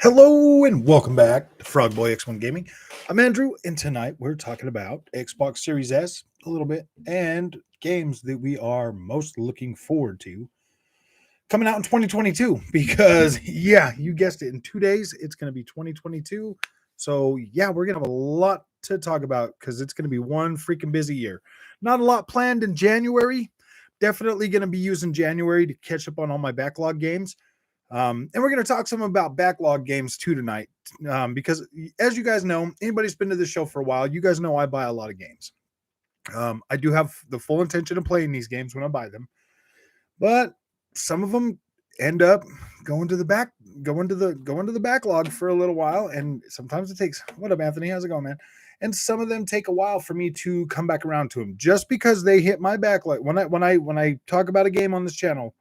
Hello and welcome back to Frog Boy X1 Gaming. I'm Andrew, and tonight we're talking about Xbox Series S a little bit and games that we are most looking forward to coming out in 2022. Because, yeah, you guessed it, in 2 days it's going to be 2022. So, yeah, we're going to have a lot to talk about because it's going to be one freaking busy year. Not a lot planned in January. Definitely going to be using January to catch up on all my backlog games. And we're going to talk some about backlog games too tonight, because as you guys know, anybody's been to the show for a while, you guys know I buy a lot of games. I do have the full intention of playing these games when I buy them, but some of them end up going to the backlog for a little while, and sometimes it takes. What up, Anthony? How's it going, man? And some of them take a while for me to come back around to them, just because they hit my backlog. When I talk about a game on this channel,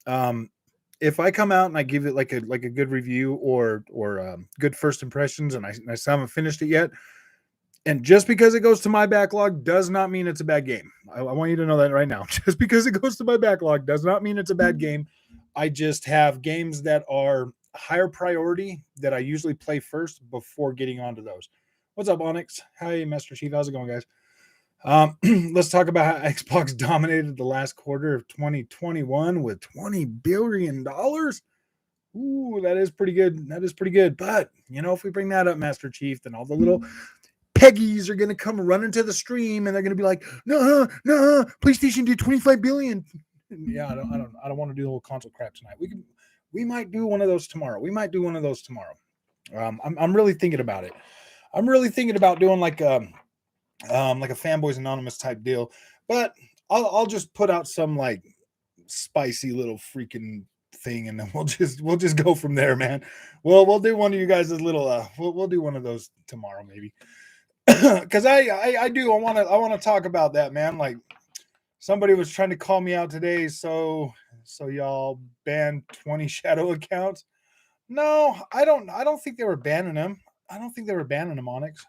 um, if I come out and I give it like a good review or good first impressions, and I still haven't finished it yet, and just because it goes to my backlog does not mean it's a bad game. I want you to know that right now. Just because it goes to my backlog does not mean it's a bad game. I just have games that are higher priority that I usually play first before getting onto those. What's up, Onyx? Hi, Master Chief. How's it going, guys? Let's talk about how Xbox dominated the last quarter of 2021 with $20 billion. Ooh, that is pretty good. That is pretty good. But, if we bring that up, Master Chief, then all the little Peggies are going to come running to the stream and they're going to be like, no, PlayStation did 25 billion. Yeah, I don't want to do the whole console crap tonight. We might do one of those tomorrow. I'm really thinking about it. I'm really thinking about doing like a Fanboys Anonymous type deal, but I'll just put out some like spicy little freaking thing, and then we'll just go from there, man. We'll do one of you guys' little we'll do one of those tomorrow maybe. Because I want to talk about that, man. Like, somebody was trying to call me out today, so y'all banned 20 shadow accounts. No, I don't think they were banning them. I don't think they were banning them, Onyx.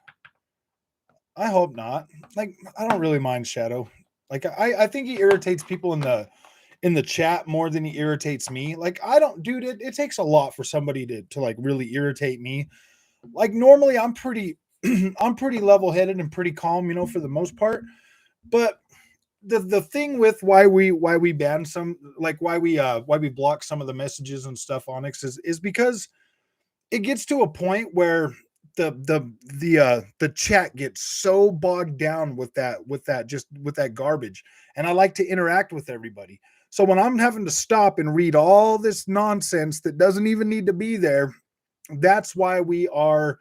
I hope not. Like, I don't really mind Shadow. Like, I think he irritates people in the chat more than he irritates me. Like, I don't, dude, it takes a lot for somebody to like really irritate me. Like, normally I'm pretty I'm pretty level-headed and pretty calm, for the most part. But the thing with why we ban some, like why we block some of the messages and stuff, Onyx, is because it gets to a point where the chat gets so bogged down with that garbage, and I like to interact with everybody. So when I'm having to stop and read all this nonsense that doesn't even need to be there, that's why we are,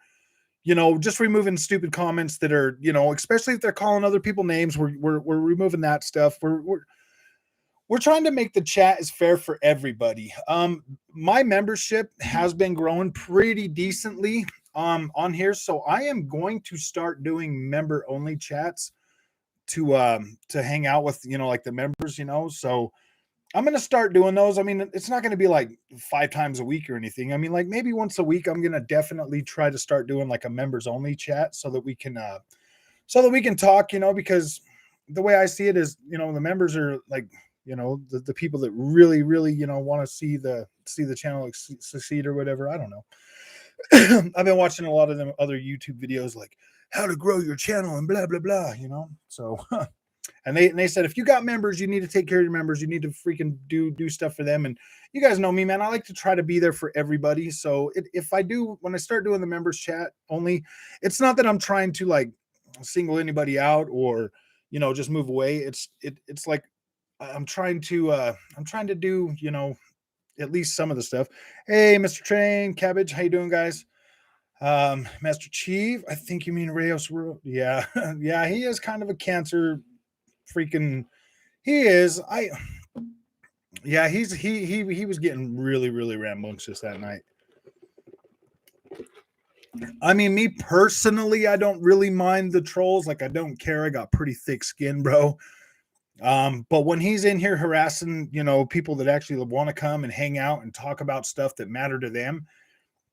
just removing stupid comments that are, especially if they're calling other people names. We're removing that stuff. We're trying to make the chat as fair for everybody. My membership has been growing pretty decently on here, so I am going to start doing member only chats to hang out with, like the members, so I'm going to start doing those. I mean, it's not going to be like 5 times a week or anything. I mean, like maybe once a week. I'm going to definitely try to start doing like a members only chat so that we can talk, because the way I see it is, the members are like, the people that really, really, want to see the channel succeed or whatever. I don't know. I've been watching a lot of them other YouTube videos like how to grow your channel and blah, blah, blah, so and they said, if you got members, you need to take care of your members. You need to freaking do stuff for them. And you guys know me, man. I like to try to be there for everybody. So when I start doing the members chat only, it's not that I'm trying to like single anybody out or, just move away. It's like I'm trying to do, at least some of the stuff. Hey, Mr. Train, Cabbage, how you doing, guys? Master Chief, I think you mean Reyes. Yeah, yeah, he is kind of a cancer freaking. He is. Yeah, he was getting really, really rambunctious that night. I mean, me personally, I don't really mind the trolls. Like, I don't care. I got pretty thick skin, bro. But when he's in here harassing, people that actually want to come and hang out and talk about stuff that matter to them,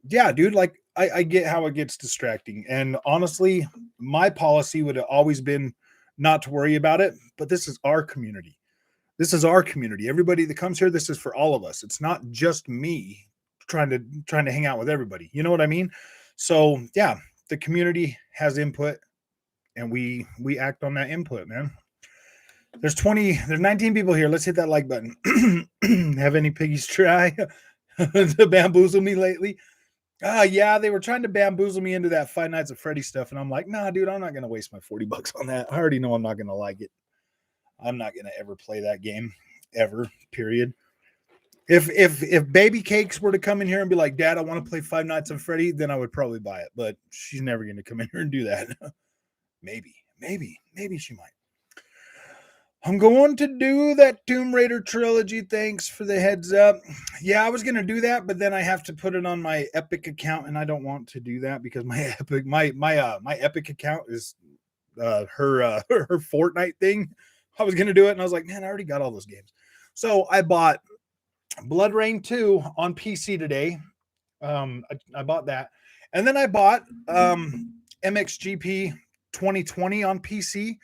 yeah, dude, like I get how it gets distracting. And honestly, my policy would have always been not to worry about it. But this is our community. This is our community. Everybody that comes here, this is for all of us. It's not just me trying to hang out with everybody. You know what I mean? So yeah, the community has input, and we act on that input, man. There's 19 people here. Let's hit that like button. Have any piggies try to bamboozle me lately? Yeah, they were trying to bamboozle me into that Five Nights at Freddy stuff, and I'm like, nah, dude, I'm not gonna waste my $40 on that. I already know I'm not gonna like it. I'm not gonna ever play that game, ever. Period. If Baby Cakes were to come in here and be like, Dad, I want to play Five Nights at Freddy, then I would probably buy it. But she's never gonna come in here and do that. maybe she might. I'm going to do that Tomb Raider trilogy. Thanks for the heads up. Yeah, I was going to do that, but then I have to put it on my Epic account, and I don't want to do that because my Epic account is her Fortnite thing. I was going to do it, and I was like, man, I already got all those games. So I bought Blood Rain 2 on PC today. I bought that. And then I bought MXGP 2020 on PC.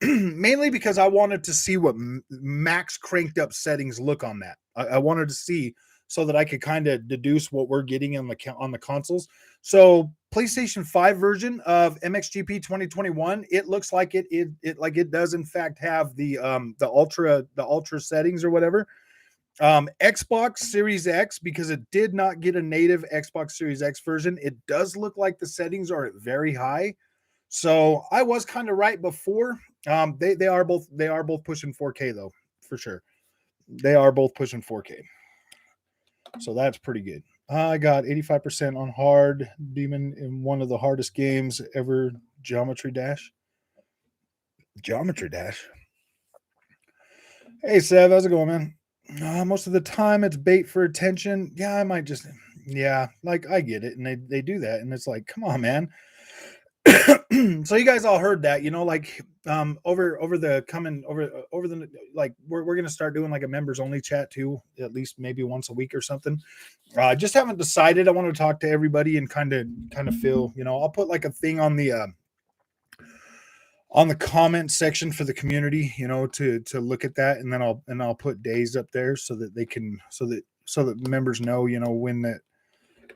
Mainly because I wanted to see what max cranked up settings look on that. I wanted to see so that I could kind of deduce what we're getting on the consoles. So PlayStation 5 version of MXGP 2021, it looks like it does in fact have the ultra settings or whatever. Xbox Series X, because it did not get a native Xbox Series X version, it does look like the settings are at very high. So I was kind of right before. They are both pushing 4K though, for sure. They are both pushing 4K. So that's pretty good. I got 85% on hard demon in one of the hardest games ever, Geometry Dash. Geometry Dash. Hey Sev, how's it going, man? Most of the time it's bait for attention. Yeah, I might just like I get it, and they do that, and it's like, come on, man. So you guys all heard that, like over the like we're gonna start doing like a members only chat too, at least maybe once a week or something. I just haven't decided. I want to talk to everybody and kind of feel, I'll put like a thing on the comment section for the community, to look at that, and then I'll put days up there so that they can so that members know,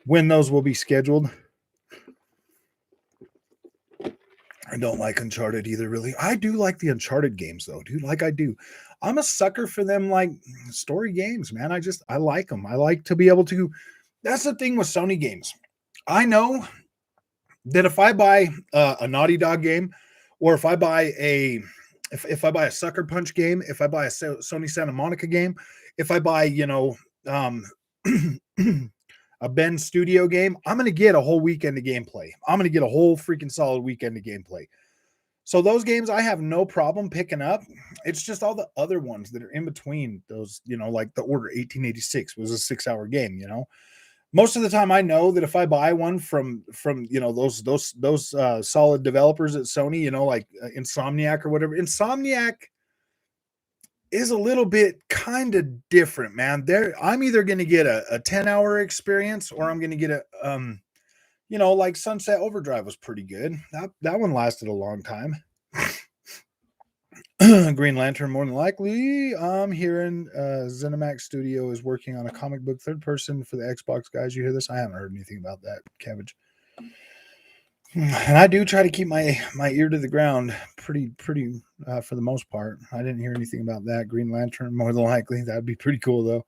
when those will be scheduled. I don't like Uncharted either, really. I do like the Uncharted games, though, dude. Like I do. I'm a sucker for them, like story games, man. I like them. I like to be able to. That's the thing with Sony games. I know that if I buy a Naughty Dog game, or if I buy if I buy a Sucker Punch game, if I buy a Sony Santa Monica game, if I buy, a Ben Studio game, I'm going to get a whole weekend of gameplay. I'm going to get a whole freaking solid weekend of gameplay. So those games I have no problem picking up. It's just all the other ones that are in between those, like the Order 1886 was a 6-hour game, Most of the time I know that if I buy one from those solid developers at Sony, like Insomniac or whatever, Insomniac is a little bit kind of different, man. I'm either going to get a 10-hour experience, or I'm going to get a like Sunset Overdrive was pretty good. That one lasted a long time. Green Lantern, more than likely. I'm hearing ZeniMax Studio is working on a comic book third person for the Xbox guys. You hear this? I haven't heard anything about that, Cabbage. And I do try to keep my ear to the ground pretty for the most part. I didn't hear anything about that. Green Lantern, more than likely. That'd be pretty cool, though.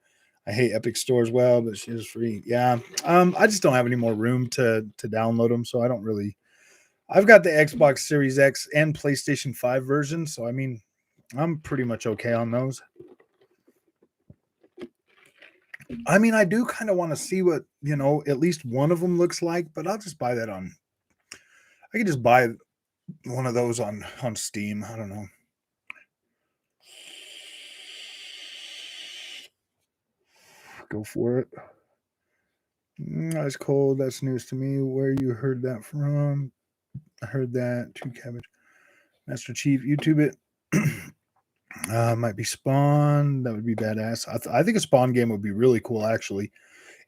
I hate Epic Store as well, but she is free. Yeah. I just don't have any more room to download them, so I don't really. I've got the Xbox Series X and PlayStation 5 version, so I mean, I'm pretty much okay on those. I mean, I do kind of want to see what, at least one of them looks like, but I'll just buy that on. I could just buy one of those on Steam. I don't know. Go for it. That's cold. That's news to me. Where you heard that from? I heard that. Two Cabbage. Master Chief, YouTube it. Might be Spawn. That would be badass. I think a Spawn game would be really cool, actually.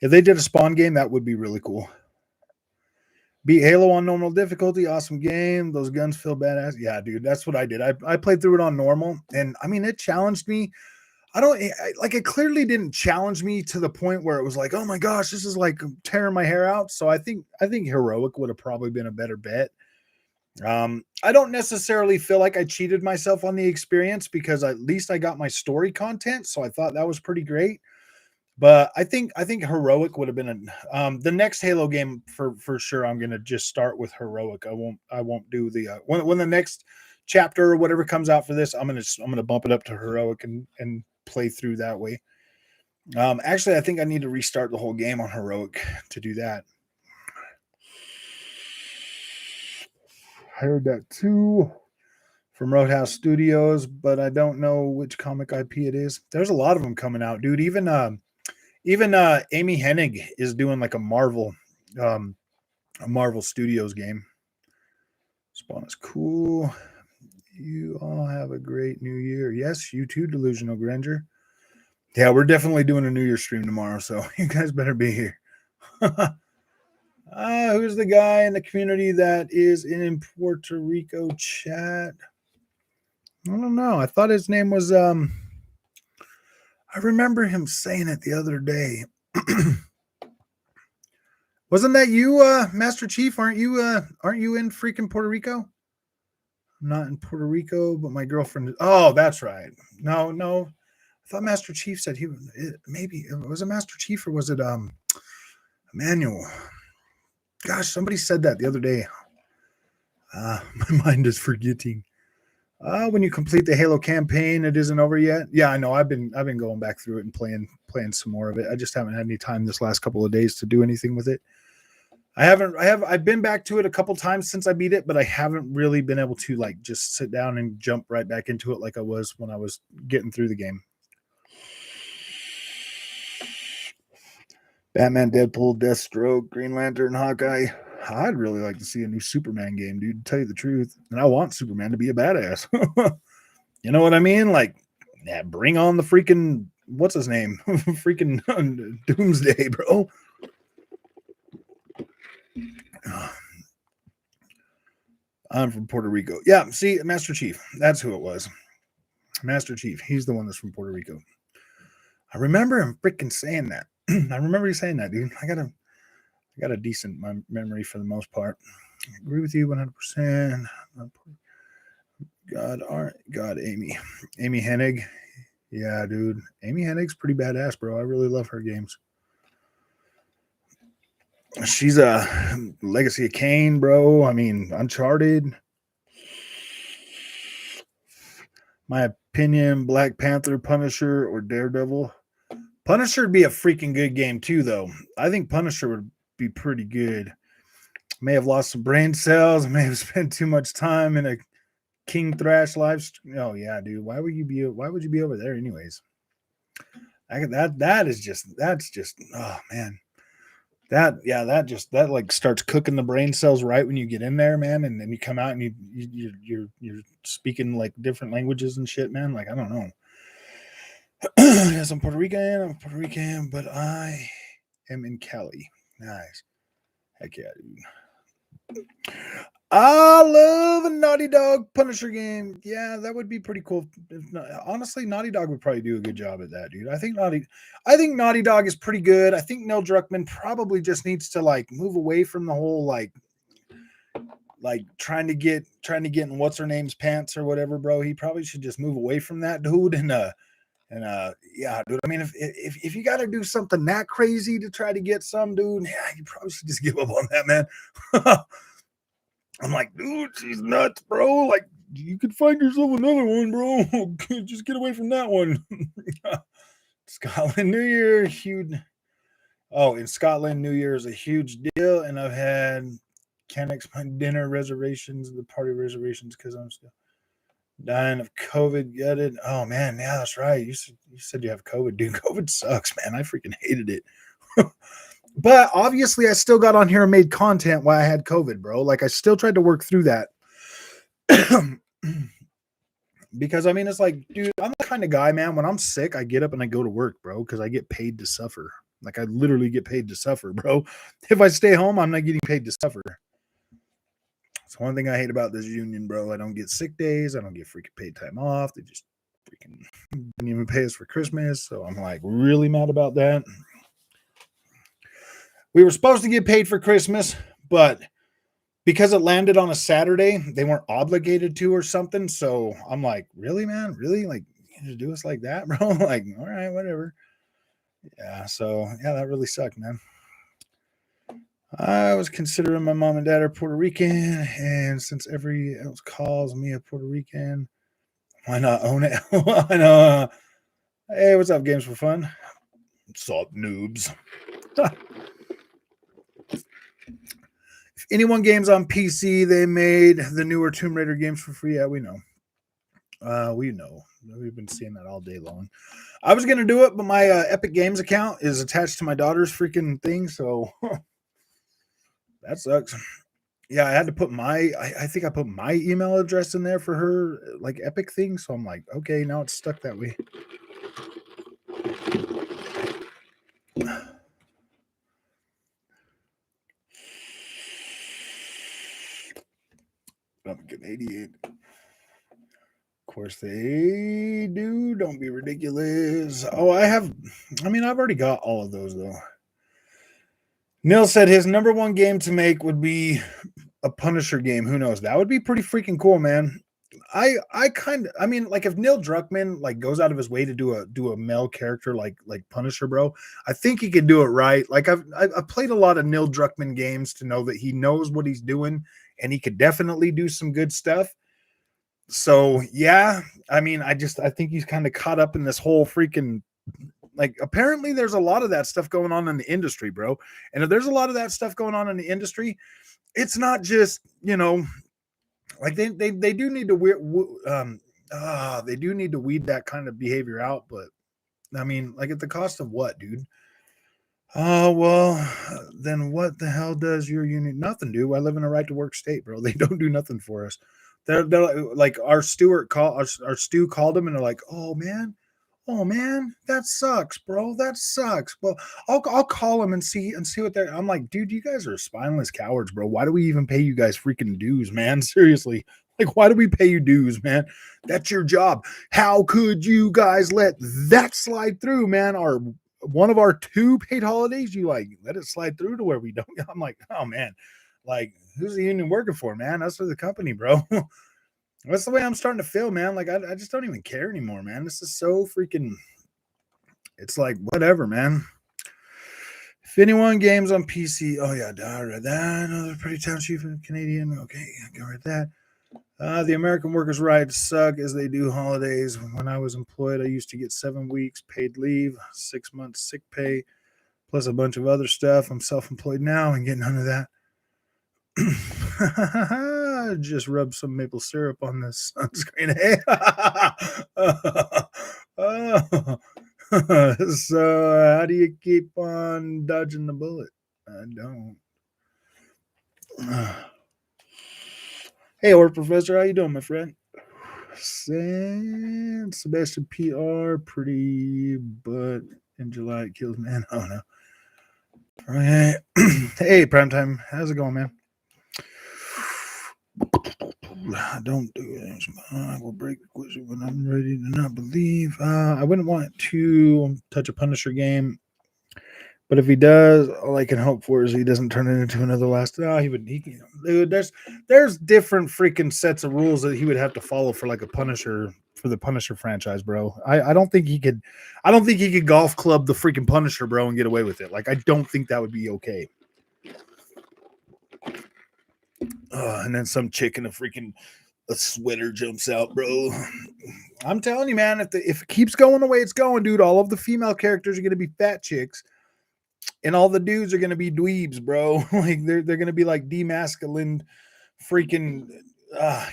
If they did a Spawn game, that would be really cool. Beat Halo on normal difficulty. Awesome game. Those guns feel badass. Yeah, dude, that's what I did. I played through it on normal, and I mean, it challenged me. I don't like it clearly didn't challenge me to the point where it was like, oh my gosh, this is like tearing my hair out. So I think heroic would have probably been a better bet. I don't necessarily feel like I cheated myself on the experience because at least I got my story content, so I thought that was pretty great. But I think heroic would have been the next Halo game for sure. I'm gonna just start with heroic. I won't do the when the next chapter or whatever comes out for this. I'm gonna bump it up to heroic and play through that way. Actually, I think I need to restart the whole game on heroic to do that. I heard that too from Roadhouse Studios, but I don't know which comic IP it is. There's a lot of them coming out, dude. Even Amy Hennig is doing like um, a Marvel Studios game. Spawn is cool. You all have a great new year. Yes, you too, Delusional Grandeur. Yeah, we're definitely doing a New Year stream tomorrow, so you guys better be here. Who's the guy in the community that is in Puerto Rico chat? I don't know. I thought his name was I remember him saying it the other day. Wasn't that you, Master Chief? Aren't you in freaking Puerto Rico? I'm not in Puerto Rico, but my girlfriend. Oh, that's right. No, no. I thought Master Chief said maybe was it Master Chief or was it Emmanuel? Gosh, somebody said that the other day. My mind is forgetting. When you complete the Halo campaign, it isn't over yet. Yeah, I know. I've been going back through it and playing some more of it. I just haven't had any time this last couple of days to do anything with it. I've been back to it a couple times since I beat it, but I haven't really been able to like just sit down and jump right back into it like I was when I was getting through the game. Batman, Deadpool, Deathstroke, Green Lantern, Hawkeye. I'd really like to see a new Superman game, dude, to tell you the truth. And I want Superman to be a badass. You know what I mean? Like, yeah, bring on the freaking what's his name? Freaking Doomsday, bro. I'm from Puerto Rico. Yeah, see, Master Chief. That's who it was. Master Chief. He's the one that's from Puerto Rico. I remember him freaking saying that. I remember you saying that, dude. I got a decent memory for the most part. I agree with you 100%. God, Amy Hennig. Yeah, dude. Amy Hennig's pretty badass, bro. I really love her games. She's a Legacy of Kain, bro. I mean, Uncharted. My opinion, Black Panther, Punisher, or Daredevil. Punisher would be a freaking good game too, though. I think Punisher would be pretty good. May have lost some brain cells. May have spent too much time in a King Thrash live stream. Oh yeah, dude. Why would you be over there anyways? That's just oh man. That like starts cooking the brain cells right when you get in there, man, and then you come out and you're speaking like different languages and shit, man. Like I don't know. Yes, I'm Puerto Rican, but I am in Cali. Nice. Heck yeah, dude. I love a Naughty Dog Punisher game. Yeah, that would be pretty cool. Honestly, Naughty Dog would probably do a good job at that, dude. I think Naughty Dog is pretty good. I think Neil Druckmann probably just needs to like move away from the whole like trying to get in what's her name's pants or whatever, bro. He probably should just move away from that, dude. And yeah, dude. I mean, if you got to do something that crazy to try to get some, dude, yeah, you probably should just give up on that, man. I'm like, dude, she's nuts, bro. Like, you could find yourself another one, bro. Just get away from that one. Scotland New Year, huge. Oh, in Scotland, New Year is a huge deal, and I've had can't explain dinner reservations, the party reservations, because I'm still dying of COVID. Get it? Oh man, yeah, that's right. You said you have COVID, dude. COVID sucks, man. I freaking hated it. But obviously, I still got on here and made content while I had COVID, bro. Like, I still tried to work through that. Because, I mean, it's like, dude, I'm the kind of guy, man, when I'm sick, I get up and I go to work, bro, because I get paid to suffer. Like, I literally get paid to suffer, bro. If I stay home, I'm not getting paid to suffer. It's one thing I hate about this union, bro. I don't get sick days. I don't get freaking paid time off. They just Freaking didn't even pay us for Christmas, so I'm like really mad about that. We were supposed to get paid for Christmas, but because it landed on a Saturday, they weren't obligated to or something. So I'm like, really, man? Really? Like, you do us like that, bro? Like, all right, whatever. Yeah. So, yeah, that really sucked, man. I was considering my mom and dad are Puerto Rican, and since every else calls me a Puerto Rican, why not own it? I know. Hey, what's up, Games for Fun? Salt noobs. If anyone games on PC, they made the newer Tomb Raider games for free. Yeah, we know. We know. We've been seeing that all day long. I was gonna do it, but my Epic Games account is attached to my daughter's freaking thing, so that sucks. Yeah, I had to put I think I put my email address in there for her like Epic thing, so I'm like, okay, now it's stuck that way. I'm Canadian. Of course they do. Don't be ridiculous. Oh, I've already got all of those though. Neil said his number one game to make would be a Punisher game. Who knows? That would be pretty freaking cool, man. Like if Neil Druckmann like goes out of his way to do a male character like Punisher, bro, I think he could do it right. Like I've played a lot of Neil Druckmann games to know that he knows what he's doing and he could definitely do some good stuff. So yeah, I think he's kind of caught up in this whole freaking like apparently there's a lot of that stuff going on in the industry, bro. And if there's a lot of that stuff going on in the industry, it's not just, like they do need to they do need to weed that kind of behavior out, but I mean, like at the cost of what, dude? Oh, well, then what the hell does your union? Nothing, dude. I live in a right to work state, bro. They don't do nothing for us. They're like our our Stu called them and they're like, oh man, that sucks, bro. That sucks. Well, I'll call them and see what they're. I'm like, dude, you guys are spineless cowards, bro. Why do we even pay you guys freaking dues, man? Seriously, like, why do we pay you dues, man? That's your job. How could you guys let that slide through, man? One of our 2 paid holidays, you like let it slide through to where we don't. I'm like, oh man, like who's the union working for, man? That's for the company, bro. That's the way I'm starting to feel, man. Like I just don't even care anymore, man. This is so freaking. It's like whatever, man. If anyone games on PC, oh yeah, I read that. Another pretty town chief in Canadian. Okay, I can read that. The American workers' rights suck as they do holidays. When I was employed, I used to get 7 weeks paid leave, 6 months sick pay, plus a bunch of other stuff. I'm self-employed now and get none of that. Just rub some maple syrup on the sunscreen. So how do you keep on dodging the bullet? I don't. Hey, Or Professor, how you doing, my friend? Sebastian PR, pretty, but in July it kills, man. Oh no. Okay. Hey, Primetime, how's it going, man? Don't do it. I will break the question when I'm ready to not believe. I wouldn't want to touch a Punisher game, but if he does, all I can hope for is he doesn't turn it into another last. He would. Dude, there's different freaking sets of rules that he would have to follow for like a Punisher for the Punisher franchise, bro. I don't think he could. I don't think he could golf club the freaking Punisher, bro, and get away with it. Like I don't think that would be okay. And then some chick in a sweater jumps out, bro. I'm telling you, man, if it keeps going the way it's going, dude, all of the female characters are going to be fat chicks, and all the dudes are going to be dweebs, bro. Like they're going to be like demasculine, freaking.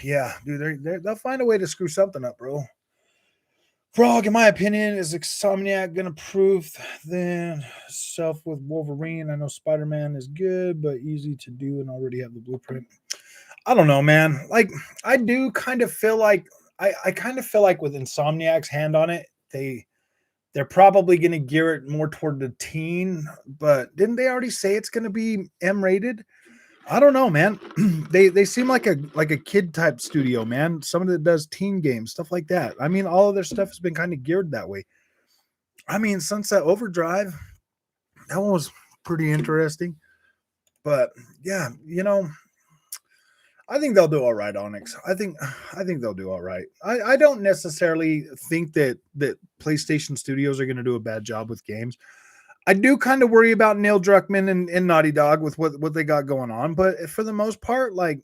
Yeah, dude, they'll find a way to screw something up, bro. Frog, in my opinion, is Insomniac going to prove themselves with Wolverine? I know Spider-Man is good, but easy to do and already have the blueprint. I don't know, man. Like, I do kind of feel like I kind of feel like with Insomniac's hand on it, they're probably going to gear it more toward the teen. But didn't they already say it's going to be M-rated? I don't know, man. They seem like a kid type studio, man. Somebody that does teen games, stuff like that. I mean, all of their stuff has been kind of geared that way. I mean, Sunset Overdrive, that one was pretty interesting. But yeah, I think they'll do all right, Onyx. I think they'll do all right. I don't necessarily think that PlayStation Studios are going to do a bad job with games. I do kind of worry about Neil Druckmann and Naughty Dog with what they got going on, but for the most part, like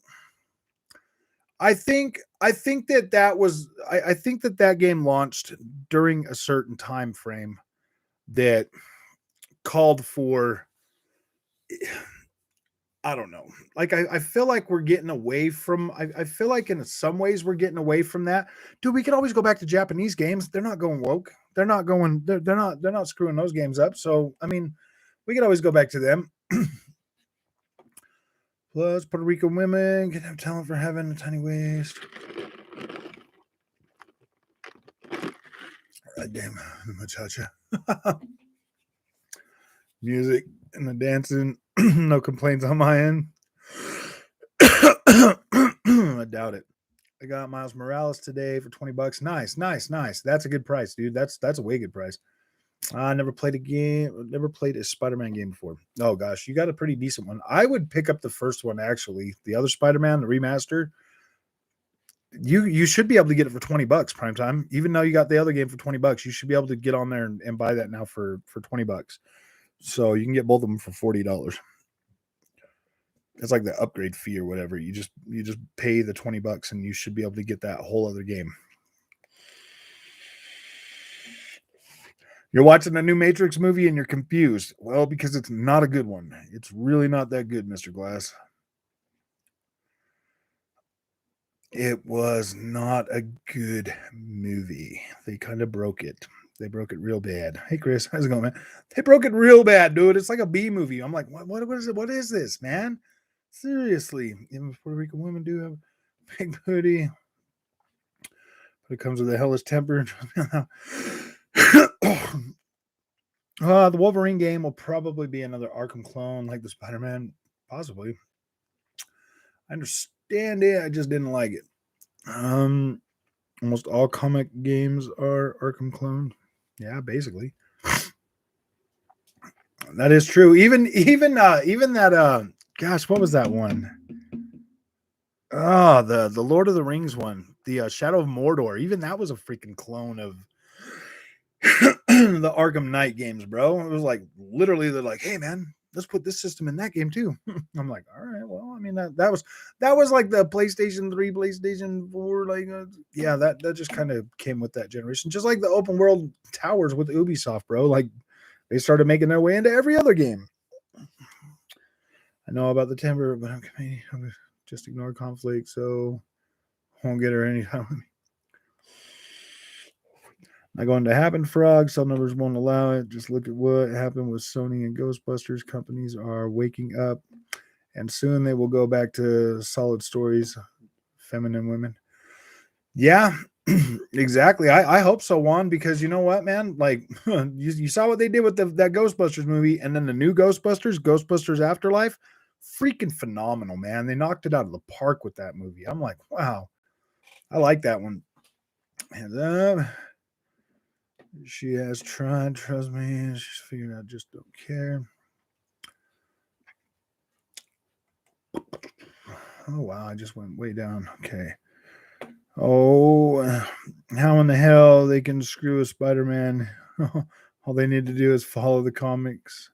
I think that game launched during a certain time frame that called for, I don't know. Like I feel like we're getting away from I feel like in some ways we're getting away from that. Dude, we can always go back to Japanese games. They're not going woke. They're not screwing those games up. So I mean, we can always go back to them. Plus, Puerto Rican women can have talent for having a tiny waist. God damn, muchacha. Music and the dancing, no complaints on my end. I doubt it. I got Miles Morales today for $20. Nice. That's a good price, dude. That's a way good price. I never played a game, never played a Spider-Man game before. Oh gosh, you got a pretty decent one. I would pick up the first one actually. The other Spider-Man, the remaster. You should be able to get it for $20 prime time. Even though you got the other game for $20, you should be able to get on there and buy that now for $20. So you can get both of them for $40. It's like the upgrade fee or whatever. You just pay the $20 and you should be able to get that whole other game. You're watching a new Matrix movie and you're confused. Well, because it's not a good one. It's really not that good, Mr. Glass. It was not a good movie. They kind of broke it. They broke it real bad. Hey, Chris, how's it going, man? They broke it real bad, dude. It's like a B movie. I'm like, what is it? What is this, man? Seriously. Even Puerto Rican women do have a big booty. But it comes with a hellish temper. The Wolverine game will probably be another Arkham clone like the Spider-Man. Possibly. I understand it. I just didn't like it. Almost all comic games are Arkham cloned. Yeah, basically. That is true. Even that gosh, what was that one? Oh, the Lord of the Rings one, the Shadow of Mordor. Even that was a freaking clone of the Arkham Knight games, bro. It was like literally they're like, "Hey, man, let's put this system in that game too." I'm like, "All right, well, I mean that was like the PlayStation 3, PlayStation 4, like yeah, that just kind of came with that generation, just like the open world towers with Ubisoft, bro. Like they started making their way into every other game. I know about the timber, but I'm just ignore conflict, so won't get her anytime. Not going to happen, Frog. Some numbers won't allow it. Just look at what happened with Sony and Ghostbusters. Companies are waking up, and soon they will go back to solid stories, feminine women. Yeah, exactly. I hope so, Juan, because you know what, man? Like, you saw what they did with that Ghostbusters movie, and then the new Ghostbusters Afterlife, freaking phenomenal, man. They knocked it out of the park with that movie. I'm like, wow, I like that one. And she has tried, trust me. She's figured out, just don't care. Oh, wow. I just went way down. Okay. Oh, how in the hell they can screw a Spider-Man? All they need to do is follow the comics.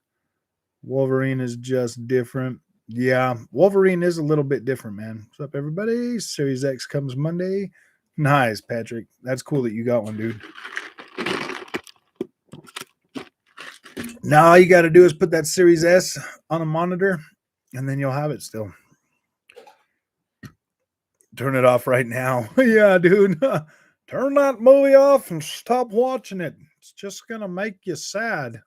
Wolverine is just different. Yeah, Wolverine is a little bit different, man. What's up, everybody? Series X comes Monday. Nice, Patrick. That's cool that you got one, dude. Now all you got to do is put that Series S on a monitor, and then you'll have it still. Turn it off right now. Yeah, dude. Turn that movie off and stop watching it. It's just going to make you sad.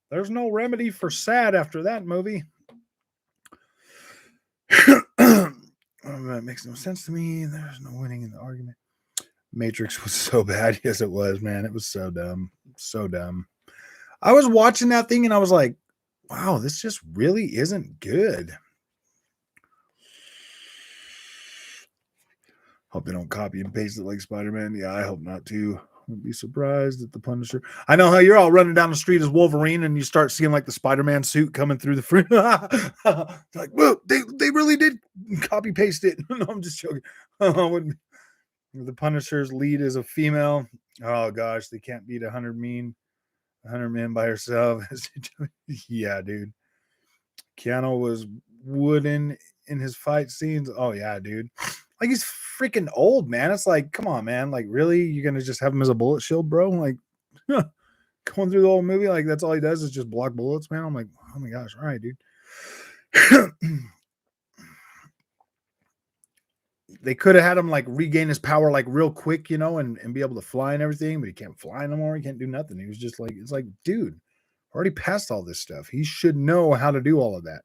There's no remedy for sad after that movie. That makes no sense to me. There's no winning in the argument. Matrix was so bad. Yes, it was, man. It was so dumb. So dumb. I was watching that thing and I was like, wow, this just really isn't good. Hope they don't copy and paste it like Spider-Man. Yeah, I hope not too. Wouldn't be surprised at the Punisher. I know how you're all running down the street as Wolverine and you start seeing like the Spider-Man suit coming through the front. Like, whoa, they really did copy paste it. No, I'm just joking. The Punisher's lead is a female. Oh gosh, they can't beat 100 men by herself. Yeah, dude. Keanu was wooden in his fight scenes. Oh yeah, dude. Like he's freaking old, man. It's like, come on, man. Like, really? You're gonna just have him as a bullet shield, bro? Like going through the whole movie, like that's all he does is just block bullets, man. I'm like, oh my gosh, all right, dude. They could have had him like regain his power like real quick, and be able to fly and everything, but he can't fly no more. He can't do nothing. He was just like, it's like, dude, already passed all this stuff. He should know how to do all of that.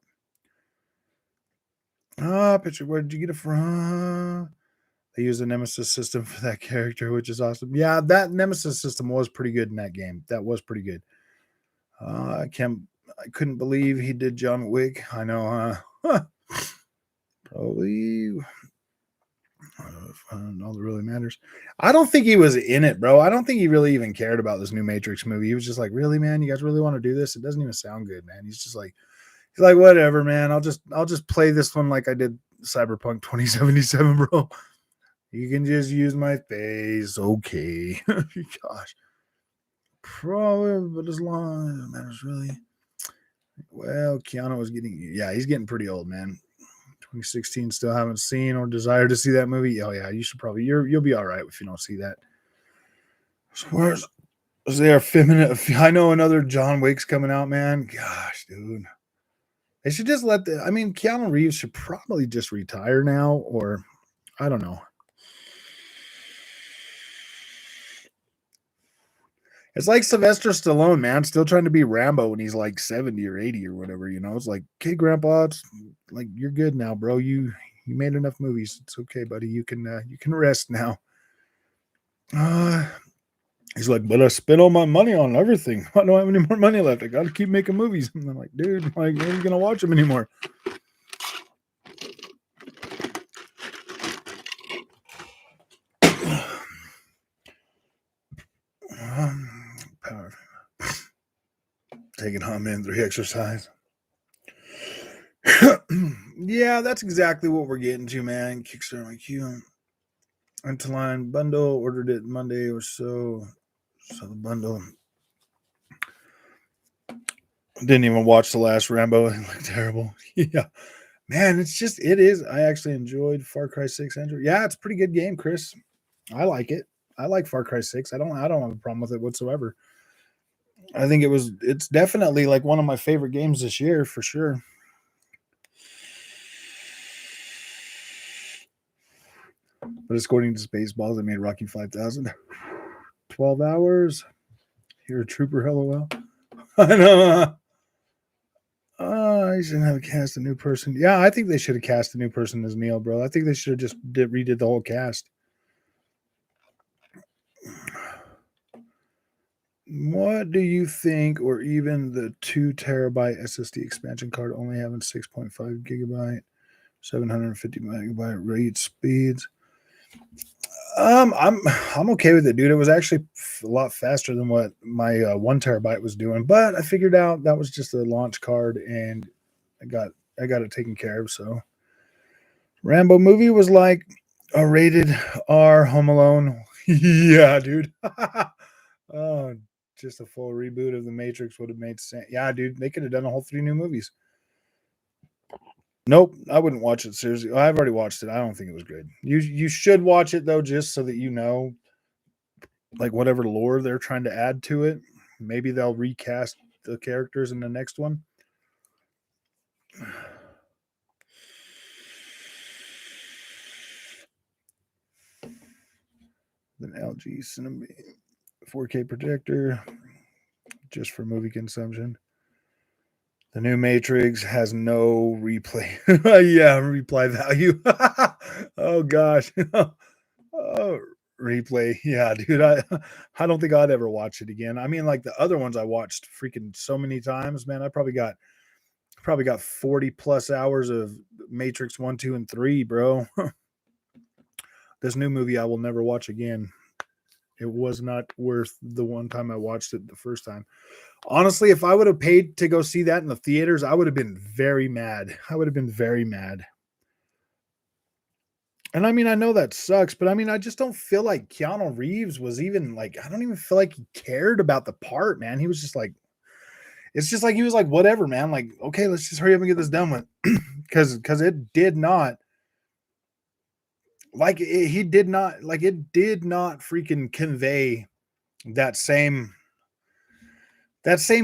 Picture, where did you get it from? They use a Nemesis system for that character, which is awesome. Yeah, that Nemesis system was pretty good in that game. That was pretty good. I couldn't believe he did John Wick. I know, probably all that really matters. I don't think he was in it, bro. I don't think he really even cared about this new Matrix movie. He was just like, really, man, you guys really want to do this? It doesn't even sound good, man. He's like, whatever, man. I'll just play this one like I did Cyberpunk 2077, bro. You can just use my face. Okay. Gosh. Probably, but as long as it matters, really. Well, Keanu was he's getting pretty old, man. 2016, still haven't seen or desire to see that movie. Oh, yeah, you should probably, you'll be all right if you don't see that. Where's there feminine? I know another John Wick's coming out, man. Gosh, dude. They should just Keanu Reeves should probably just retire now, or I don't know. It's like Sylvester Stallone, man, still trying to be Rambo when he's like 70 or 80 or whatever, It's like, okay, grandpa, it's like you're good now, bro. You made enough movies. It's okay, buddy. You can rest now. He's like, but I spent all my money on everything. I don't have any more money left. I gotta keep making movies. And I'm like, dude, like, are you gonna watch them anymore? Power. Taking Homie 3 exercise. Yeah, that's exactly what we're getting to, man. Kickstarter my queue. Interline bundle, ordered it Monday or so. So the bundle. Didn't even watch the last Rambo. It looked terrible. Yeah. Man, it is. I actually enjoyed Far Cry 6 Andrew. Yeah, it's a pretty good game, Chris. I like it. I like Far Cry 6. I don't have a problem with it whatsoever. I think it's definitely like one of my favorite games this year for sure. But according to Spaceballs, they made Rocky 5000. 12 hours. You're a trooper, LOL. I know. I shouldn't have cast a new person. Yeah, I think they should have cast a new person as Neo, bro. I think they should have just redid the whole cast. What do you think, or even the 2 terabyte SSD expansion card only having 6.5 gigabyte, 750 megabyte read speeds? I'm okay with it, dude. It was actually a lot faster than what my 1 terabyte was doing, but I figured out that was just a launch card, and I got it taken care of. So, Rambo movie was like a rated R Home Alone. Yeah, dude. Oh, just a full reboot of the Matrix would have made sense. Yeah, dude, they could have done a whole 3 new movies. Nope, I wouldn't watch it seriously. I've already watched it. I don't think it was good. You should watch it though, just so that you know, like whatever lore they're trying to add to it. Maybe they'll recast the characters in the next one. Then LG Cinema 4K projector, just for movie consumption. The new Matrix has no replay. Yeah, replay value. Oh gosh. Oh, replay. Yeah, dude. I don't think I'd ever watch it again. I mean, like the other ones I watched freaking so many times, man. I probably got probably got 40 plus hours of Matrix 1, 2, and 3, bro. This new movie I will never watch again. It was not worth the one time I watched it the first time. Honestly, if I would have paid to go see that in the theaters, I would have been very mad. I would have been very mad. And I mean, I know that sucks, but I mean, I just don't feel like Keanu Reeves was even like, I don't even feel like he cared about the part, man. He was just like, it's just like he was like, whatever, man. Like, okay, let's just hurry up and get this done with. Because it did not like he did not like it did not freaking convey that same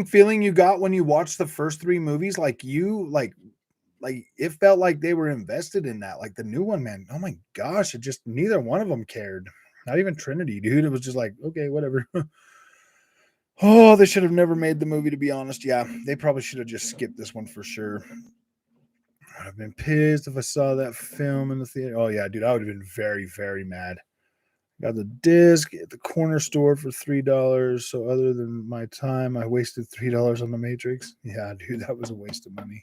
feeling you got when you watched the first three movies. Like it felt like they were invested in that. Like the new one, man. Oh my gosh, it just neither one of them cared. Not even Trinity, dude. It was just like, okay, whatever. Oh, they should have never made the movie, to be honest. Yeah, they probably should have just skipped this one for sure. I'd have been pissed if I saw that film in the theater. Oh yeah, dude, I would have been very, very mad. Got the disc at the corner store for $3. So other than my time, I wasted $3 on the Matrix. Yeah, dude, that was a waste of money.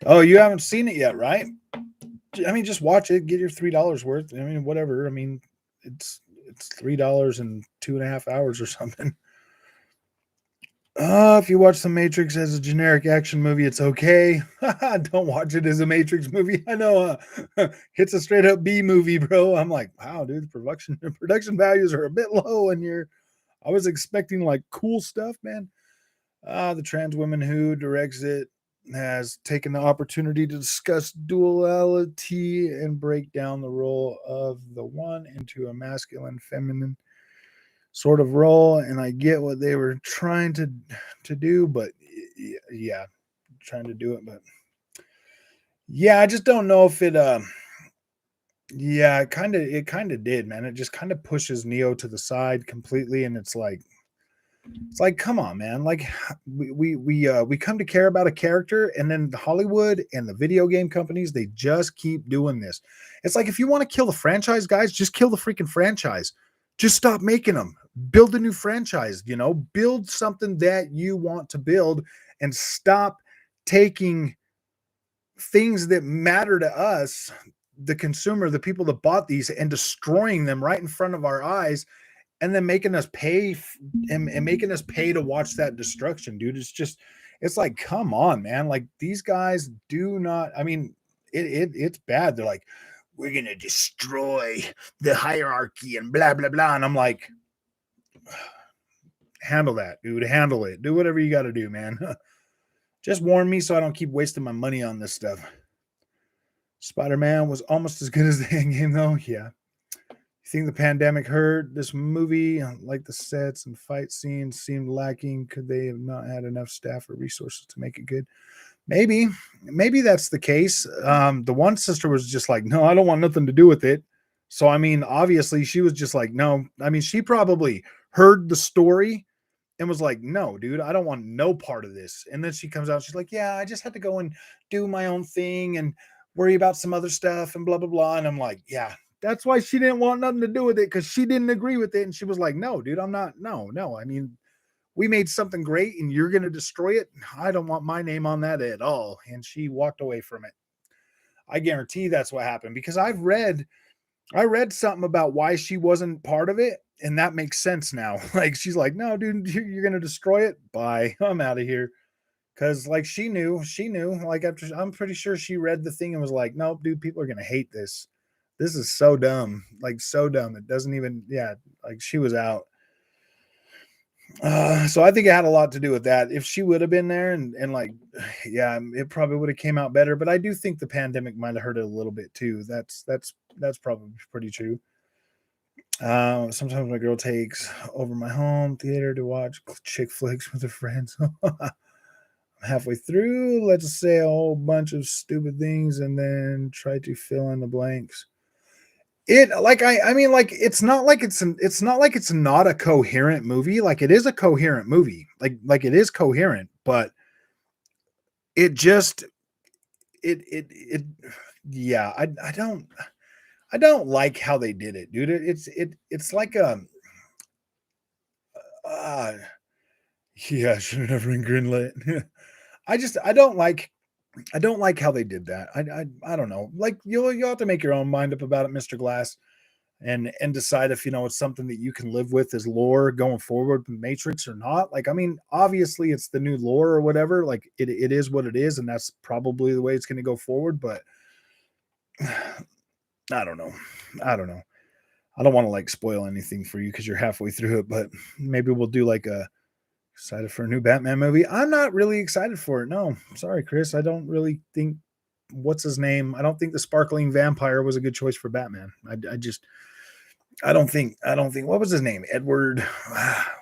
Oh, you haven't seen it yet, right? I mean, just watch it, get your $3 worth. I mean, whatever. I mean, it's $3 in 2.5 hours or something. If you watch The Matrix as a generic action movie, it's okay. Don't watch it as a Matrix movie. I know it's a straight up B movie, bro. I'm like, wow, dude, the production values are a bit low, and I was expecting like cool stuff, man. The trans woman who directs it has taken the opportunity to discuss duality and break down the role of the one into a masculine, feminine sort of role. And I get what they were trying to do, but yeah, trying to do it, but yeah, I just don't know if it yeah, it kind of did, man. It just kind of pushes Neo to the side completely, and it's like, come on, man. Like we come to care about a character, and then Hollywood and the video game companies, they just keep doing this. It's like if you want to kill the franchise, guys, just kill the freaking franchise. Just stop making them. Build a new franchise, build something that you want to build, and stop taking things that matter to us, the consumer, the people that bought these, and destroying them right in front of our eyes, and then making us pay and making us pay to watch that destruction, dude. It's like, come on, man. Like these guys do not, I mean, it's bad. They're like, we're gonna destroy the hierarchy and blah blah blah. And I'm like, handle that, dude. Handle it. Do whatever you got to do, man. Just warn me so I don't keep wasting my money on this stuff. Spider-Man was almost as good as the Endgame, though. Yeah. You think the pandemic hurt this movie? Like the sets and fight scenes seemed lacking. Could they have not had enough staff or resources to make it good? Maybe that's the case. The one sister was just like, no, I don't want nothing to do with it. So, I mean, obviously she was just like, no. I mean, she probably heard the story and was like, no, dude, I don't want no part of this. And then she comes out, she's like, yeah, I just had to go and do my own thing and worry about some other stuff and blah, blah, blah. And I'm like, yeah, that's why she didn't want nothing to do with it, because she didn't agree with it. And she was like, no, dude, I'm not, no. I mean, we made something great and you're going to destroy it. I don't want my name on that at all. And she walked away from it. I guarantee that's what happened, because I read something about why she wasn't part of it, and that makes sense now. Like she's like, no, dude, you're gonna destroy it. Bye, I'm out of here. Because like she knew. Like I'm pretty sure she read the thing and was like, nope, dude, people are gonna hate this. This is so dumb, like so dumb. It doesn't even, yeah, like she was out. So I think it had a lot to do with that. If she would have been there and like, yeah, it probably would have came out better. But I do think the pandemic might have hurt it a little bit too. That's probably pretty true. Sometimes my girl takes over my home theater to watch chick flicks with her friends. I'm halfway through, let's say a whole bunch of stupid things and then try to fill in the blanks. It like I mean, like it's not like it's not a coherent movie. Like it is a coherent movie. Like it is coherent, but it just it yeah, I don't like how they did it, dude. It's like uh yeah, should have never been greenlit. I don't like how they did that. I don't know. Like you'll have to make your own mind up about it, Mr. Glass, and decide if it's something that you can live with as lore going forward with Matrix or not. Like, I mean, obviously it's the new lore or whatever. Like it is what it is, and that's probably the way it's going to go forward. But I don't know. I don't know. I don't want to like spoil anything for you because you're halfway through it, but maybe we'll do like a excited for a new Batman movie. I'm not really excited for it. No, sorry, Chris. I don't really think what's his name. I don't think the sparkling vampire was a good choice for Batman. I just I don't think what was his name? Edward.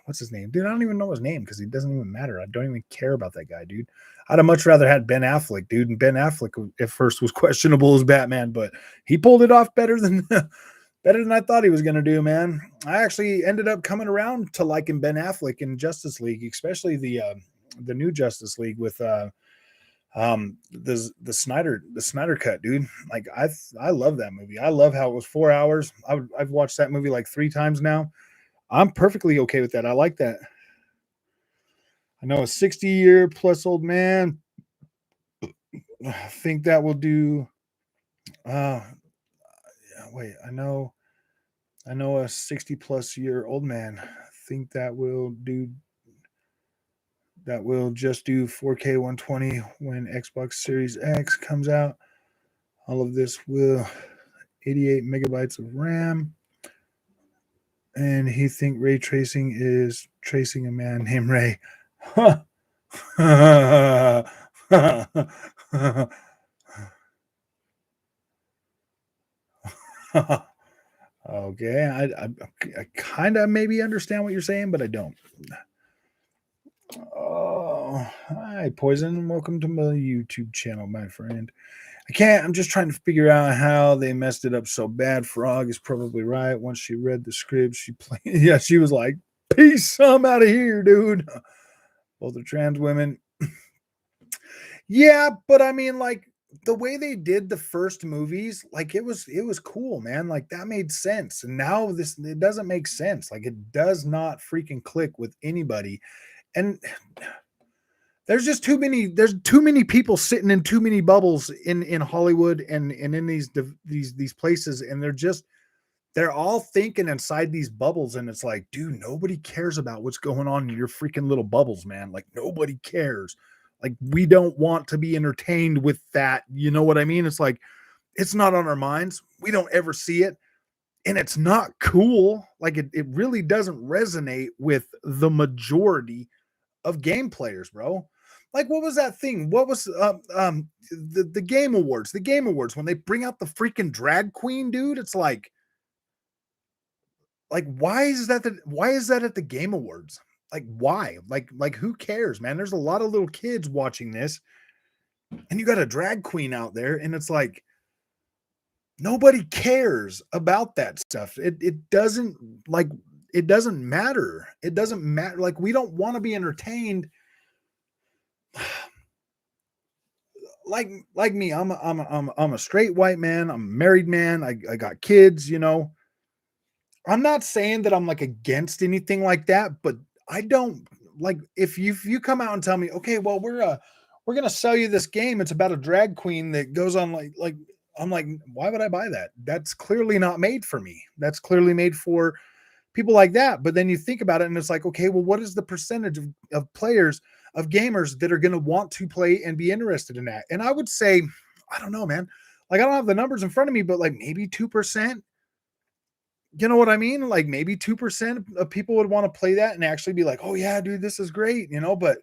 What's his name? Dude, I don't even know his name because he doesn't even matter. I don't even care about that guy, dude. I'd have much rather had Ben Affleck, dude. And Ben Affleck at first was questionable as Batman, but he pulled it off better than better than I thought he was gonna do, man. I actually ended up coming around to liking Ben Affleck in Justice League, especially the new Justice League with the Snyder cut, dude. Like I love that movie. I love how it was 4 hours. I've watched that movie like 3 times now. I'm perfectly okay with that. I like that. I know a 60-year plus old man. I think that will do. Uh, wait, I know a 60 plus year old man. I think that will just do 4K 120 when Xbox Series X comes out. All of this will 88 megabytes of RAM. And he think ray tracing is tracing a man named Ray. Okay, I kind of maybe understand what you're saying, but I don't. Oh, hi, Poison. Welcome to my YouTube channel, my friend. I'm just trying to figure out how they messed it up so bad. Frog is probably right. Once she read the script, she played. Yeah, she was like, peace, I'm out of here, dude. Both are trans women. Yeah, but I mean, like, the way they did the first movies, like it was cool, man. Like that made sense. And now this it doesn't make sense. Like it does not freaking click with anybody. And there's too many people sitting in too many bubbles in Hollywood and in these places, and they're all thinking inside these bubbles, and it's like, dude, nobody cares about what's going on in your freaking little bubbles, man. Like nobody cares. Like we don't want to be entertained with that. You know what I mean? It's like it's not on our minds. We don't ever see it, and it's not cool. Like it really doesn't resonate with the majority of game players, bro. Like, what was that thing? What was the Game Awards? The Game Awards when they bring out the freaking drag queen, dude. It's like why is that at the Game Awards? Like why? Like who cares, man? There's a lot of little kids watching this, and you got a drag queen out there, and it's like nobody cares about that stuff. It doesn't like it doesn't matter. It doesn't matter. Like we don't want to be entertained like me. I'm a straight white man. I'm a married man. I got kids, you know. I'm not saying that I'm like against anything like that, but I don't like if you come out and tell me, okay, well, we're gonna sell you this game. It's about a drag queen that goes on like I'm like, why would I buy that? That's clearly not made for me. That's clearly made for people like that. But then you think about it and it's like, okay, well, what is the percentage of players, of gamers that are going to want to play and be interested in that? And I would say, I don't know, man. Like, I don't have the numbers in front of me, but like maybe 2%. You know what I mean? Like maybe 2% of people would want to play that and actually be like, oh, yeah, dude, this is great, you know, but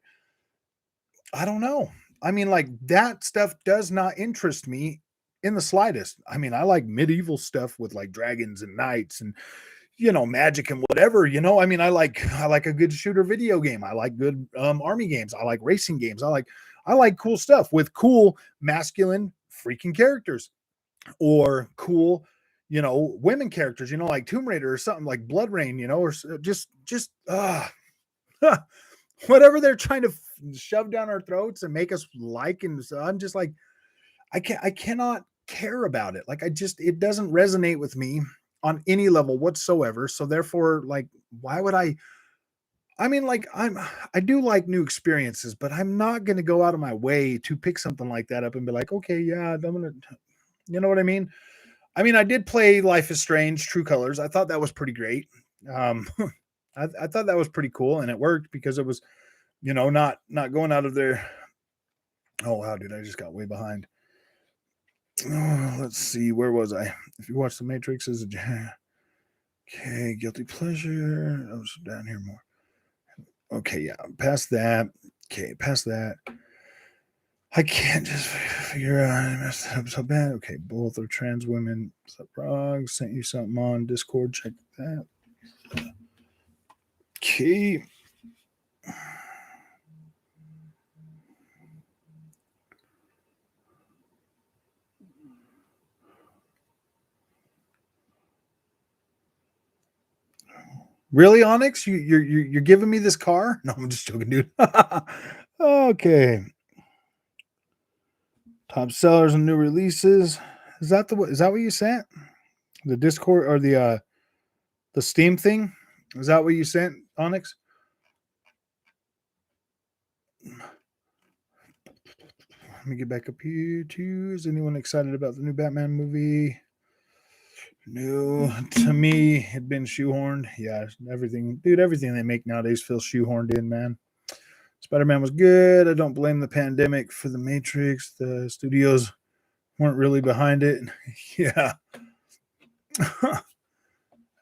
I don't know. I mean, like that stuff does not interest me in the slightest. I mean, I like medieval stuff with like dragons and knights and magic and whatever, I mean, I like a good shooter video game. I like good army games. I like racing games. I like cool stuff with cool masculine freaking characters or cool, women characters, like Tomb Raider or something like Blood Rain, or just whatever they're trying to shove down our throats and make us like. And so I'm just like, I cannot care about it. Like it doesn't resonate with me on any level whatsoever. So therefore, like, why would I I mean, like, I do like new experiences, but I'm not gonna go out of my way to pick something like that up and be like, okay, yeah, I'm gonna, you know what I mean? I mean, I did play Life is Strange, True Colors. I thought that was pretty great. Um, I thought that was pretty cool, and it worked because it was, not going out of there. Oh wow, dude, I just got way behind. Oh, let's see, where was I? If you watch The Matrix, is a okay, guilty pleasure. I was down here more. Okay, yeah, past that. Okay, past that. I can't just figure out I messed it up so bad. Okay, both are trans women. What's up, Rog? Sent you something on Discord. Check that. Okay. Really, Onyx? You're giving me this car? No, I'm just joking, dude. Okay. Top sellers and new releases. Is that what you sent? The Discord or the Steam thing? Is that what you sent, Onyx? Let me get back up here too. Is anyone excited about the new Batman movie? No, to me, it'd been shoehorned. Yeah, everything they make nowadays feels shoehorned in, man. Spider-Man was good. I don't blame the pandemic for the Matrix. The studios weren't really behind it. Yeah.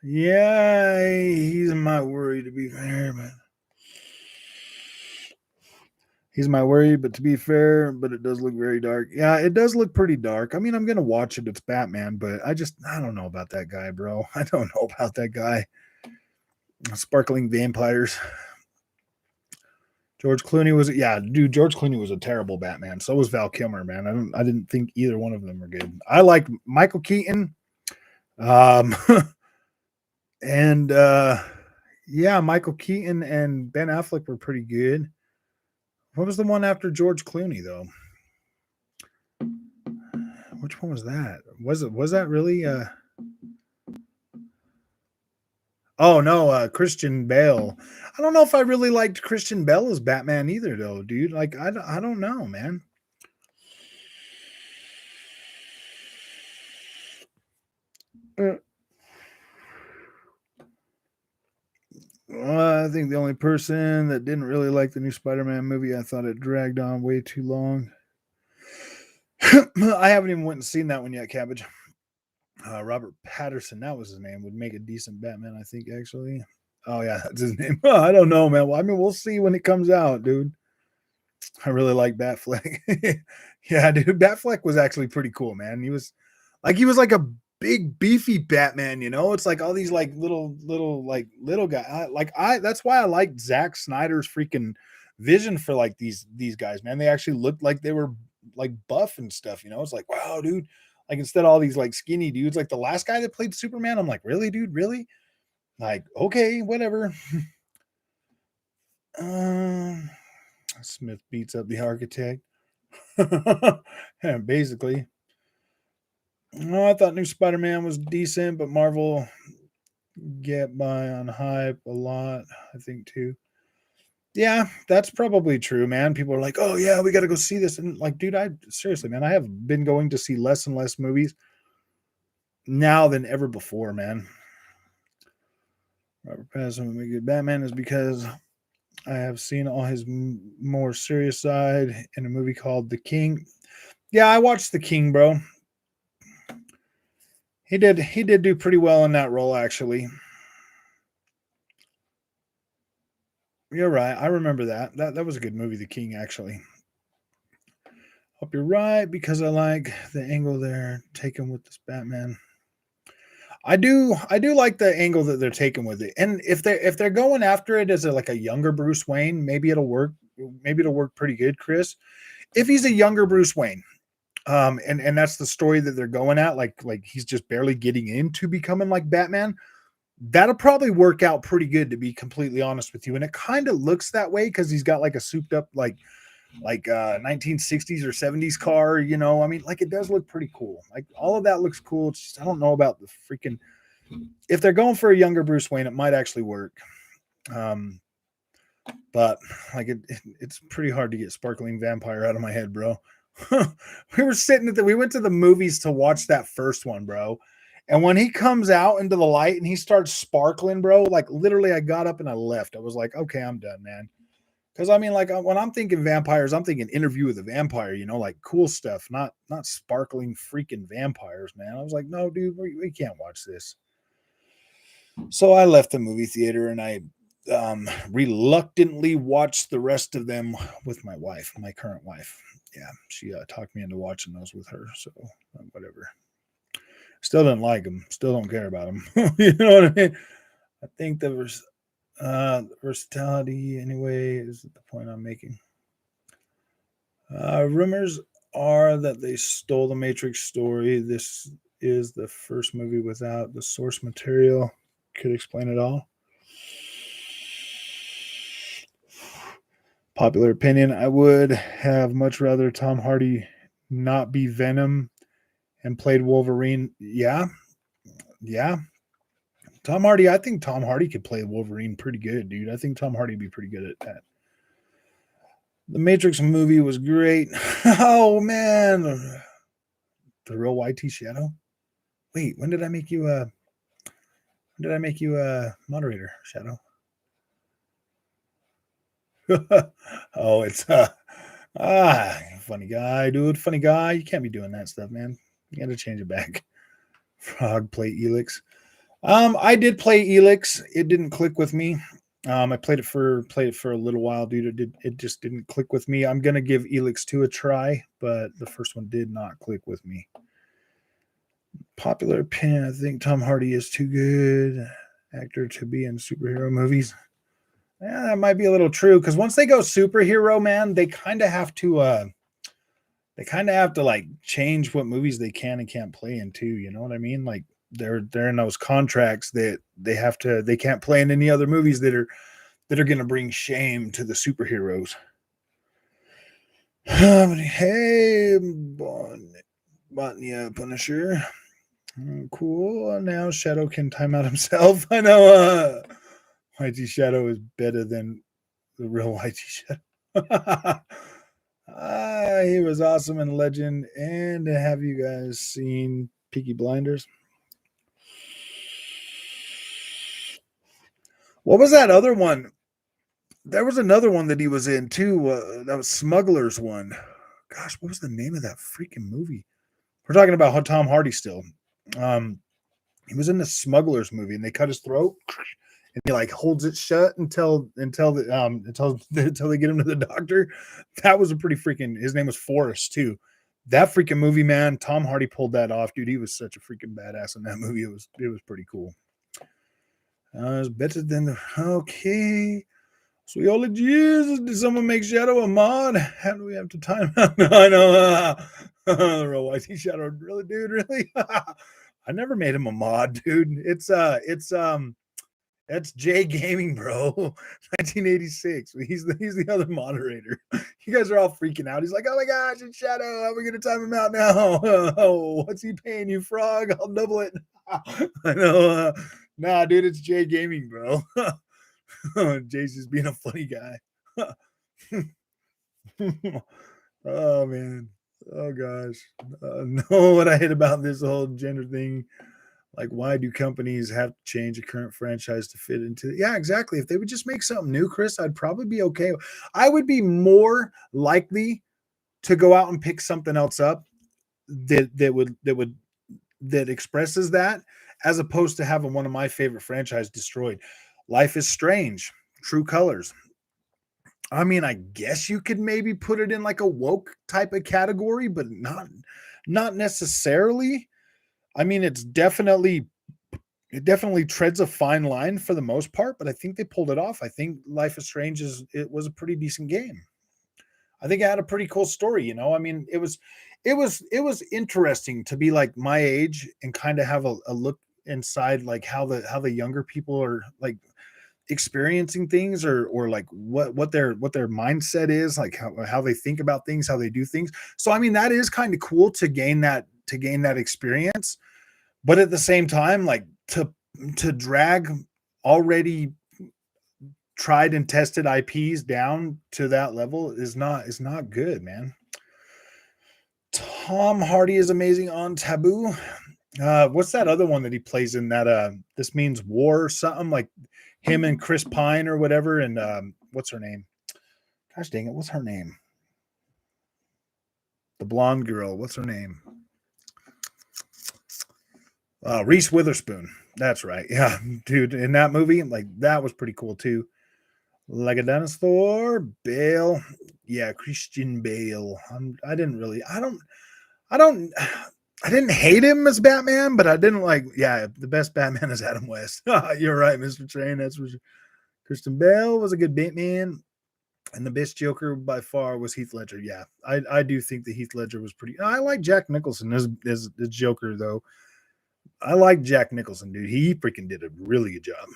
Yeah, he's my worry to be fair, but to be fair, but it does look very dark. Yeah, it does look pretty dark. I mean, I'm gonna watch it. It's Batman, but I don't know about that guy, bro. I don't know about that guy. Sparkling vampires. George Clooney was George Clooney was a terrible Batman. So was Val Kilmer, man. I didn't think either one of them were good. I like Michael Keaton. Um and yeah, Michael Keaton and Ben Affleck were pretty good. What was the one after George Clooney though? Which one was that? Was that really Oh no, Christian Bale. I don't know if I really liked Christian Bale as Batman either though, dude. Like I don't know, man. I think the only person that didn't really like the new Spider-Man movie, I thought it dragged on way too long. I haven't even went and seen that one yet, Cabbage. Robert Patterson, that was his name, would make a decent Batman, I think, actually. Oh, yeah, that's his name. I don't know, man. Well, I mean, we'll see when it comes out, dude. I really like Batfleck. Yeah, dude, Batfleck was actually pretty cool, man. He was like a big beefy Batman, you know? It's like all these like little guy. That's why I like Zack Snyder's freaking vision for like these guys, man. They actually looked like they were like buff and stuff, you know? It's like, wow, dude. Like instead of all these like skinny dudes, like the last guy that played Superman, I'm like, really, dude, really? Like, okay, whatever. um Smith beats up the architect. Yeah, basically. I thought new Spider-Man was decent, but Marvel get by on hype a lot, I think too. Yeah, that's probably true, man. People are like, "Oh yeah, we got to go see this," and like, dude, I seriously, man, I have been going to see less and less movies now than ever before, man. Robert Pattinson would make a good Batman is because I have seen all his more serious side in a movie called The King. Yeah, I watched The King, bro. He did do pretty well in that role, actually. You're right. I remember that. That was a good movie, The King, actually. Hope you're right because I like the angle they're taking with this Batman. I do like the angle that they're taking with it. And if they're going after it as like a younger Bruce Wayne, maybe it'll work. Maybe it'll work pretty good, Chris. If he's a younger Bruce Wayne, and that's the story that they're going at, like he's just barely getting into becoming like Batman, that'll probably work out pretty good, to be completely honest with you. And it kind of looks that way because he's got like a souped up like 1960s or 70s car, you know. I mean, like it does look pretty cool. Like all of that looks cool. It's just I don't know about the freaking if they're going for a younger Bruce Wayne, it might actually work. Um But like it's pretty hard to get Sparkling Vampire out of my head, bro. We were sitting we went to the movies to watch that first one, bro. And when he comes out into the light and he starts sparkling, bro, like literally I got up and I left. I was like, okay, I'm done, man. Because I mean, like when I'm thinking vampires, I'm thinking Interview with a Vampire, like cool stuff, not sparkling freaking vampires, man. I was like, no, dude, we can't watch this. So I left the movie theater and I reluctantly watched the rest of them with my wife, my current wife. Yeah, she talked me into watching those with her. So whatever. Still didn't like them. Still don't care about them. You know what I mean? I think versatility anyway is the point I'm making. Rumors are that they stole the Matrix story. This is the first movie without the source material. Could explain it all. Popular opinion, I would have much rather Tom Hardy not be Venom and played Wolverine. Yeah. Tom Hardy, I think Tom Hardy could play Wolverine pretty good, dude. I think Tom Hardy would be pretty good at that. The Matrix movie was great. Oh, man. The real YT Shadow? Wait, when did I make you a moderator, Shadow? Oh, it's funny guy, dude. Funny guy. You can't be doing that stuff, man. You got to change it back. Frog play Elix. I did play Elix. It didn't click with me. I played it for a little while, dude. It just didn't click with me. I'm gonna give Elix 2 a try, but the first one did not click with me. Popular opinion, I think Tom Hardy is too good actor to be in superhero movies. Yeah, that might be a little true because once they go superhero, man, they kind of have to like change what movies they can and can't play in too. You know what I mean? Like they're in those contracts that they can't play in any other movies that are going to bring shame to the superheroes. Hey, Botnia Punisher. Cool. Now Shadow can time out himself. I know YT Shadow is better than the real YT Shadow. He was awesome and legend. And have you guys seen Peaky Blinders? What was that other one? There was another one that he was in too. That was Smugglers one. Gosh, what was the name of that freaking movie? We're talking about Tom Hardy still. He was in the Smugglers movie, and they cut his throat, and he like holds it shut until they get him to the doctor. That was a pretty freaking. His name was Forrest too. That freaking movie, man. Tom Hardy pulled that off, dude. He was such a freaking badass in that movie. It was pretty cool. It's better than the okay. So y'all Jesus, did someone make Shadow a mod? How do we have to time out? No, I know. Real YT Shadow, really, dude, really? I never made him a mod, dude. That's Jay Gaming, bro. 1986. He's the other moderator. You guys are all freaking out. He's like, oh my gosh, it's Shadow. How are we gonna time him out now? Oh, what's he paying you, Frog? I'll double it. I know. Nah, dude, it's Jay Gaming, bro. Jay's just being a funny guy. Oh man. Oh gosh. Know what I hate about this whole gender thing. Like, why do companies have to change a current franchise to fit into it? Yeah, exactly. If they would just make something new, Chris, I'd probably be okay. I would be more likely to go out and pick something else up that expresses that, as opposed to having one of my favorite franchise destroyed. Life is Strange, True Colors. I mean, I guess you could maybe put it in like a woke type of category, but not necessarily. I mean, it definitely treads a fine line for the most part, but I think they pulled it off. I think Life is Strange it was a pretty decent game. I think it had a pretty cool story, I mean, it was interesting to be like my age and kind of have a look inside like how the younger people are like experiencing things or like what their mindset is, like how they think about things, how they do things. So I mean, that is kind of cool to gain that experience, but at the same time, like to drag already tried and tested IPs down to that level is not good, man. Tom Hardy is amazing on Taboo. What's that other one that he plays in that This Means War or something, like him and Chris Pine or whatever, and what's her name? Gosh dang it, what's her name? The blonde girl, what's her name? Reese Witherspoon. That's right. Yeah, dude, in that movie, like that was pretty cool too. Like a dinosaur, Bale. Yeah, Christian Bale. I didn't hate him as Batman, but I didn't like, yeah, the best Batman is Adam West. You're right, Mr. Train. That's for sure. Christian Bale was a good Batman. And the best Joker by far was Heath Ledger. Yeah, I do think that Heath Ledger was pretty. I like Jack Nicholson as Joker, though. I like Jack Nicholson, dude. He freaking did a really good job.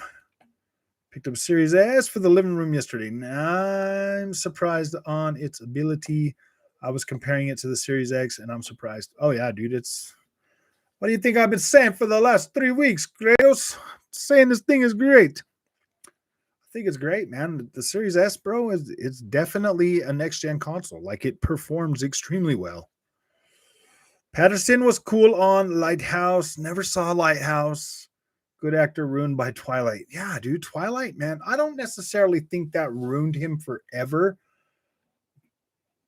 Picked up Series S for the living room yesterday. I'm surprised on its ability. I was comparing it to the Series X, and I'm surprised. Oh, yeah, dude. What do you think I've been saying for the last 3 weeks, Grails? Saying this thing is great. I think it's great, man. The Series S, bro, it's definitely a next-gen console. Like, it performs extremely well. Patterson was cool on Lighthouse. Never saw Lighthouse. Good actor ruined by Twilight. Yeah, dude, Twilight, man. I don't necessarily think that ruined him forever.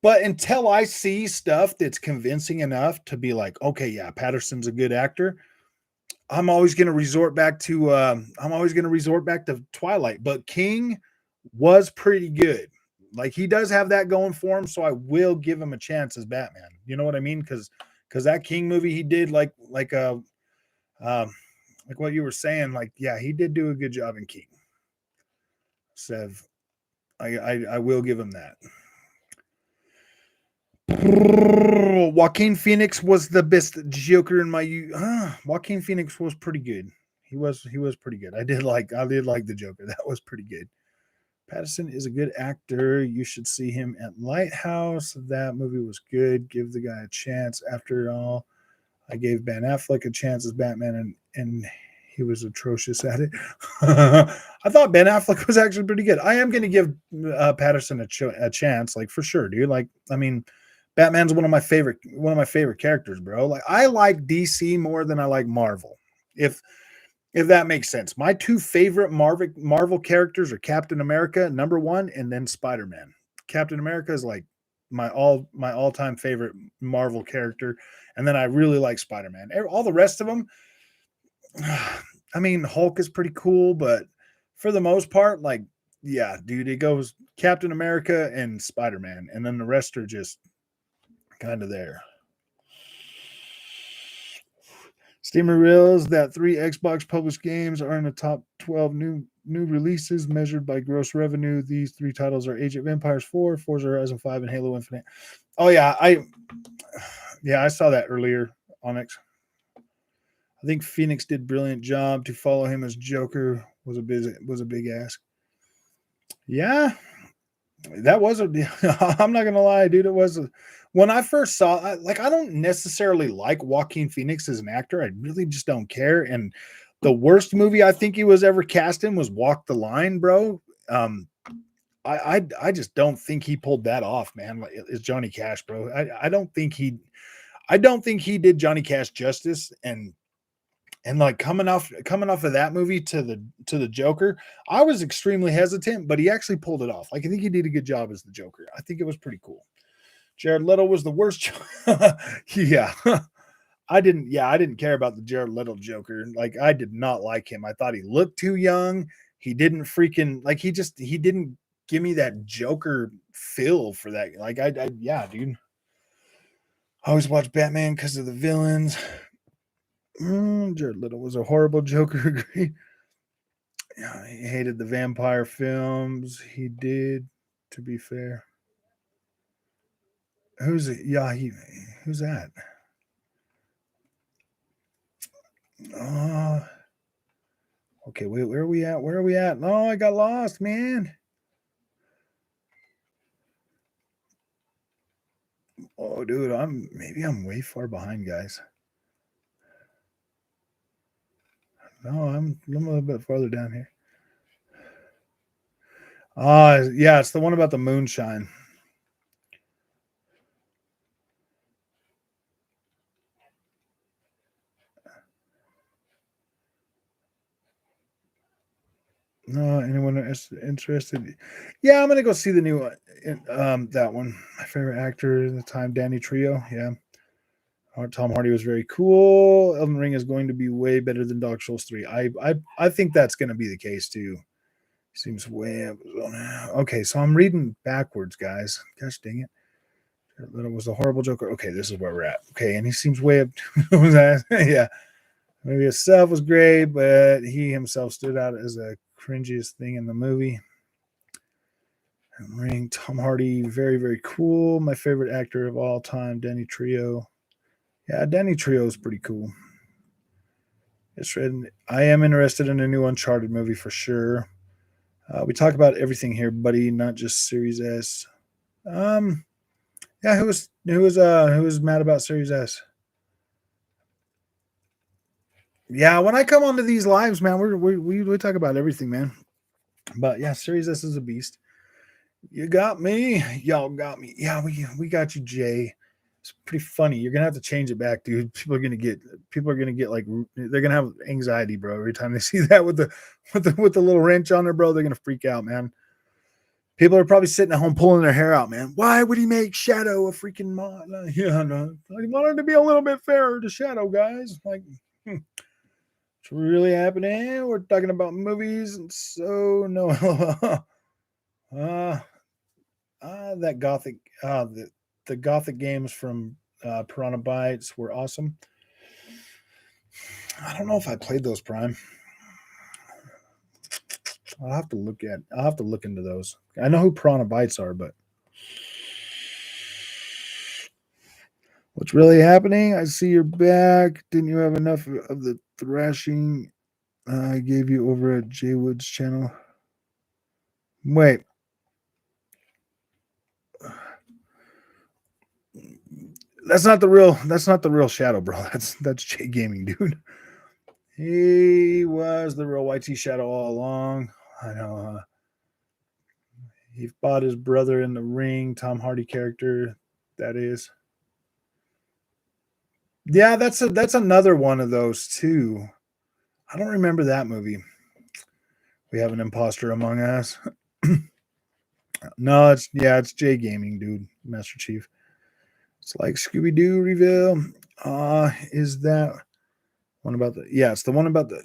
But until I see stuff that's convincing enough to be like, okay, yeah, Patterson's a good actor, I'm always going to resort back to Twilight. But King was pretty good. Like, he does have that going for him, so I will give him a chance as Batman. You know what I mean? Because that King movie he did, like what you were saying, like, yeah, he did do a good job in King. Sev, I will give him that. Joaquin Phoenix was the best Joker in my youth. Joaquin Phoenix was pretty good. He was pretty good. I did like the Joker. That was pretty good. Patterson is a good actor. You should see him at Lighthouse. That movie was good. Give the guy a chance. After all, I gave Ben Affleck a chance as Batman, and he was atrocious at it. I thought Ben Affleck was actually pretty good. I am going to give Patterson a chance, like, for sure, dude. Like, I mean, Batman's one of my favorite characters, bro. Like, I like DC more than I like Marvel. If that makes sense. My two favorite Marvel characters are Captain America, number one, and then Spider-Man. Captain America is like my all-time favorite Marvel character, and then I really like Spider-Man. All the rest of them, I mean, Hulk is pretty cool, but for the most part, like, yeah, dude, it goes Captain America and Spider-Man, and then the rest are just kind of there. Steamer reveals that 3 Xbox published games are in the top 12 new releases measured by gross revenue. These 3 titles are Age of Empires 4, Forza Horizon 5, and Halo Infinite. Oh yeah, I saw that earlier, Onyx. I think Phoenix did a brilliant job. To follow him as Joker was a big ask. Yeah, that was I'm not gonna lie, dude. It was when I first saw, I don't necessarily like Joaquin Phoenix as an actor. I really just don't care. And the worst movie I think he was ever cast in was Walk the Line, bro. I just don't think he pulled that off, man. Like, it's Johnny Cash, bro. I don't think he did Johnny Cash justice. And like coming off of that movie to the Joker, I was extremely hesitant, but he actually pulled it off. Like, I think he did a good job as the Joker. I think it was pretty cool. Jared Leto was the worst. Yeah. I didn't care about the Jared Leto Joker. Like, I did not like him. I thought he looked too young. He didn't freaking, like, he didn't give me that Joker feel for that. Like, yeah, dude. I always watch Batman because of the villains. Jared Leto was a horrible Joker. Agree. Yeah, he hated the vampire films. He did, to be fair. Who's it? Yeah, who's that? Okay, wait, where are we at? Where are we at? No, I got lost, man. Oh, dude, maybe I'm way far behind, guys. No, I'm a little bit farther down here. Yeah, it's the one about the moonshine. No, anyone interested? Yeah, I'm gonna go see the new one. That one. My favorite actor at the time, Danny Trio. Yeah, Tom Hardy was very cool. Elden Ring is going to be way better than Dark Souls 3. I think that's going to be the case too. Seems way up. Okay, so I'm reading backwards, guys. Gosh dang it. That it was a horrible Joker. Okay, this is where we're at. Okay, and he seems way up. Yeah, maybe itself was great, but he himself stood out as the cringiest thing in the movie. Ring, Tom Hardy, very, very cool. My favorite actor of all time, Danny Trio. Yeah, Danny Trio is pretty cool. I am interested in a new Uncharted movie for sure. We talk about everything here, buddy, not just Series S. Yeah, who was mad about Series S? Yeah, when I come onto these lives, man, we talk about everything, man. But yeah, Series S is a beast. You got me. Y'all got me. Yeah, we got you, Jay. It's pretty funny. You're gonna have to change it back, dude. People are gonna get like they're gonna have anxiety, bro. Every time they see that with the little wrench on there, bro, they're gonna freak out, man. People are probably sitting at home pulling their hair out, man. Why would he make Shadow a freaking mod? Yeah, no. I wanted to be a little bit fairer to Shadow, guys. Like, what's really happening? We're talking about movies, and so no. That gothic, the gothic games from Piranha Bytes were awesome. I don't know if I played those, Prime. I'll have to look into those. I know who Piranha Bytes are, but what's really happening? I see you're back. Didn't you have enough of the thrashing I gave you over at Jay Wood's channel? Wait. That's not the real Shadow, bro. That's Jay Gaming, dude. He was the real YT Shadow all along. I know. He fought his brother in the ring, Tom Hardy character. That is. Yeah, that's another one of those too. I don't remember that movie. We have an imposter among us. No, it's Jay Gaming, dude, Master Chief. It's like Scooby Doo reveal. Is that one about the? Yeah, it's the one about the.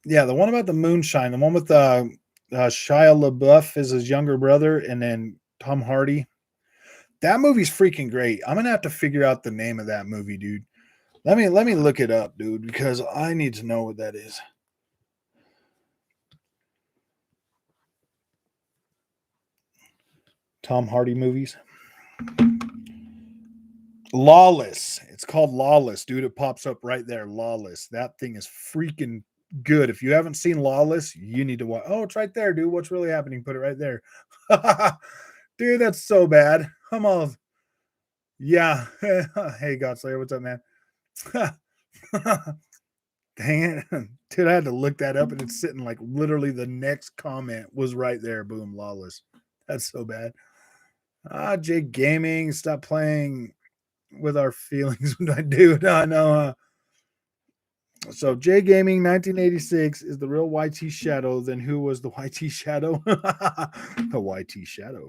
Yeah, the one about the moonshine. The one with Shia LaBeouf is his younger brother, and then Tom Hardy. That movie's freaking great. I'm gonna have to figure out the name of that movie, dude. Let me look it up, dude, because I need to know what that is. Tom Hardy movies. Lawless. It's called Lawless, dude. It pops up right there. Lawless. That thing is freaking good. If you haven't seen Lawless, you need to watch. Oh, it's right there, dude. What's really happening? Put it right there. Dude, that's so bad. I'm all. Yeah. Hey, Godslayer, what's up, man? Dang it. Dude, I had to look that up and it's sitting like literally the next comment was right there. Boom, Lawless. That's so bad. Jay Gaming, stop playing with our feelings when I do. No, no. So Jay Gaming 1986 is the real YT Shadow. Then who was the YT Shadow? The YT Shadow.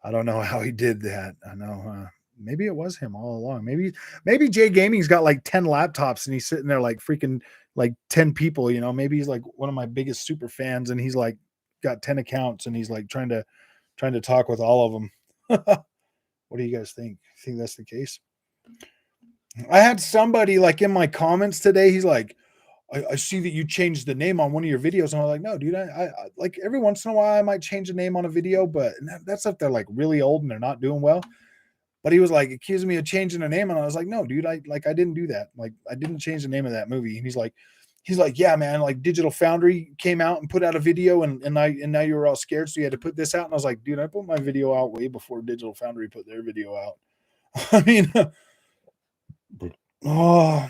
I don't know how he did that. I know. Maybe it was him all along. Maybe Jay Gaming's got like 10 laptops and he's sitting there like freaking like 10 people, you know. Maybe he's like one of my biggest super fans and he's like got 10 accounts and he's like trying to talk with all of them. What do you guys think? Think that's the case? I had somebody like in my comments today, he's like, I see that you changed the name on one of your videos. And I'm like, no, dude, I like every once in a while I might change the name on a video, but that's if they're like really old and they're not doing well. But he was like accusing me of changing the name, and I was like, no, dude, I didn't do that. Like I didn't change the name of that movie. And he's like, yeah, man, like Digital Foundry came out and put out a video, and now you were all scared, so you had to put this out. And I was like, dude, I put my video out way before Digital Foundry put their video out. I mean, oh,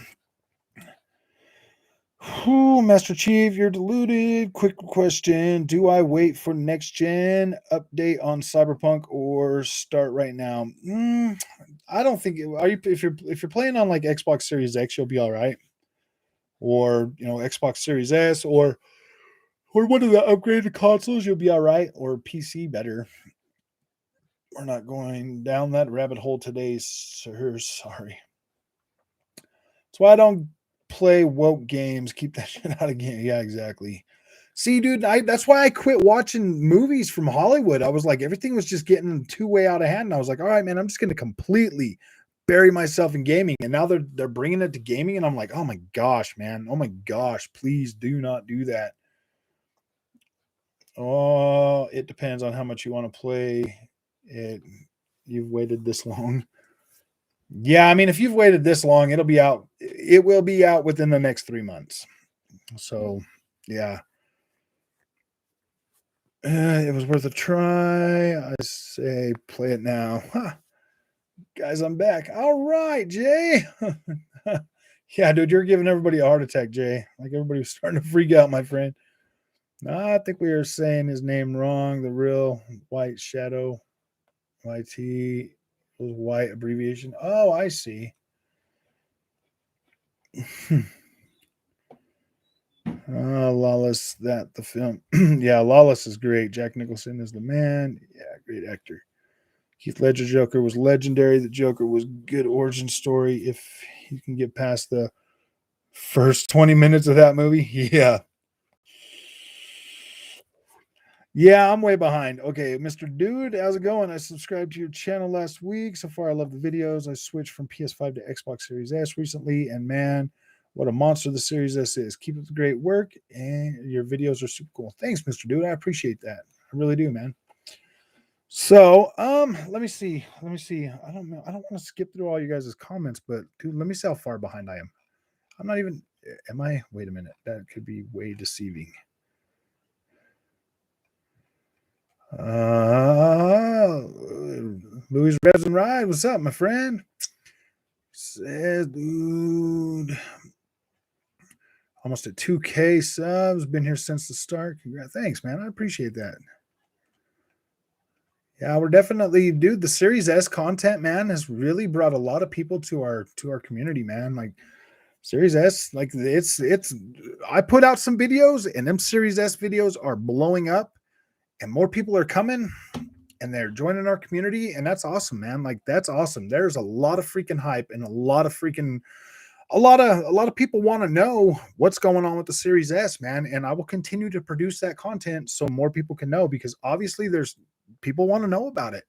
Whew, Master Chief, you're deluded. Quick question: do I wait for next gen update on Cyberpunk or start right now? I don't think. Are you if you're playing on like Xbox Series X, you'll be all right, or Xbox Series S, or one of the upgraded consoles, you'll be all right, or PC better. We're not going down that rabbit hole today, sir. Sorry. That's why I don't play woke games. Keep that shit out of game. Yeah, exactly. See, dude, that's why I quit watching movies from Hollywood. I was like, everything was just getting too way out of hand. And I was like, all right, man, I'm just gonna completely bury myself in gaming. And now they're bringing it to gaming, and I'm like, oh my gosh, man, oh my gosh, please do not do that. Oh, it depends on how much you want to play it. You've waited this long. Yeah, I mean, if you've waited this long, it'll be out. It will be out within the next 3 months. So, yeah, it was worth a try. I say, play it now, guys. I'm back. All right, Jay. Yeah, dude, you're giving everybody a heart attack, Jay. Like everybody was starting to freak out, my friend. I think we are saying his name wrong. The real White Shadow, YT was white abbreviation. Oh, I see. Lawless, that the film. Yeah, Lawless is great. Jack Nicholson is the man. Yeah, great actor. Heath Ledger Joker was legendary. The Joker was good origin story. If you can get past the first 20 minutes of that movie, yeah. Yeah, I'm way behind. Okay, Mr. Dude, how's it going? I subscribed to your channel last week. So far, I love the videos. I switched from PS5 to Xbox Series S recently, and man, what a monster the Series S is. Keep up the great work, and your videos are super cool. Thanks, Mr. Dude. I appreciate that. I really do, man. So, let me see. Let me see. I don't know. I don't want to skip through all you guys' comments, but dude, let me see how far behind I am. I'm not even. Am I? Wait a minute. That could be way deceiving. Louis Revs and Ride, what's up, my friend? Says, dude, almost at 2K subs. Been here since the start. Congrats. Thanks, man. I appreciate that. Yeah, we're definitely, dude. The Series S content, man, has really brought a lot of people to our community, man. Like Series S, like it's. I put out some videos, and them Series S videos are blowing up, and more people are coming, and they're joining our community, and that's awesome, man. Like that's awesome. There's a lot of freaking hype and a lot of people want to know what's going on with the Series S, man. And I will continue to produce that content so more people can know, because obviously there's people want to know about it,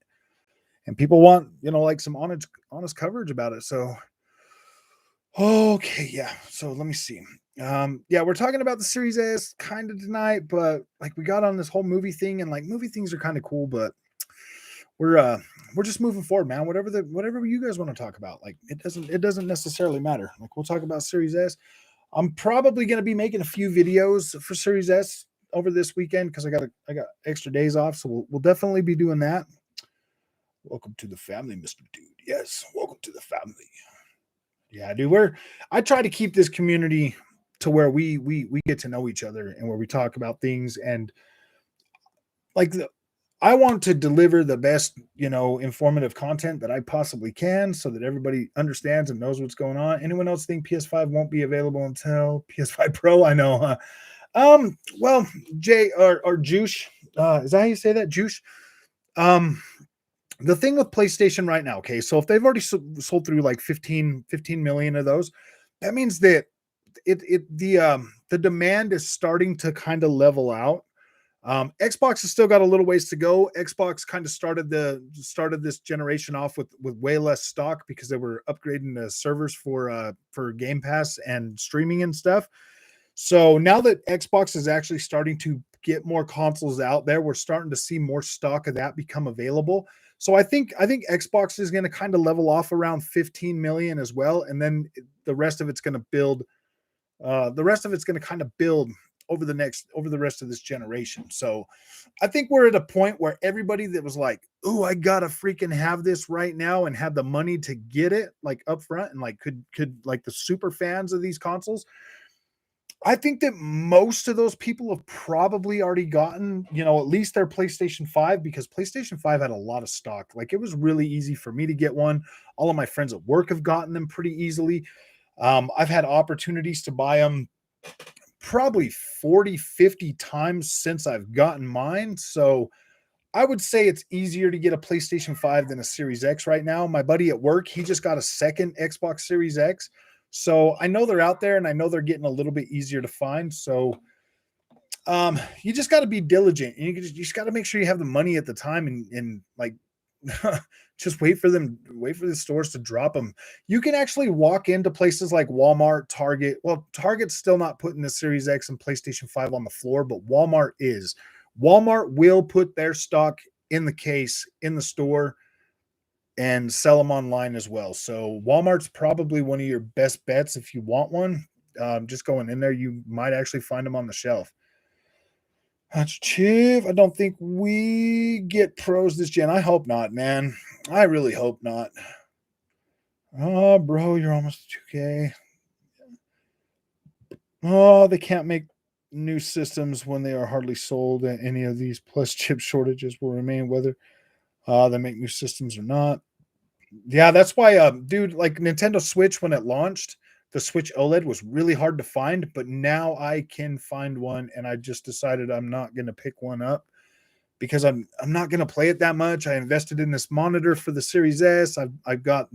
and people want like some honest coverage about it. So okay, yeah. So let me see. Yeah, we're talking about the Series S kind of tonight, but like we got on this whole movie thing, and like movie things are kind of cool, but we're just moving forward, man. Whatever you guys want to talk about, like it doesn't necessarily matter. Like we'll talk about Series S. I'm probably going to be making a few videos for Series S over this weekend because I got extra days off, so we'll definitely be doing that. Welcome to the family, Mr. Dude. Yes, welcome to the family. Yeah, dude. I try to keep this community to where we get to know each other, and where we talk about things, and like I want to deliver the best, informative content that I possibly can, so that everybody understands and knows what's going on. Anyone else think PS5 won't be available until PS5 Pro? I know, huh? Well, Jay or Juice, is that how you say that, Juice? Um, the thing with PlayStation right now, okay, so if they've already sold through like 15 million of those, that means that the demand is starting to kind of level out. Xbox has still got a little ways to go. Xbox kind of started this generation off with way less stock because they were upgrading the servers for Game Pass and streaming and stuff. So now that Xbox is actually starting to get more consoles out there, we're starting to see more stock of that become available. So I think Xbox is going to kind of level off around 15 million as well, and then the rest of it's going to build. The rest of it's going to kind of build over the rest of this generation. So I think we're at a point where everybody that was like, "Oh, I gotta freaking have this right now," and had the money to get it like up front, and like could like the super fans of these consoles, I think that most of those people have probably already gotten, at least their PlayStation 5 because PlayStation 5 had a lot of stock. Like it was really easy for me to get one. All of my friends at work have gotten them pretty easily. I've had opportunities to buy them probably 40, 50 times since I've gotten mine. So I would say it's easier to get a PlayStation 5 than a Series X right now. My buddy at work, he just got a second Xbox Series X. So I know they're out there and I know they're getting a little bit easier to find. So you just got to be diligent. You just got to make sure you have the money at the time and like just wait for the stores to drop them. You can actually walk into places like Walmart, Target. Well, Target's still not putting the Series X and PlayStation 5 on the floor, but Walmart is. Walmart will put their stock in the case in the store and sell them online as well. So Walmart's probably one of your best bets if you want one. Just going in there, you might actually find them on the shelf. That's Chiv. I don't think we get pros this gen. I hope not, man. I really hope not. Oh, bro, you're almost 2K. Oh, they can't make new systems when they are hardly sold. And any of these plus chip shortages will remain whether they make new systems or not. Yeah, that's why, dude, like Nintendo Switch when it launched, the Switch OLED was really hard to find, but now I can find one, and I just decided I'm not going to pick one up because I'm not going to play it that much. I invested in this monitor for the Series S. I've got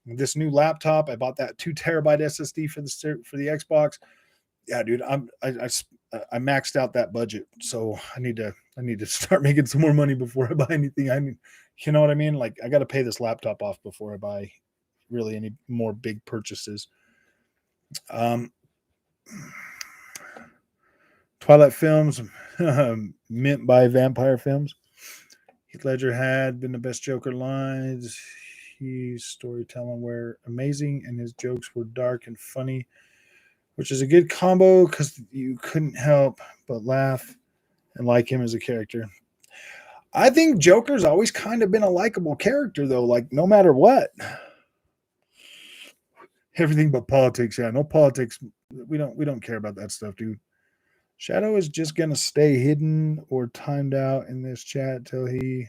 this new laptop. I bought that 2 terabyte SSD for the Xbox. Yeah, dude, I maxed out that budget, so I need to start making some more money before I buy anything. I mean, you know what I mean? Like I got to pay this laptop off before I buy really any more big purchases. Um, Twilight Films, mint by Vampire Films. Heath Ledger had been the best Joker lines. His storytelling were amazing, and his jokes were dark and funny, which is a good combo because you couldn't help but laugh and like him as a character. I think Joker's always kind of been a likable character, though. Like no matter what, everything but politics. Yeah, no politics. We don't care about that stuff, dude. Shadow is just gonna stay hidden or timed out in this chat till he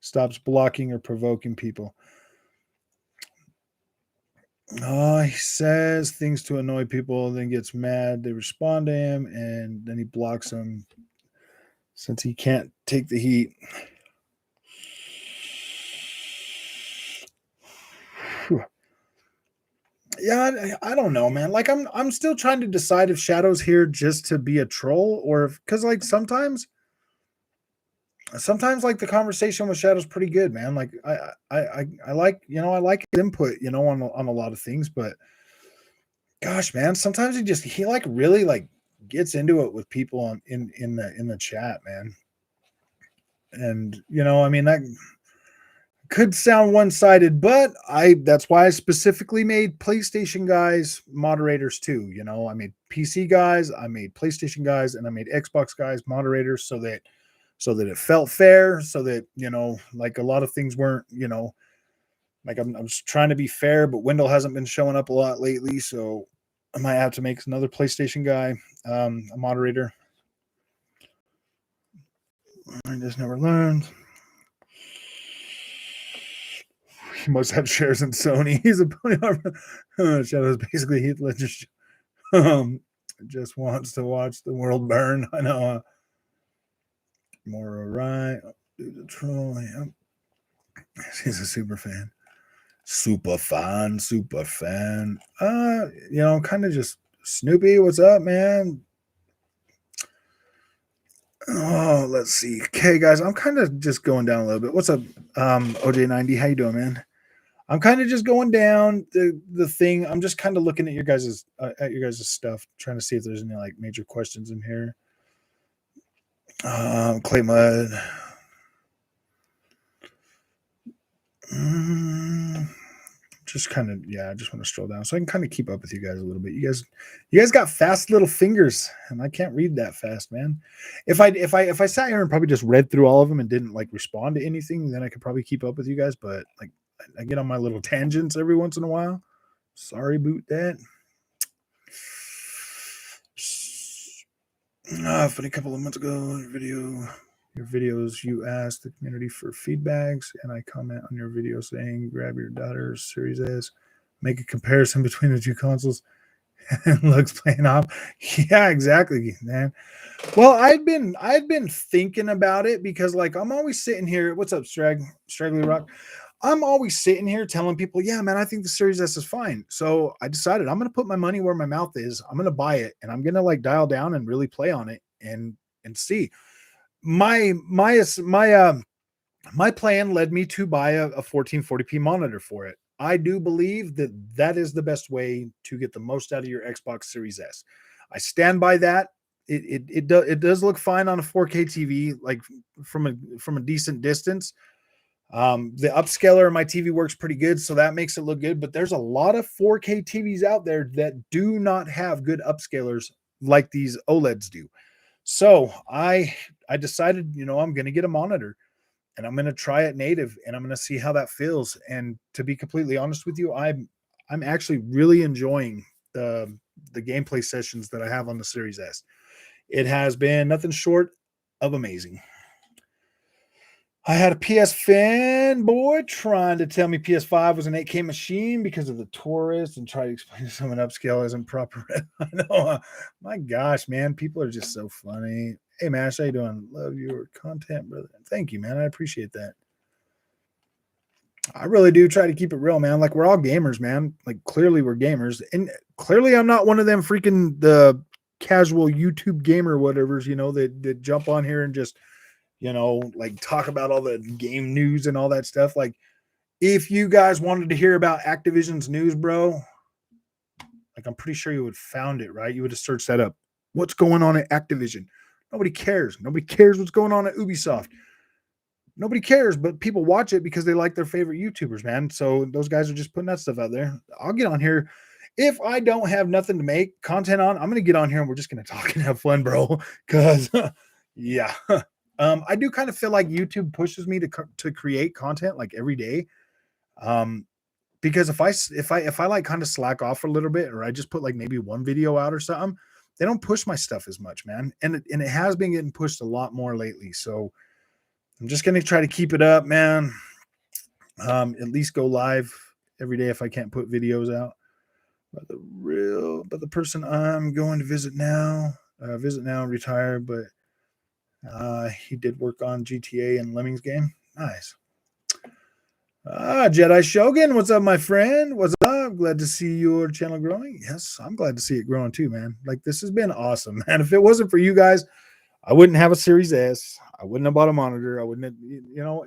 stops blocking or provoking people. Oh, he says things to annoy people, then gets mad. They respond to him, and then he blocks them since he can't take the heat. Yeah, I don't know, man. Like I'm still trying to decide if Shadow's here just to be a troll or if because like sometimes like the conversation with Shadow's pretty good, man. Like I like I like his input, on a lot of things, but gosh, man, sometimes he like really like gets into it with people in the chat, man. And I mean that could sound one-sided, but that's why I specifically made PlayStation guys moderators too. I made PC guys, I made PlayStation guys, and I made Xbox guys moderators so that it felt fair, so that like a lot of things weren't, like I'm just trying to be fair, but Wendell hasn't been showing up a lot lately, so I might have to make another PlayStation guy a moderator. I just never learned. He must have shares in Sony. He's a pony Shadow's basically Heath Ledger. Just wants to watch the world burn. I know. More right. Do the troll. Yeah. He's a super fan. Super fan. Super fan. Kind of just Snoopy. What's up, man? Oh, let's see. Okay, guys, I'm kind of just going down a little bit. What's up, OJ90? How you doing, man? I'm kind of just going down the thing. I'm just kind of looking at your guys' stuff, trying to see if there's any like major questions in here. Clay Mud. Just kind of I just want to stroll down so I can kind of keep up with you guys a little bit. You guys got fast little fingers, and I can't read that fast, man. If I sat here and probably just read through all of them and didn't like respond to anything, then I could probably keep up with you guys. But like I get on my little tangents every once in a while. Sorry about that. Funny couple of months ago, your videos, you asked the community for feedbacks, and I comment on your video saying, grab your daughter's Series S, make a comparison between the two consoles, and looks playing off. Yeah, exactly, man. Well, I'd been thinking about it because like I'm always sitting here. What's up, Straggly Rock? I'm always sitting here telling people, yeah, man, I think the Series S is fine. So I decided I'm gonna put my money where my mouth is. I'm gonna buy it and I'm gonna like dial down and really play on it and see. My my plan led me to buy a 1440p monitor for it. I do believe that that is the best way to get the most out of your Xbox Series S. I stand by that. It does look fine on a 4K TV, like from a decent distance. The upscaler in my TV works pretty good, so that makes it look good. But there's a lot of 4K TVs out there that do not have good upscalers like these OLEDs do. So I decided, I'm going to get a monitor and I'm going to try it native and I'm going to see how that feels. And to be completely honest with you, I'm actually really enjoying the gameplay sessions that I have on the Series S. It has been nothing short of amazing. I had a PS fanboy trying to tell me PS5 was an 8K machine because of the tourist and try to explain to someone upscale isn't proper. I know. My gosh, man, people are just so funny. Hey, Mash, how you doing? Love your content, brother. Thank you, man. I appreciate that. I really do try to keep it real, man. Like we're all gamers, man. Like clearly we're gamers, and clearly I'm not one of them freaking the casual YouTube gamer whatever's, that jump on here and just like talk about all the game news and all that stuff. Like, if you guys wanted to hear about Activision's news, bro, like I'm pretty sure you would have found it, right? You would have searched that up. What's going on at Activision? Nobody cares. Nobody cares what's going on at Ubisoft. Nobody cares, but people watch it because they like their favorite YouTubers, man. So those guys are just putting that stuff out there. I'll get on here. If I don't have nothing to make content on, I'm going to get on here and we're just going to talk and have fun, bro. Because, yeah. I do kind of feel like YouTube pushes me to create content like every day. Because if I like kind of slack off for a little bit, or I just put like maybe one video out or something, they don't push my stuff as much, man. And it has been getting pushed a lot more lately. So I'm just gonna try to keep it up, man. At least go live every day if I can't put videos out. But the person I'm going to visit now, retire, but he did work on GTA and Lemmings game. Nice. Jedi Shogun, what's up, my friend? What's up? Glad to see your channel growing. Yes, I'm glad to see it growing too, man. Like this has been awesome, man. If it wasn't for you guys, I wouldn't have a Series S. I wouldn't have bought a monitor. I wouldn't have,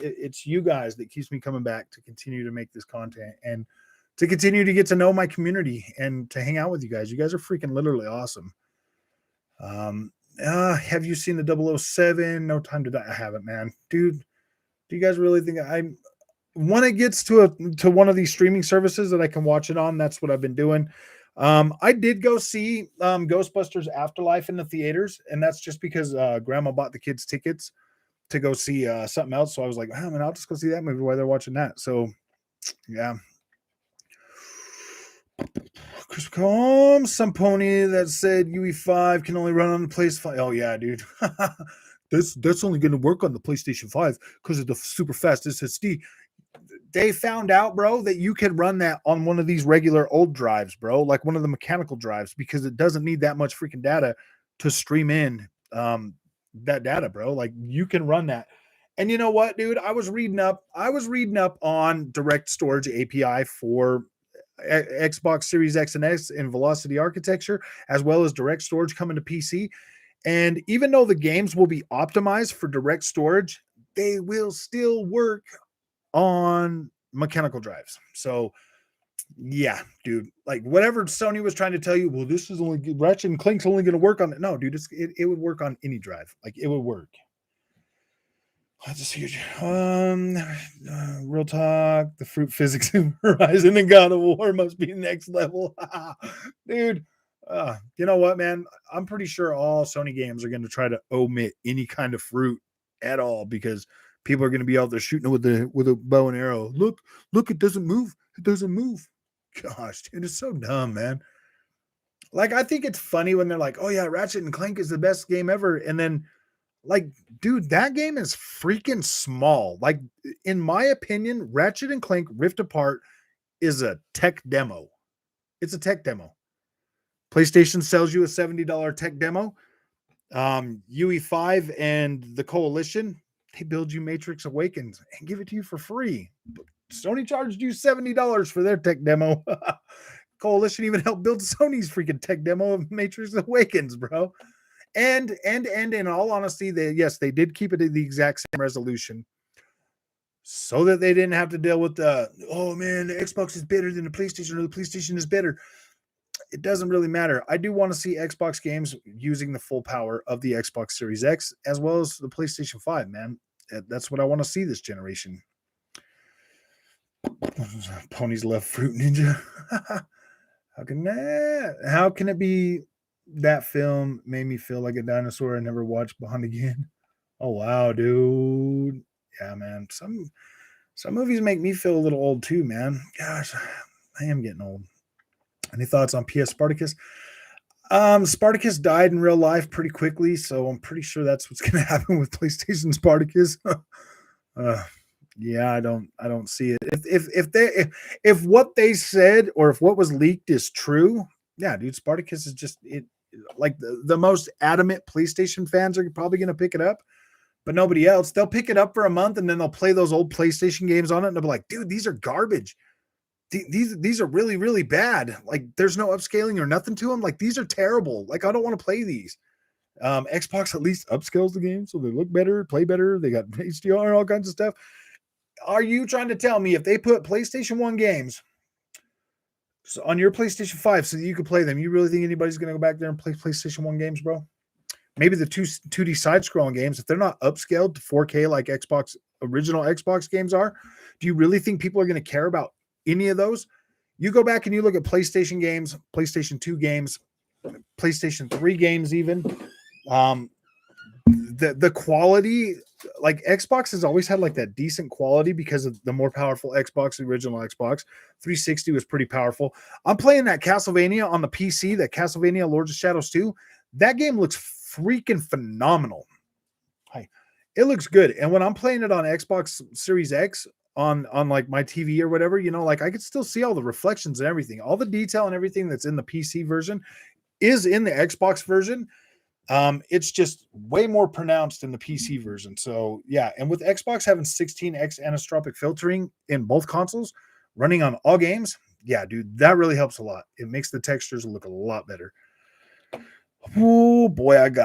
it's you guys that keeps me coming back to continue to make this content and to continue to get to know my community and to hang out with you guys. You guys are freaking literally awesome. Have you seen the 007? No Time to Die? I haven't, man. Dude, do you guys really think when it gets to one of these streaming services that I can watch it on, that's what I've been doing. I did go see Ghostbusters Afterlife in the theaters, and that's just because grandma bought the kids tickets to go see something else. So I was like, man, I'll just go see that movie while they're watching that. So yeah. Chris Combs, some pony that said UE5 can only run on the PlayStation 5. Oh yeah, dude. That's only going to work on the PlayStation 5 because of the super fast SSD. They found out, bro, that you could run that on one of these regular old drives, bro, like one of the mechanical drives, because it doesn't need that much freaking data to stream in that data, bro. Like you can run that. And you know what, dude? I was reading up on direct storage API for Xbox Series X and S and Velocity architecture, as well as direct storage coming to PC. And even though the games will be optimized for direct storage, they will still work on mechanical drives. So yeah, dude, like whatever Sony was trying to tell you, well, this is only Ratchet and Clank's only going to work on it. No, dude, it would work on any drive. Like it would work. That's a huge real talk. The fruit physics in Horizon and God of War must be next level. Dude, you know what, man? I'm pretty sure all Sony games are going to try to omit any kind of fruit at all because people are going to be out there shooting with a bow and arrow. Look, it doesn't move. It doesn't move. Gosh, dude, it's so dumb, man. Like, I think it's funny when they're like, "Oh yeah, Ratchet and Clank is the best game ever," and then, like, dude, that game is freaking small. Like, in my opinion, Ratchet and Clank Rift Apart is a tech demo. It's a tech demo. PlayStation sells you a $70 tech demo. UE5 and the Coalition, they build you Matrix Awakens and give it to you for free. Sony charged you $70 for their tech demo. Coalition even helped build Sony's freaking tech demo of Matrix Awakens, bro. And in all honesty, they did keep it at the exact same resolution so that they didn't have to deal with oh man, the Xbox is better than the PlayStation, or the PlayStation is better. It doesn't really matter. I do want to see Xbox games using the full power of the Xbox Series X as well as the PlayStation 5, man. That's what I want to see this generation. Ponies love Fruit Ninja. How can it be that film made me feel like a dinosaur I never watched Bond again? Oh wow, dude. Yeah, man. Some movies make me feel a little old too, man. Gosh, I am getting old. Any thoughts on PS Spartacus? Spartacus died in real life pretty quickly, so I'm pretty sure that's what's going to happen with PlayStation Spartacus. Yeah, I don't see it. If what they said or if what was leaked is true, yeah, dude, Spartacus is just it. Like the most adamant PlayStation fans are probably going to pick it up, but nobody else. They'll pick it up for a month and then they'll play those old PlayStation games on it and they'll be like, dude, these are garbage. These are really, really bad. Like there's no upscaling or nothing to them. Like these are terrible. Like I don't want to play these. Xbox at least upscales the game so they look better, play better. They got HDR, all kinds of stuff. Are you trying to tell me if they put PlayStation 1 games on your PlayStation 5 so that you could play them, you really think anybody's going to go back there and play PlayStation 1 games, bro? Maybe the 2D side-scrolling games, if they're not upscaled to 4K like original Xbox games are, do you really think people are going to care about any of those? You go back and you look at PlayStation games, PlayStation 2 games, PlayStation 3 games even. The quality, like Xbox has always had like that decent quality because of the more powerful Xbox, the original Xbox 360 was pretty powerful. I'm playing that Castlevania on the PC, that Castlevania Lords of Shadows 2. That game looks freaking phenomenal. It looks good. And when I'm playing it on Xbox Series X on like my TV or whatever, you know, like I could still see all the reflections and everything, all the detail and everything that's in the PC version is in the Xbox version. It's just way more pronounced in the PC version. So yeah, and with Xbox having 16x anisotropic filtering in both consoles, running on all games, yeah, dude, that really helps a lot. It makes the textures look a lot better. Oh boy, look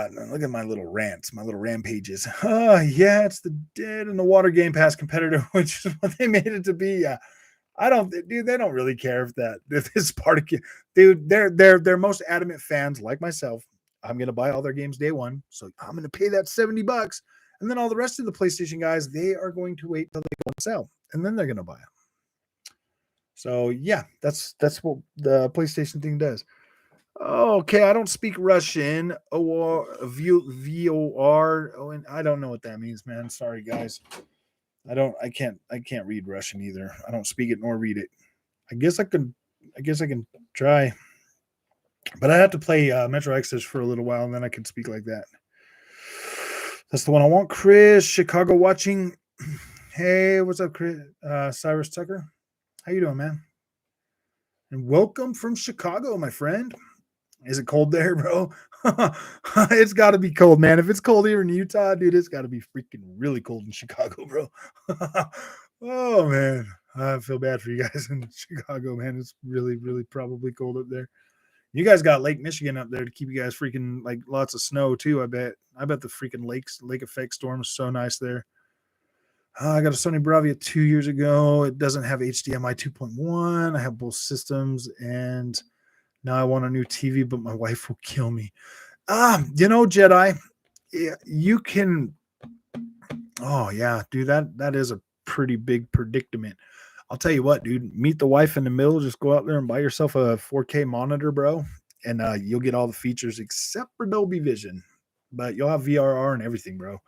at my little rants, my little rampages. Yeah, it's the Dead in the Water Game Pass competitor, which is what they made it to be. They don't really care if this part of, dude, they're most adamant fans like myself. I'm going to buy all their games day one. So I'm going to pay that $70. And then all the rest of the PlayStation guys, they are going to wait till they go on sale. And then they're going to buy them. So yeah, that's what the PlayStation thing does. Okay, I don't speak Russian. VOR. Oh, and I don't know what that means, man. Sorry, guys. I can't read Russian either. I don't speak it nor read it. I guess I can try. But I have to play Metro Exodus for a little while, and then I can speak like that. That's the one I want. Chris, Chicago watching. Hey, what's up, Chris? Cyrus Tucker. How you doing, man? And welcome from Chicago, my friend. Is it cold there, bro? It's got to be cold, man. If it's cold here in Utah, dude, it's got to be freaking really cold in Chicago, bro. Oh, man. I feel bad for you guys in Chicago, man. It's really, really probably cold up there. You guys got Lake Michigan up there to keep you guys freaking like lots of snow too. I bet the freaking lake effect storm is so nice there. I got a Sony Bravia 2 years ago. It doesn't have HDMI 2.1. I have both systems, and now I want a new TV, but my wife will kill me. Jedi, you can. Oh yeah, dude, that is a pretty big predicament. I'll tell you what, dude, meet the wife in the middle. Just go out there and buy yourself a 4K monitor, bro. And you'll get all the features except for Dolby Vision, but you'll have VRR and everything, bro.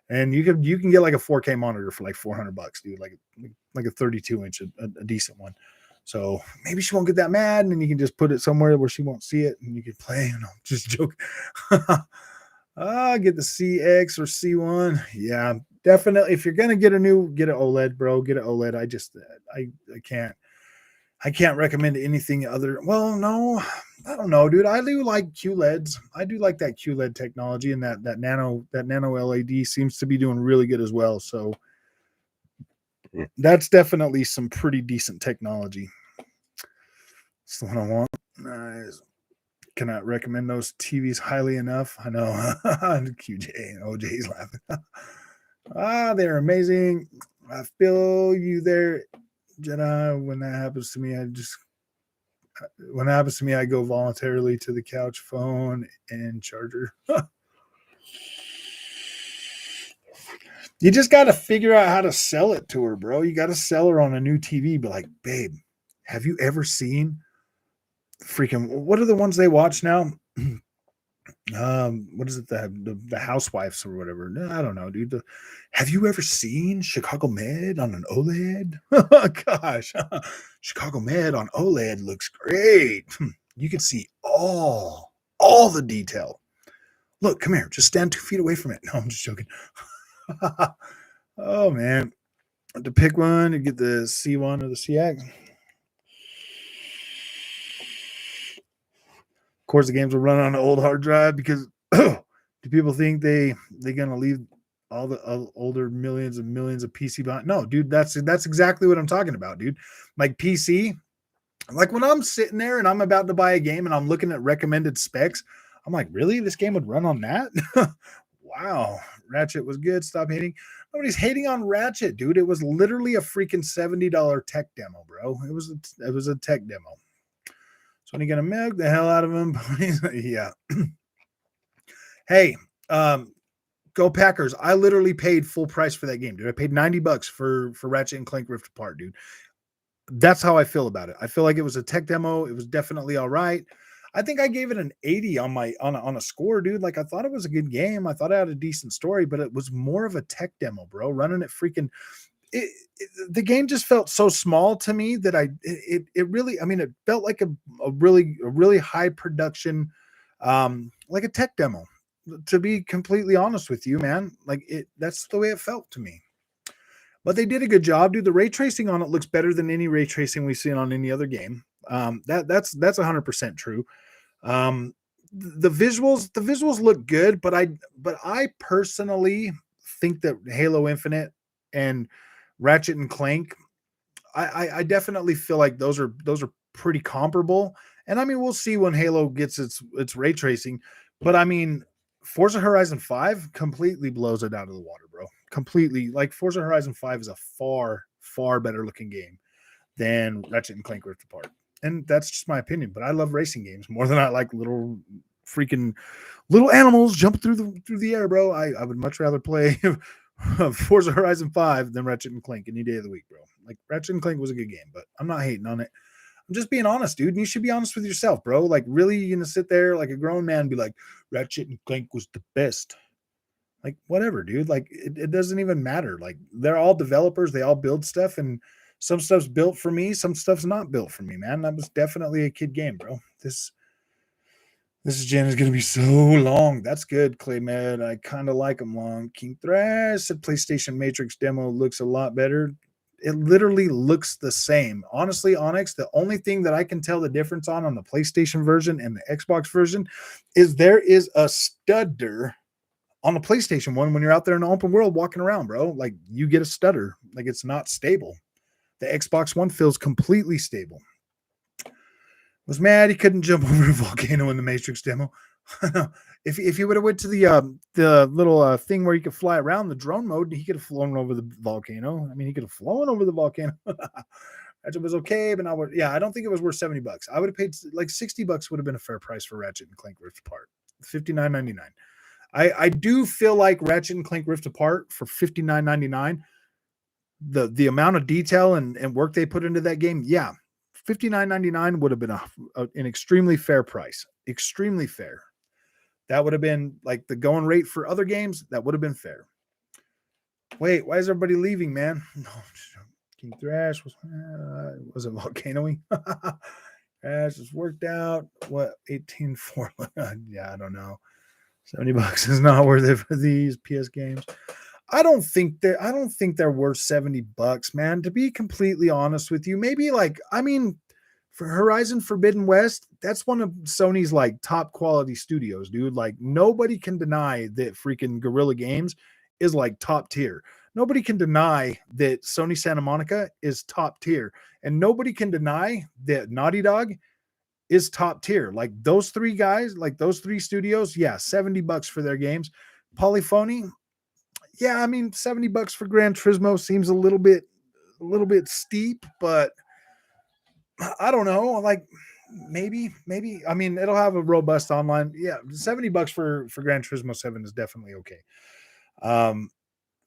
And you can get like a 4K monitor for like $400, dude, like a 32-inch, a decent one. So maybe she won't get that mad, and then you can just put it somewhere where she won't see it, and you can play. And I'm just joking. Get the CX or C1. Yeah, definitely. If you're gonna get an OLED, bro. Get an OLED. I can't recommend anything other. Well, no, I don't know, dude. I do like QLEDs. I do like that QLED technology, and that nano LED seems to be doing really good as well. So that's definitely some pretty decent technology. That's the one I want. Nice. Cannot recommend those TVs highly enough. I know. QJ and OJ's laughing. They're amazing. I feel you there, Jedi. When that happens to me, I go voluntarily to the couch, phone, and charger. You just got to figure out how to sell it to her, bro. You got to sell her on a new TV. Be like, babe, have you ever seen freaking, what are the ones they watch now? What is it? The Housewives or whatever. No, I don't know, dude. Have you ever seen Chicago Med on an OLED? Gosh, Chicago Med on OLED looks great. You can see all the detail. Look, come here. Just stand 2 feet away from it. No, I'm just joking. Oh man, to pick one, to get the C1 or the CX. Of course, the games will run on an old hard drive because do people think they're gonna leave all the older millions and millions of PC behind? No, dude, that's exactly what I'm talking about, dude. Like PC, like when I'm sitting there and I'm about to buy a game and I'm looking at recommended specs, I'm like, really? This game would run on that? Wow, Ratchet was good. Stop hating. Nobody's hating on Ratchet, dude. It was literally a freaking $70 tech demo, bro. It was a tech demo. So when you gonna milk the hell out of him? Yeah. Hey, go Packers. I literally paid full price for that game, dude. I paid $90 for Ratchet and Clank Rift Apart, dude. That's how I feel about it. I feel like it was a tech demo. It was definitely all right. I think I gave it an 80 on a score, dude. Like I thought it was a good game. I thought it had a decent story, but it was more of a tech demo, bro. Running it freaking the game just felt so small to me that it really, I mean, it felt like a really high production, like a tech demo, to be completely honest with you, man. Like that's the way it felt to me. But they did a good job, dude. The ray tracing on it looks better than any ray tracing we've seen on any other game. That's 100% true. The visuals look good, but I personally think that Halo Infinite and Ratchet and Clank, I definitely feel like those are pretty comparable. And I mean, we'll see when Halo gets its ray tracing, but I mean, Forza Horizon 5 completely blows it out of the water, bro. Completely. Like Forza Horizon 5 is a far better looking game than Ratchet and Clank Rift Apart. And that's just my opinion, but I love racing games more than I like little animals jumping through the air, bro. I would much rather play Forza Horizon 5 than Ratchet and Clank any day of the week, bro. Like Ratchet and Clank was a good game, but I'm not hating on it. I'm just being honest, dude. And you should be honest with yourself, bro. Like, really, you're gonna sit there like a grown man and be like, Ratchet and Clank was the best. Like, whatever, dude. Like, it doesn't even matter. Like, they're all developers, they all build stuff, and some stuff's built for me, some stuff's not built for me, man. That was definitely a kid game, bro. This gen is going to be so long. That's good, Claymed. I kind of like them long. King Thrash said PlayStation Matrix demo looks a lot better. It literally looks the same. Honestly, Onyx, the only thing that I can tell the difference on the PlayStation version and the Xbox version is there is a stutter on the PlayStation one when you're out there in the open world walking around, bro. Like you get a stutter. Like it's not stable. The Xbox One feels completely stable. Was mad he couldn't jump over a volcano in the Matrix demo. if he would have went to the little thing where you could fly around the drone mode, he could have flown over the volcano. I mean, he could have flown over the volcano. Ratchet was okay, but I don't think it was worth $70. I would have paid like $60 would have been a fair price for Ratchet and Clank Rift Apart. $59.99. I do feel like Ratchet and Clank Rift Apart for $59.99. The amount of detail and work they put into that game, yeah. $59.99 would have been an extremely fair price. Extremely fair. That would have been like the going rate for other games. That would have been fair. Wait, why is everybody leaving, man? No, King Thrash was it volcanoing? Thrash was worked out. What 18.4? Yeah, I don't know. $70 is not worth it for these PS games. I don't think they're worth $70, man. To be completely honest with you, maybe like for Horizon Forbidden West, that's one of Sony's like top quality studios, dude. Like nobody can deny that freaking Guerrilla Games is like top tier. Nobody can deny that Sony Santa Monica is top tier. And nobody can deny that Naughty Dog is top tier. Like those three guys, like those three studios, yeah, $70 for their games. Polyphony, yeah, I mean, $70 for Gran Turismo seems a little bit steep, but I don't know. Like maybe. I mean, it'll have a robust online. Yeah, $70 for Gran Turismo 7 is definitely okay.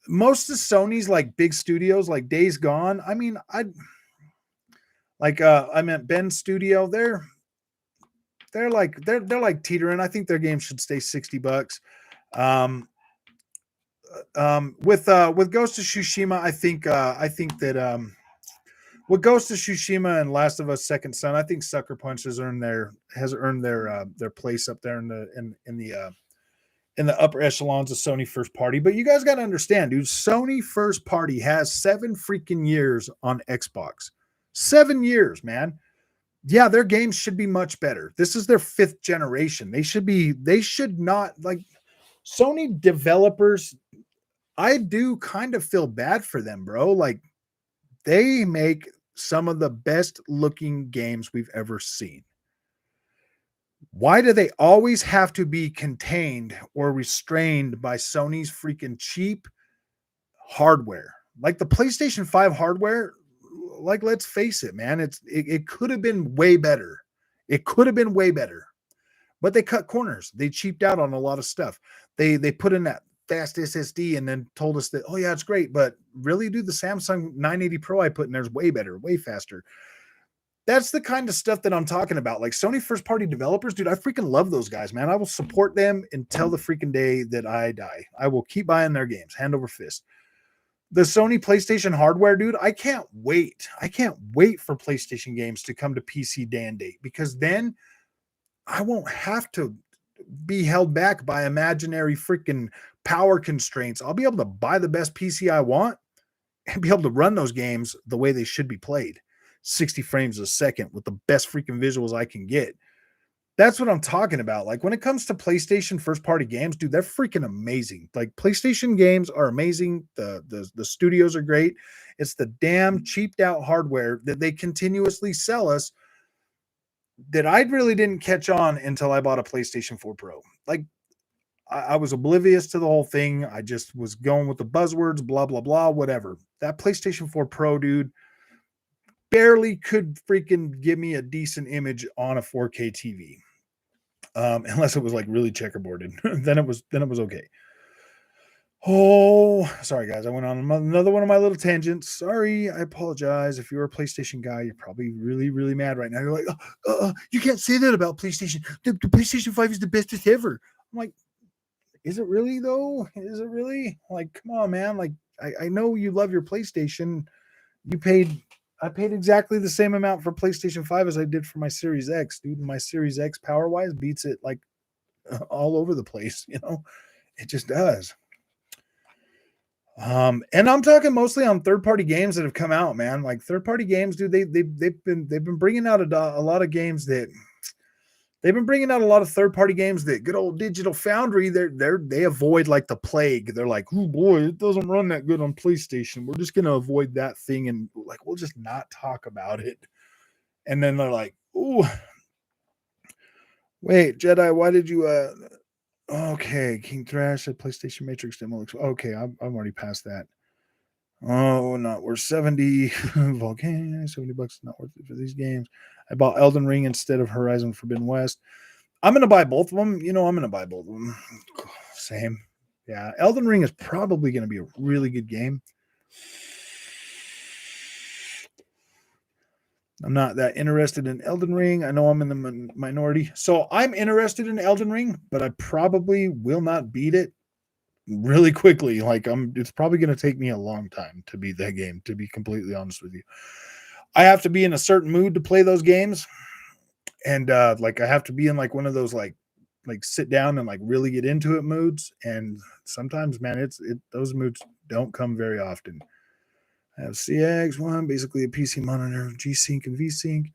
Most of Sony's like big studios, like Days Gone. I mean, I meant Ben Studio. They're like teetering. I think their game should stay $60. With Ghost of Tsushima, I think that with Ghost of Tsushima and Last of Us Second Son, I think Sucker Punch has earned their place up there in the upper echelons of Sony first party. But you guys got to understand, dude, Sony first party has 7 freaking years on Xbox. 7 years, man. Yeah, their games should be much better. This is their 5th generation. They should not like Sony developers. I do kind of feel bad for them, bro. Like they make some of the best looking games we've ever seen. Why do they always have to be contained or restrained by Sony's freaking cheap hardware? Like the PlayStation 5 hardware, like let's face it, man, it could have been way better. It could have been way better. But they cut corners. They cheaped out on a lot of stuff. They put in that fast SSD and then told us that, oh yeah, it's great, but really, dude, the Samsung 980 Pro I put in there is way better, way faster. That's the kind of stuff that I'm talking about. Like Sony first party developers, dude, I freaking love those guys, man. I will support them until the freaking day that I die. I will keep buying their games, hand over fist. The Sony PlayStation hardware, dude, I can't wait. I can't wait for PlayStation games to come to PC day and date, because then I won't have to be held back by imaginary freaking power constraints. I'll be able to buy the best PC I want and be able to run those games the way they should be played. 60 frames a second with the best freaking visuals I can get. That's what I'm talking about. Like when it comes to PlayStation first party games, dude, they're freaking amazing. Like PlayStation games are amazing. The studios are great. It's the damn cheaped out hardware that they continuously sell us that I really didn't catch on until I bought a PlayStation 4 Pro. Like I was oblivious to the whole thing. I just was going with the buzzwords, blah, blah, blah, whatever. That PlayStation 4 Pro, dude, barely could freaking give me a decent image on a 4K TV. Unless it was like really checkerboarded. then it was okay. Oh, sorry guys. I went on another one of my little tangents. Sorry, I apologize. If you're a PlayStation guy, you're probably really, really mad right now. You're like, you can't say that about PlayStation. The PlayStation 5 is the bestest ever. I'm like, is it really though? Is it really? Like, come on, man. Like, I know you love your PlayStation. I paid exactly the same amount for PlayStation 5 as I did for my Series X, dude. My Series X power-wise beats it like all over the place, you know? It just does. And I'm talking mostly on third-party games that have come out, man. Like third-party games, dude, they've been bringing out a lot of games that they've been bringing out a lot of third-party games that good old Digital Foundry, they avoid like the plague. They're like, oh boy, it doesn't run that good on PlayStation. We're just gonna avoid that thing and like we'll just not talk about it. And then they're like, oh, wait, Jedi, why did you okay, King Thrash at PlayStation Matrix demo looks okay. I'm already past that. Oh, not worth 70. Volcano, $70 not worth it for these games. I bought Elden Ring instead of Horizon Forbidden West. I'm gonna buy both of them. You know, I'm gonna buy both of them. Same. Yeah, Elden Ring is probably gonna be a really good game. I'm not that interested in Elden Ring. I know I'm in the minority. So I'm interested in Elden Ring, but I probably will not beat it. really quickly. Like it's probably going to take me a long time to beat that game, to be completely honest with you. I have to be in a certain mood to play those games. And like I have to be in like one of those like sit down and like really get into it moods. And sometimes, man, those moods don't come very often. I have CX1, basically a PC monitor, G-Sync and V-Sync.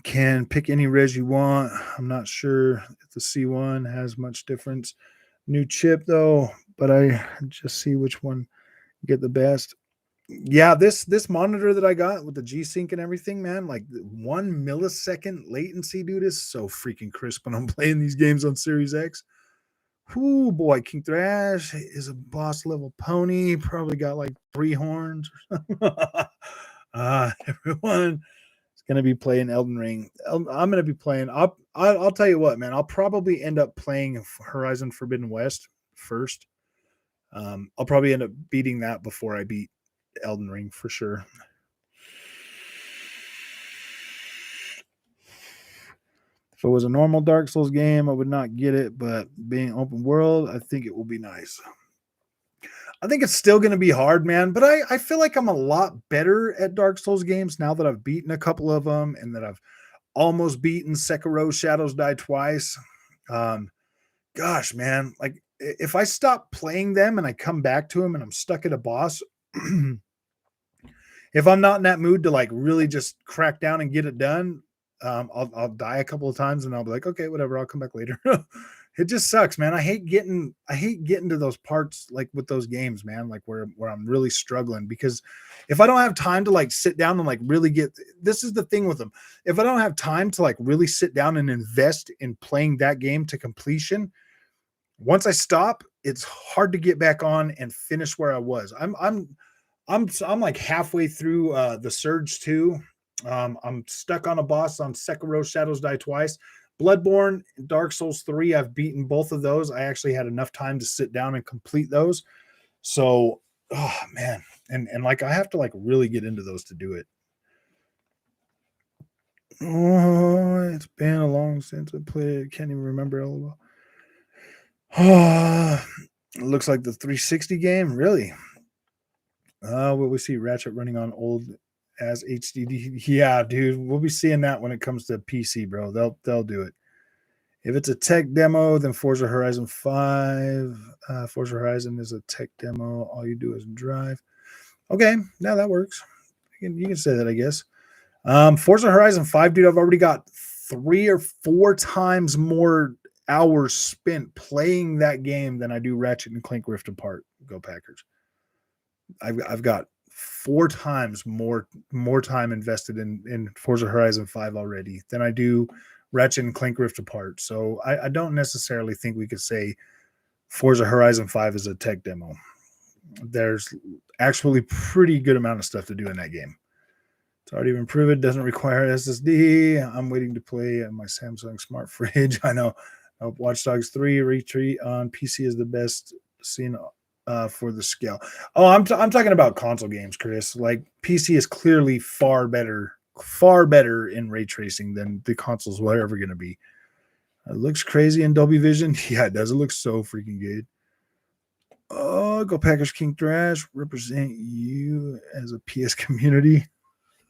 Can pick any res you want. I'm not sure if the C1 has much difference. New chip though, but I just see which one get the best. Yeah, this monitor that I got with the G-Sync and everything, man, like 1 millisecond latency, dude, is so freaking crisp when I'm playing these games on Series X. Whoo, boy, King Thrash is a boss level pony. Probably got like 3 horns. Everyone is gonna be playing Elden Ring. I'm gonna be playing. I'll tell you what, man. I'll probably end up playing Horizon Forbidden West first. I'll probably end up beating that before I beat Elden Ring for sure. If it was a normal Dark Souls game, I would not get it, but being open world, I think it will be nice. I think it's still going to be hard, man, but I feel like I'm a lot better at Dark Souls games now that I've beaten a couple of them and that I've almost beaten Sekiro Shadows Die Twice. Gosh, man, like if I stop playing them and I come back to them and I'm stuck at a boss, if I'm not in that mood to like really just crack down and get it done, I'll die a couple of times and I'll be like, okay, whatever, I'll come back later. It just sucks, man. I hate getting to those parts like with those games, man, like where I'm really struggling, because if I don't have time to like sit down and like really this is the thing with them. If I don't have time to like really sit down and invest in playing that game to completion, once I stop, it's hard to get back on and finish where I was. I'm like halfway through the Surge 2. I'm stuck on a boss on Sekiro Shadows Die Twice. Bloodborne, Dark Souls 3, I've beaten both of those. I actually had enough time to sit down and complete those. So, oh man. And like I have to like really get into those to do it. Oh, it's been a long since I played it. Can't even remember LOL. Oh, it looks like the 360 game, really. What we see Ratchet running on old as HDD. Yeah, dude, we'll be seeing that when it comes to PC, bro. They'll do it. If it's a tech demo, then Forza Horizon 5. Forza Horizon is a tech demo. All you do is drive. Okay, now that works. You can say that, I guess. Forza Horizon 5, dude, I've already got 3 or 4 times more hours spent playing that game than I do Ratchet and Clank Rift Apart. Go Packers. I've got 4 times more time invested in Forza Horizon 5 already than I do Ratchet and Clank Rift Apart. So I don't necessarily think we could say Forza Horizon 5 is a tech demo. There's actually pretty good amount of stuff to do in that game. It's already been proven. Doesn't require SSD. I'm waiting to play on my Samsung smart fridge. I know. Watch Dogs 3 Retreat on PC is the best seen for the scale. Oh, I'm talking about console games, Chris. Like PC is clearly far better in ray tracing than the consoles were ever going to be. It looks crazy in Dolby Vision. Yeah, it does. It looks so freaking good. Oh, go Packers, King Thrash. Represent you as a PS community.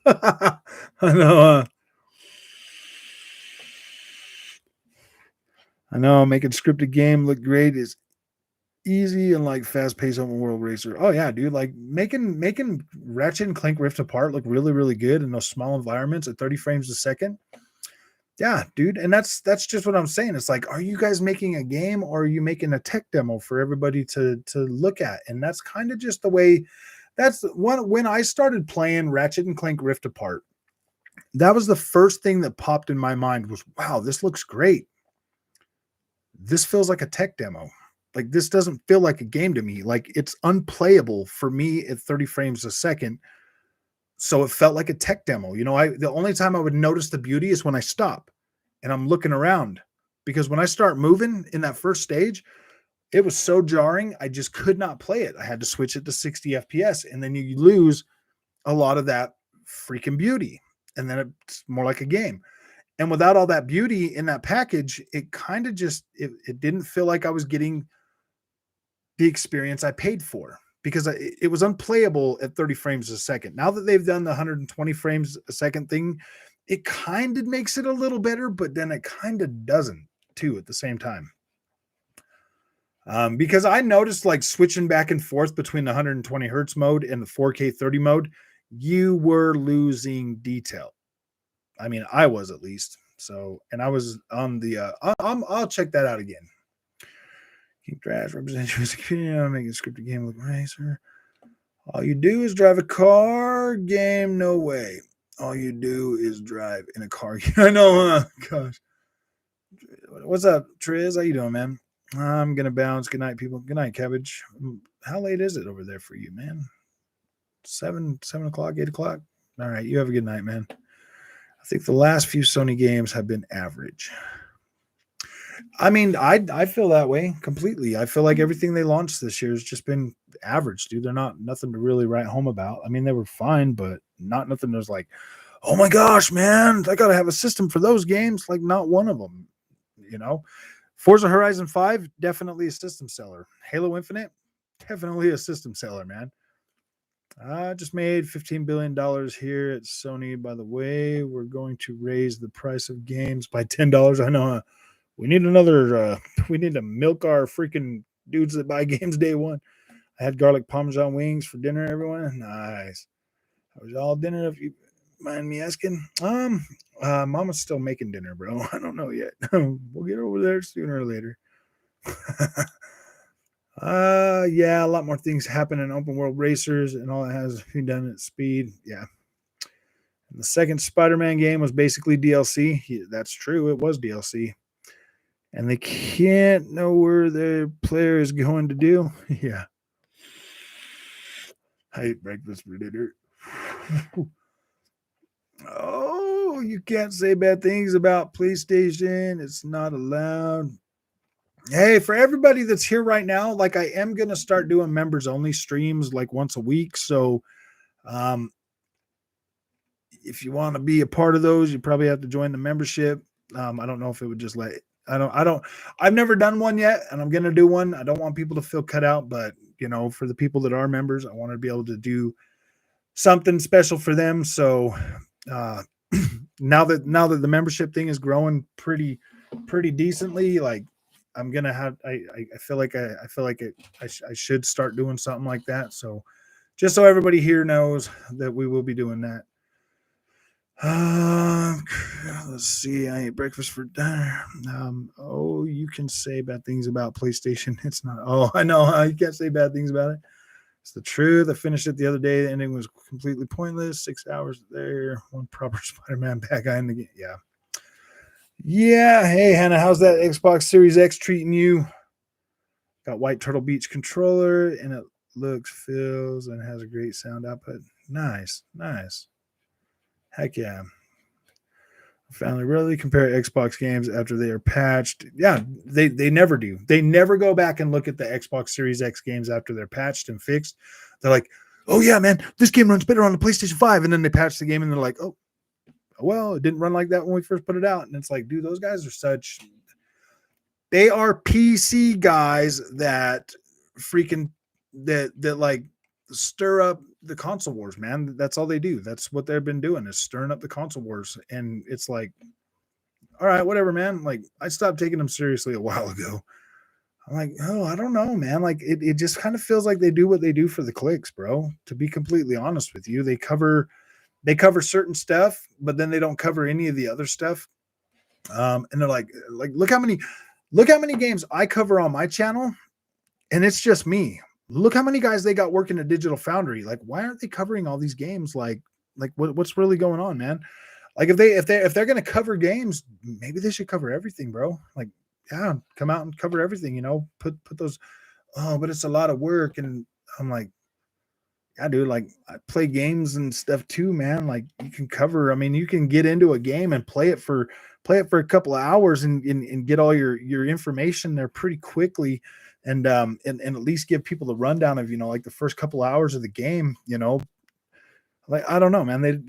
I know. I know. Making scripted game look great is easy and like fast-paced open world racer. Oh yeah, dude. Like making Ratchet and Clank Rift Apart look really, really good in those small environments at 30 frames a second. Yeah, dude. And that's just what I'm saying. It's like, are you guys making a game or are you making a tech demo for everybody to look at? And that's kind of just the way. That's one. When I started playing Ratchet and Clank Rift Apart, that was the first thing that popped in my mind was, wow, this looks great. This feels like a tech demo. Like this doesn't feel like a game to me. Like it's unplayable for me at 30 frames a second. So it felt like a tech demo. You know, the only time I would notice the beauty is when I stop and I'm looking around, because when I start moving in that first stage, it was so jarring. I just could not play it. I had to switch it to 60 FPS, and then you lose a lot of that freaking beauty. And then it's more like a game. And without all that beauty in that package, it kind of just it didn't feel like I was getting the experience I paid for, because it was unplayable at 30 frames a second. Now that they've done the 120 frames a second thing, it kind of makes it a little better, but then it kind of doesn't too at the same time. Because I noticed, like, switching back and forth between the 120 hertz mode and the 4K 30 mode, you were losing detail. I mean, I was, at least. So, and I was on the, I'll check that out again. Keep trash, represent you as a community, make a scripted game look racer. All you do is drive a car game. No way. All you do is drive in a car game. I know, gosh. What's up, Triz? How you doing, man? I'm gonna bounce. Good night, people. Good night, Cabbage. How late is it over there for you, man? 7 o'clock, 8 o'clock. All right, you have a good night, man. I think the last few Sony games have been average. I mean, I feel that way completely. I feel like everything they launched this year has just been average, dude. They're not nothing to really write home about. I mean, they were fine, but not nothing that's like, oh my gosh, man, I gotta have a system for those games. Like, not one of them, you know. Forza Horizon 5, definitely a system seller. Halo Infinite, definitely a system seller, man. I just made $15 billion here at Sony. By the way, we're going to raise the price of games by $10. I know we need another, we need to milk our freaking dudes that buy games day one. I had garlic parmesan wings for dinner, everyone. Nice. How was y'all dinner, if you mind me asking? Mama's still making dinner, bro. I don't know yet. We'll get over there sooner or later. Yeah, a lot more things happen in open world racers, and all it has been done at speed. Yeah. And the second Spider-Man game was basically DLC. That's true. It was DLC. And they can't know where their player is going to do. Yeah. I ate breakfast for dinner. Oh, you can't say bad things about PlayStation. It's not allowed. Hey, for everybody that's here right now, like, I am going to start doing members only streams like once a week. So, if you want to be a part of those, you probably have to join the membership. I don't know if it would just let, I've never done one yet, and I'm going to do one. I don't want people to feel cut out, but, you know, for the people that are members, I want to be able to do something special for them. So, now that the membership thing is growing pretty decently, like, I'm gonna have, I feel like I should start doing something like that. So, just so everybody here knows that we will be doing that. Let's see. I ate breakfast for dinner. Oh, you can say bad things about PlayStation. It's not. Oh, I know. You can't say bad things about it. It's the truth. I finished it the other day. The ending was completely pointless. 6 hours there. One proper Spider-Man bad guy in the game. Yeah. Yeah. Hey, Hannah, how's that Xbox Series X treating you? Got White Turtle Beach controller, and it looks, feels, and has a great sound output. Nice. Heck yeah. Family rarely compare Xbox games after they are patched. Yeah, they never do. They never go back and look at the Xbox Series X games after they're patched and fixed. They're like, oh yeah, man, this game runs better on the PlayStation 5. And then they patch the game and they're like, oh, well, it didn't run like that when we first put it out. And it's like, dude, those guys are they are PC guys that freaking, that like stir up the console wars, man. That's all they do. That's what they've been doing, is stirring up the console wars. And it's like, all right, whatever, man. Like, I stopped taking them seriously a while ago. I'm like, oh, I don't know, man. Like, it just kind of feels like they do what they do for the clicks, bro. To be completely honest with you, they cover certain stuff, but then they don't cover any of the other stuff. And they're like, look how many games I cover on my channel, and it's just me. Look how many guys they got working at Digital Foundry. Like, why aren't they covering all these games? Like what's really going on, man? Like, if they're going to cover games, maybe they should cover everything, bro. Like, yeah, come out and cover everything, you know, put those, oh, but it's a lot of work. And I'm like, yeah, dude, like, I play games and stuff too, man. Like, you can cover, I mean, you can get into a game and play it for a couple of hours and get all your information there pretty quickly. And at least give people the rundown of, you know, like the first couple hours of the game, you know. Like, I don't know, man.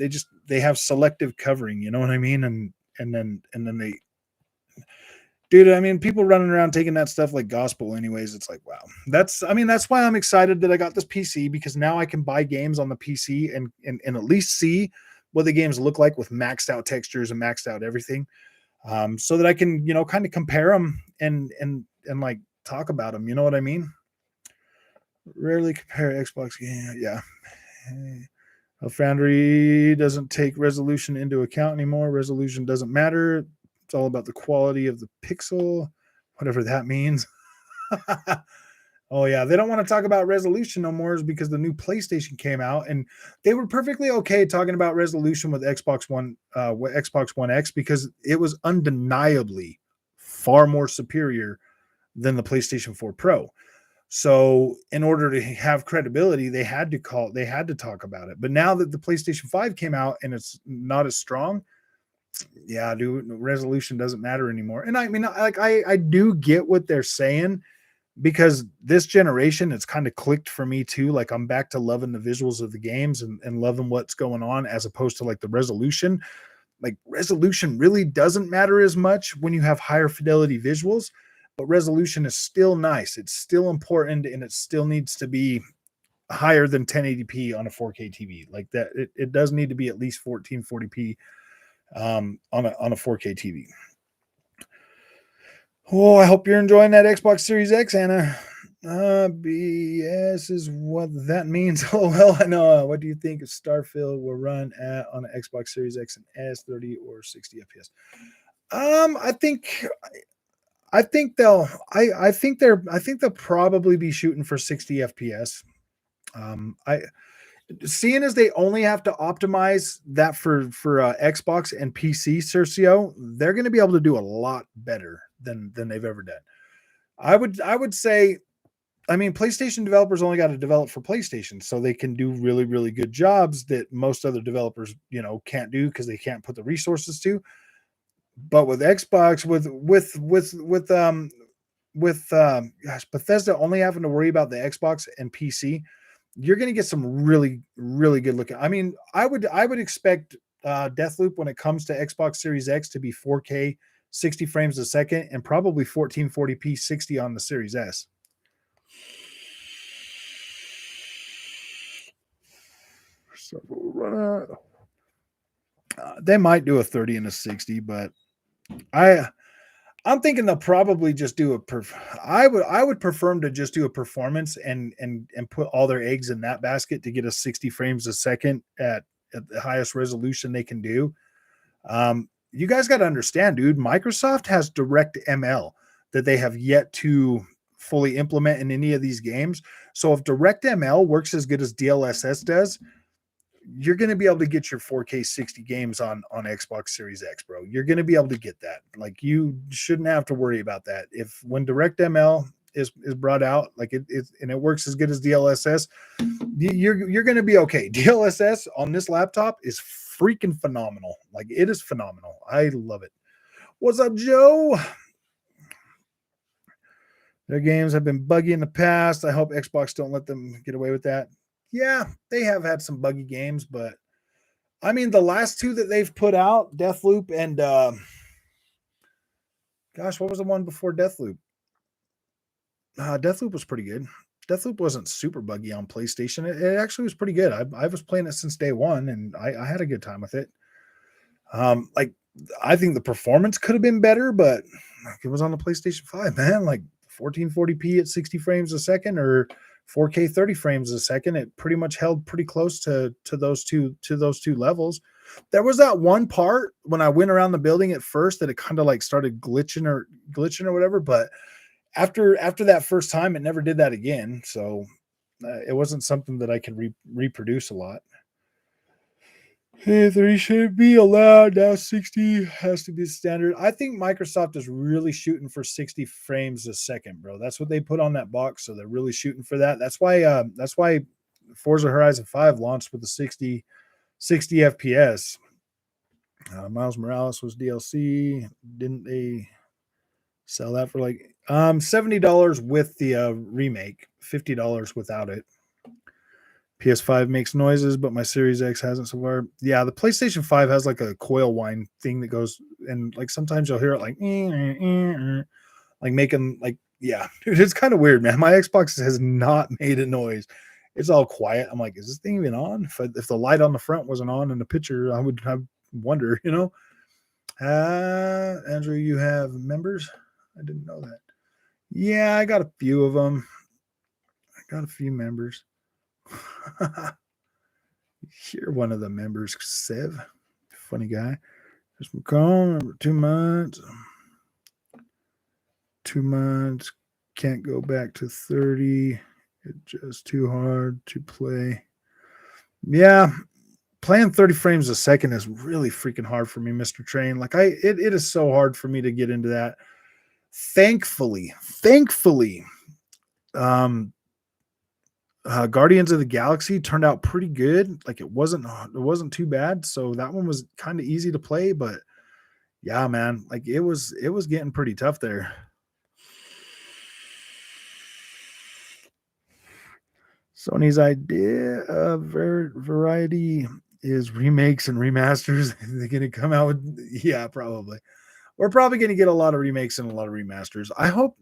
They have selective covering, you know what I mean? And and then they, dude, I mean, people running around taking that stuff like gospel anyways. It's like, wow. That's why I'm excited that I got this PC, because now I can buy games on the PC and at least see what the games look like with maxed out textures and maxed out everything. So that I can, kind of compare them and like talk about them. You know what I mean? Rarely compare Xbox game. Yeah. Foundry doesn't take resolution into account anymore. Resolution doesn't matter. It's all about the quality of the pixel, whatever that means. Oh yeah, they don't want to talk about resolution no more, is because the new PlayStation came out, and they were perfectly okay talking about resolution with Xbox One X, because it was undeniably far more superior than the PlayStation 4 Pro. So in order to have credibility, they had to talk about it. But now that the PlayStation 5 came out and it's not as strong, yeah, dude, resolution doesn't matter anymore. And I mean, like, I do get what they're saying, because this generation, it's kind of clicked for me too. Like, I'm back to loving the visuals of the games and loving what's going on, as opposed to like the resolution. Like, resolution really doesn't matter as much when you have higher fidelity visuals, but resolution is still nice. It's still important, and it still needs to be higher than 1080p on a 4K TV. Like that, it does need to be at least 1440p on a 4K TV. Oh, I hope you're enjoying that Xbox Series X, Anna. BS is what that means. Oh, well, I know. What do you think of Starfield will run at on an Xbox Series X and S, 30 or 60 FPS? I think they'll probably be shooting for 60 FPS. Seeing as they only have to optimize that for Xbox and PC, Cercio, they're going to be able to do a lot better than they've ever done. I would say, I mean, PlayStation developers only got to develop for PlayStation, so they can do really, really good jobs that most other developers, can't do, because they can't put the resources to. But with Xbox, gosh, Bethesda only having to worry about the Xbox and PC, you're going to get some really, really good looking. I mean, I would expect Deathloop, when it comes to Xbox Series X, to be 4K, 60 frames a second, and probably 1440p 60 on the Series S. So they might do a 30 and a 60, but I'm thinking they'll probably just do I would prefer them to just do a performance and put all their eggs in that basket to get a 60 frames a second at the highest resolution they can do. You guys got to understand, dude, Microsoft has DirectML that they have yet to fully implement in any of these games. So if DirectML works as good as DLSS does, you're going to be able to get your 4K 60 games on Xbox Series X, bro. You're going to be able to get that. Like, you shouldn't have to worry about that. When DirectML is brought out, like it works as good as DLSS, you're going to be okay. DLSS on this laptop is freaking phenomenal. Like, it is phenomenal. I love it. What's up, Joe? Their games have been buggy in the past. I hope Xbox don't let them get away with that. Yeah, they have had some buggy games, but I mean, the last two that they've put out, Deathloop and gosh, what was the one before Deathloop? Deathloop was pretty good. Deathloop wasn't super buggy on PlayStation. It actually was pretty good. I was playing it since day one, and I had a good time with it. Like, I think the performance could have been better, but it was on the PlayStation 5, man. Like 1440p at 60 frames a second, or 4K 30 frames a second. It pretty much held pretty close to those two levels. There was that one part when I went around the building at first that it kind of like started glitching or whatever, but after that first time, it never did that again. So it wasn't something that I could reproduce a lot. Hey, 3 should be allowed. Now 60 has to be standard. I think Microsoft is really shooting for 60 frames a second, bro. That's what they put on that box, so they're really shooting for that. That's why Forza Horizon 5 launched with the 60 FPS. Miles Morales was DLC. Didn't they sell that for like $70 with the remake, $50 without it? PS5 makes noises, but my Series X hasn't so far. Yeah, the PlayStation 5 has like a coil wind thing that goes and like sometimes you'll hear it like making like, yeah, dude, it's kind of weird, man. My Xbox has not made a noise. It's all quiet. I'm like, is this thing even on? If the light on the front wasn't on in the picture, I wonder, you know. Andrew, you have members? I didn't know that. Yeah, I got a few of them. I got a few members. You're one of the members, Sev. Funny guy. Just McCall, 2 months. 2 months. Can't go back to 30. It's just too hard to play. Yeah, playing 30 frames a second is really freaking hard for me, Mr. Train. Like it is so hard for me to get into that. Thankfully, Guardians of the Galaxy turned out pretty good. Like it wasn't too bad. So that one was kind of easy to play, but yeah, man, like it was getting pretty tough there. Sony's idea of variety is remakes and remasters. They're going to come out with, yeah, probably. We're probably going to get a lot of remakes and a lot of remasters. I hope,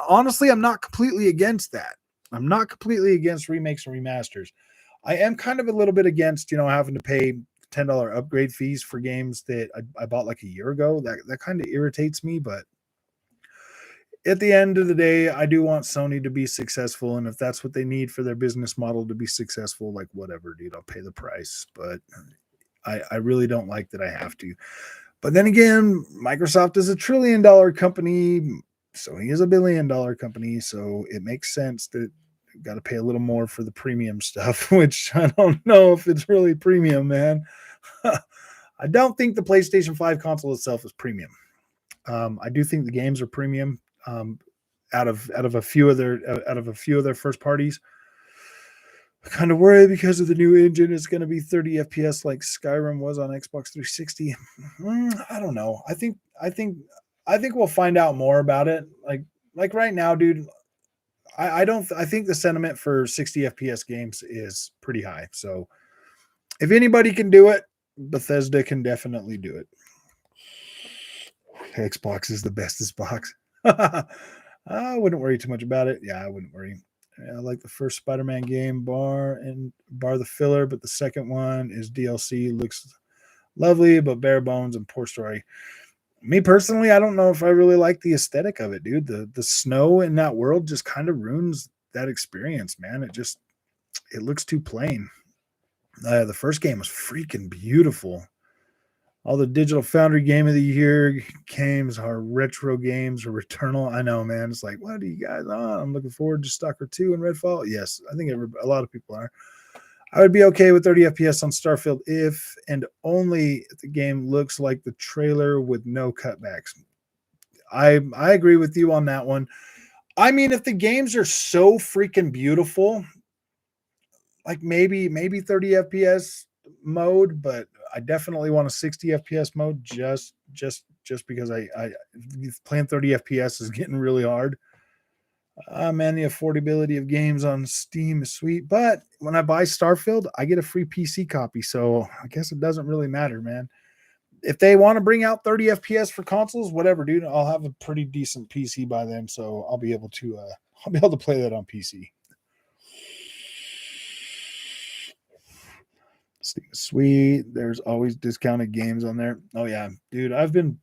honestly, I'm not completely against that. I'm not completely against remakes and remasters. I am kind of a little bit against, having to pay $10 upgrade fees for games that I bought like a year ago. That kind of irritates me, but at the end of the day, I do want Sony to be successful. And if that's what they need for their business model to be successful, like whatever, dude, I'll pay the price. But I really don't like that I have to. But then again, Microsoft is $1 trillion company. Sony is $1 billion company. So it makes sense that you've got to pay a little more for the premium stuff, which I don't know if it's really premium, man. I don't think the PlayStation 5 console itself is premium. I do think the games are premium. Out of a few of their first parties. I kind of worry because of the new engine. It's going to be 30 FPS like Skyrim was on Xbox 360. I don't know. I think we'll find out more about it. Like right now, dude. I think the sentiment for 60 FPS games is pretty high. So if anybody can do it, Bethesda can definitely do it. Xbox is the bestest box. I wouldn't worry too much about it. Yeah, I wouldn't worry. I like the first Spider-Man game, bar the filler, but the second one is DLC. Looks lovely, but bare bones and poor story. Me personally, I don't know if I really like the aesthetic of it, dude. The snow in that world just kind of ruins that experience, man. It looks too plain. The first game was freaking beautiful. All the Digital Foundry Game of the Year games are retro games or Returnal. I know, man. It's like, what are you guys on? I'm looking forward to Stalker 2 and Redfall. Yes, I think a lot of people are. I would be okay with 30 FPS on Starfield if and only if the game looks like the trailer with no cutbacks. I agree with you on that one. I mean, if the games are so freaking beautiful, like maybe 30 FPS mode, but I definitely want a 60 FPS mode just because I playing 30 FPS is getting really hard. Man, the affordability of games on Steam is sweet, but when I buy Starfield, I get a free PC copy, so I guess it doesn't really matter, man. If they want to bring out 30 FPS for consoles, whatever, dude, I'll have a pretty decent PC by then, so I'll be able to play that on PC. Steam is sweet. There's always discounted games on there. Oh yeah, dude, I'm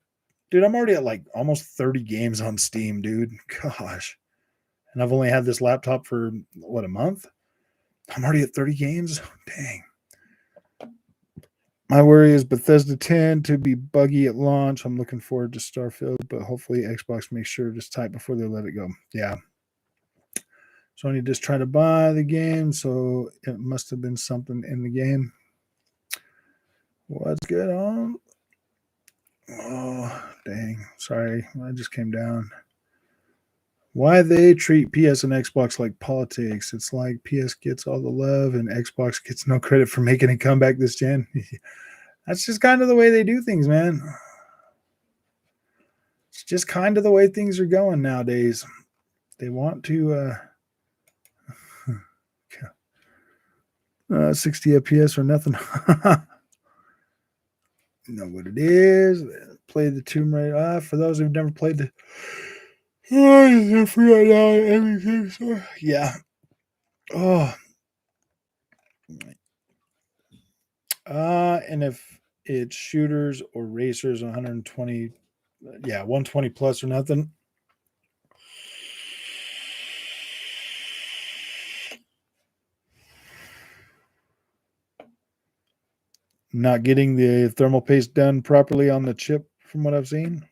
already at like almost 30 games on Steam, dude. Gosh. And I've only had this laptop for what, a month? I'm already at 30 games. Dang. My worry is Bethesda 10 to be buggy at launch. I'm looking forward to Starfield, but hopefully Xbox makes sure it's tight before they let it go. Yeah. Sony just tried to buy the game, so it must have been something in the game. What's good on? Oh, dang. Sorry. I just came down. Why they treat PS and Xbox like politics. It's like PS gets all the love and Xbox gets no credit for making a comeback this gen. That's just kind of the way they do things, man. It's just kind of the way things are going nowadays. They want to 60 FPS or nothing. You know what it is. played the Tomb Raider. For those who've never played the they're free right now everything. So yeah. Oh. And if it's shooters or racers, 120, 120 plus or nothing. Not getting the thermal paste done properly on the chip from what I've seen.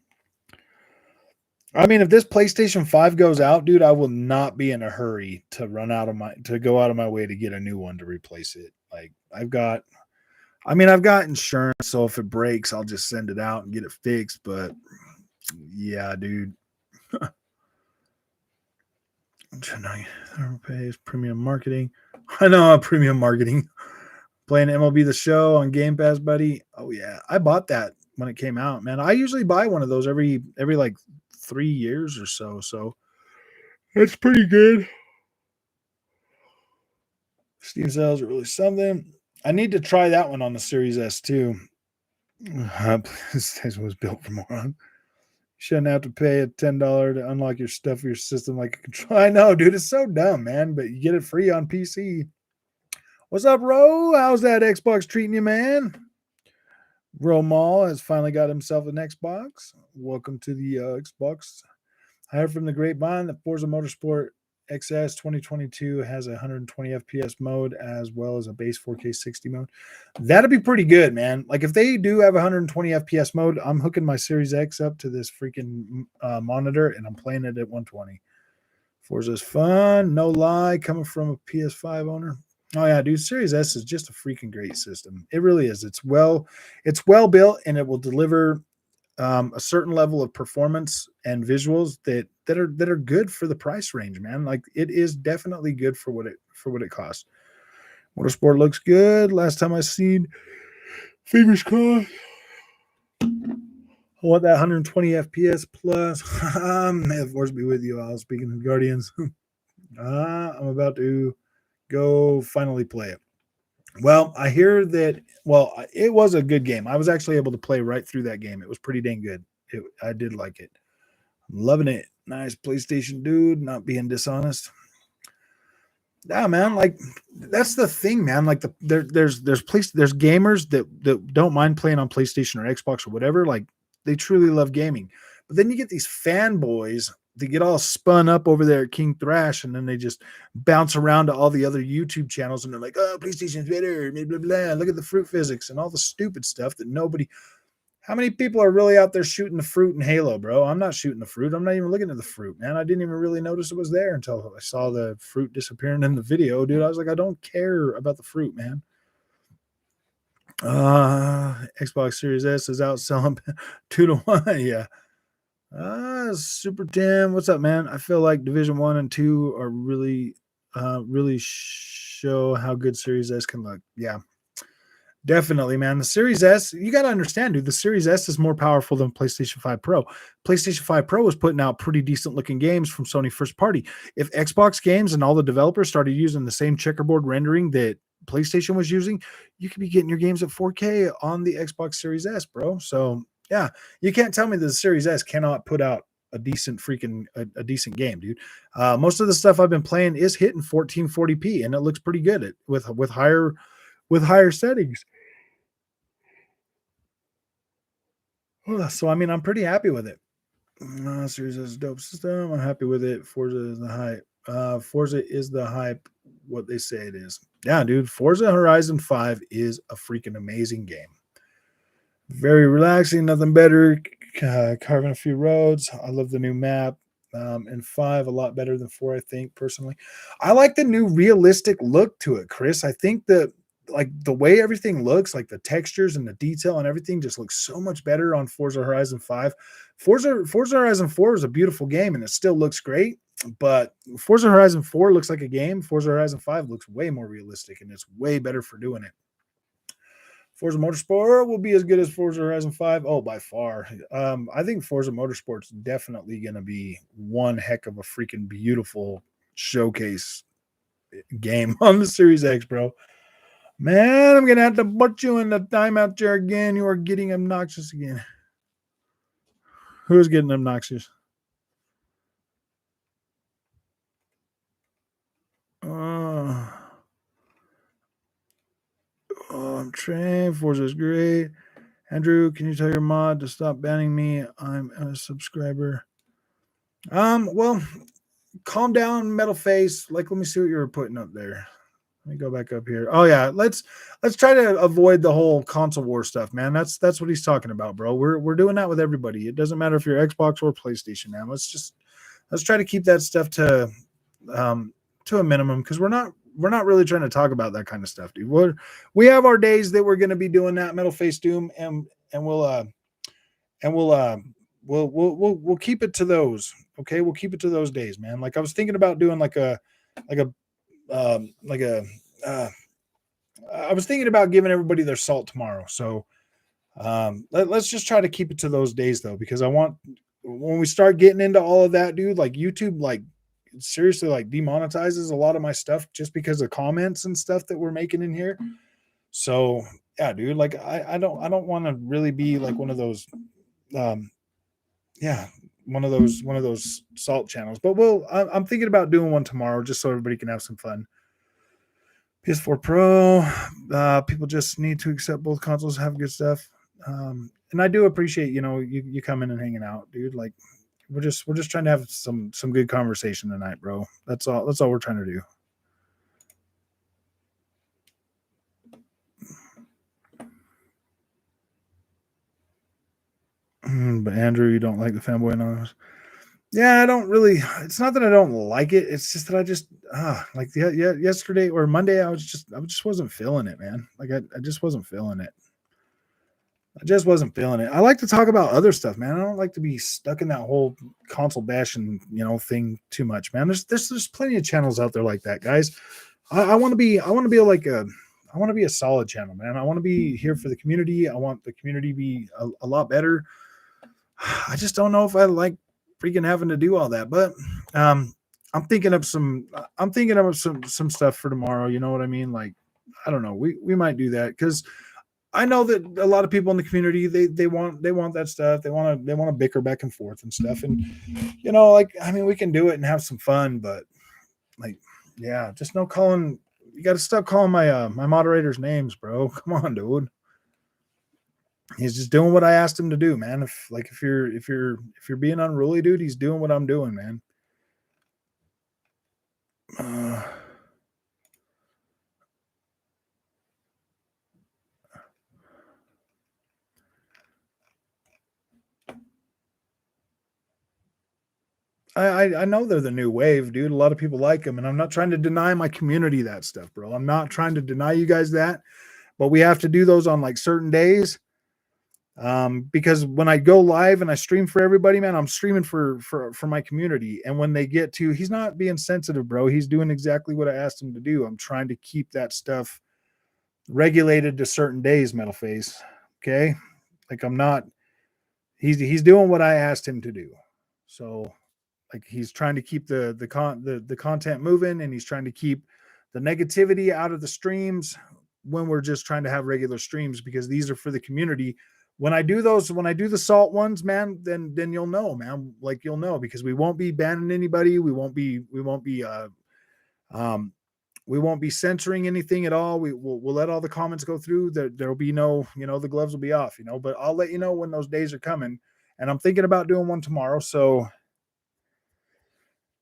I mean, if this PlayStation 5 goes out, dude, I will not be in a hurry to go out of my way to get a new one to replace it. Like I've got insurance, so if it breaks, I'll just send it out and get it fixed. But yeah, dude. Thermal paste, premium marketing. I know, premium marketing. Playing MLB The Show on Game Pass, buddy. Oh yeah, I bought that when it came out, man. I usually buy one of those every like 3 years or so. So that's pretty good. Steam sales are really something. I need to try that one on the Series S too. This was built for moron. You shouldn't have to pay a $10 to unlock your stuff for your system like a control. I know, dude. It's so dumb, man. But you get it free on PC. What's up, Ro? How's that Xbox treating you, man? Ro Mall has finally got himself an Xbox. Welcome to the Xbox. I heard from the grapevine that Forza Motorsport XS 2022 has a 120 FPS mode as well as a base 4K 60 mode. That'd be pretty good, man. Like if they do have 120 FPS mode, I'm hooking my Series X up to this freaking monitor and I'm playing it at 120. Forza's fun, no lie, coming from a PS5 owner. Oh yeah, dude, Series S is just a freaking great system. It really is. It's well built and it will deliver a certain level of performance and visuals that are good for the price range, man. Like it is definitely good for what it costs. Motorsport looks good. Last time I seen, fingers crossed. I want that 120 FPS plus. May the force be with you all. Speaking of Guardians, I'm about to go finally play it. Well, I hear that. Well, it was a good game. I was actually able to play right through that game. It was pretty dang good. I did like it. I'm loving it. Nice PlayStation dude, not being dishonest. Yeah, man. Like that's the thing, man. Like there's gamers that don't mind playing on PlayStation or Xbox or whatever. Like they truly love gaming. But then you get these fanboys they get all spun up over there at King Thrash, and then they just bounce around to all the other YouTube channels, and they're like, "Oh, PlayStation's better." Blah blah blah. Look at the fruit physics and all the stupid stuff that nobody. How many people are really out there shooting the fruit in Halo, bro? I'm not shooting the fruit. I'm not even looking at the fruit, man. I didn't even really notice it was there until I saw the fruit disappearing in the video, dude. I was like, I don't care about the fruit, man. Xbox Series S is outselling 2-1. Yeah. Super Tim, what's up, man? I feel like Division 1 and 2 are really show how good Series S can look. Yeah, definitely, man. The Series S, you got to understand, dude, the Series S is more powerful than PlayStation 5 Pro. PlayStation 5 Pro was putting out pretty decent looking games from Sony first party. If Xbox games and all the developers started using the same checkerboard rendering that PlayStation was using, you could be getting your games at 4K on the Xbox Series S, bro. So yeah, you can't tell me that the Series S cannot put out a decent a decent game, dude. Most of the stuff I've been playing is hitting 1440p, and it looks pretty good with higher settings. So I mean, I'm pretty happy with it. Series S is a dope system. I'm happy with it. Forza is the hype. Forza is the hype. What they say it is. Yeah, dude. Forza Horizon 5 is a freaking amazing game. Very relaxing, nothing better. Carving a few roads. I love the new map. And 5 a lot better than 4, I think, personally. I like the new realistic look to it, Chris. I think that like the way everything looks, like the textures and the detail and everything just looks so much better on Forza Horizon 5. Forza Horizon 4 is a beautiful game and it still looks great, but Forza Horizon 4 looks like a game. Forza Horizon 5 looks way more realistic and it's way better for doing it. Forza Motorsport will be as good as Forza Horizon 5. Oh, by far. I think Forza Motorsport's definitely going to be one heck of a freaking beautiful showcase game on the Series X, bro. Man, I'm going to have to put you in the timeout chair again. You are getting obnoxious again. Who's getting obnoxious? I'm trained. Forza's great. Andrew, can you tell your mod to stop banning me? I'm a subscriber. Well, calm down, metal face. Like, let me see what you were putting up there. Let me go back up here. Oh yeah, let's try to avoid the whole console war stuff, man. That's what he's talking about, bro. We're doing that with everybody. It doesn't matter if you're Xbox or PlayStation, man. Let's try to keep that stuff to a minimum, because we're not really trying to talk about that kind of stuff, dude. We have our days that we're going to be doing that, Metal Face Doom, and we'll keep it to those. Okay, we'll keep it to those days, man. Like I was thinking about doing I was thinking about giving everybody their salt tomorrow. So let's just try to keep it to those days though, because I want, when we start getting into all of that, dude, like YouTube, like seriously, like demonetizes a lot of my stuff just because of comments and stuff that we're making in here. So yeah, dude, like I don't want to really be like one of those, one of those salt channels. But I'm thinking about doing one tomorrow just so everybody can have some fun. PS4 Pro, people just need to accept both consoles have good stuff. And I do appreciate, you coming and hanging out, dude. Like we're just trying to have some good conversation tonight, bro. That's all we're trying to do. But Andrew, you don't like the Fanboy Anonymous? Yeah, I don't really. It's not that I don't like it. It's just that I just like yesterday or Monday, I just wasn't feeling it, man. Like I just wasn't feeling it. I like to talk about other stuff, man. I don't like to be stuck in that whole console bashing, thing too much, man. There's plenty of channels out there like that, guys. I want to be a solid channel, man. I want to be here for the community. I want the community to be a lot better. I just don't know if I like freaking having to do all that, but I'm thinking of some stuff for tomorrow. You know what I mean? Like, I don't know. We might do that because I know that a lot of people in the community they want that stuff. They want to bicker back and forth and stuff. And like, I mean, we can do it and have some fun, but like, yeah, just no calling. You got to stop calling my my moderators names, bro. Come on, dude. He's just doing what I asked him to do, man. If you're being unruly, dude, he's doing what I'm doing, man. I know they're the new wave, dude. A lot of people like them, and I'm not trying to deny my community that stuff, bro. I'm not trying to deny you guys that, but we have to do those on like certain days. Because when I go live and I stream for everybody, man, I'm streaming for my community. And when they get to, he's not being sensitive, bro. He's doing exactly what I asked him to do. I'm trying to keep that stuff regulated to certain days, Metal Face. Okay, like I'm not. He's doing what I asked him to do. So, like he's trying to keep the content moving, and he's trying to keep the negativity out of the streams when we're just trying to have regular streams, because these are for the community. When I do the salt ones, man, then you'll know, man. Like you'll know, because we won't be banning anybody. We won't be censoring anything at all. We'll let all the comments go through. There'll be no, the gloves will be off, but I'll let you know when those days are coming. And I'm thinking about doing one tomorrow. So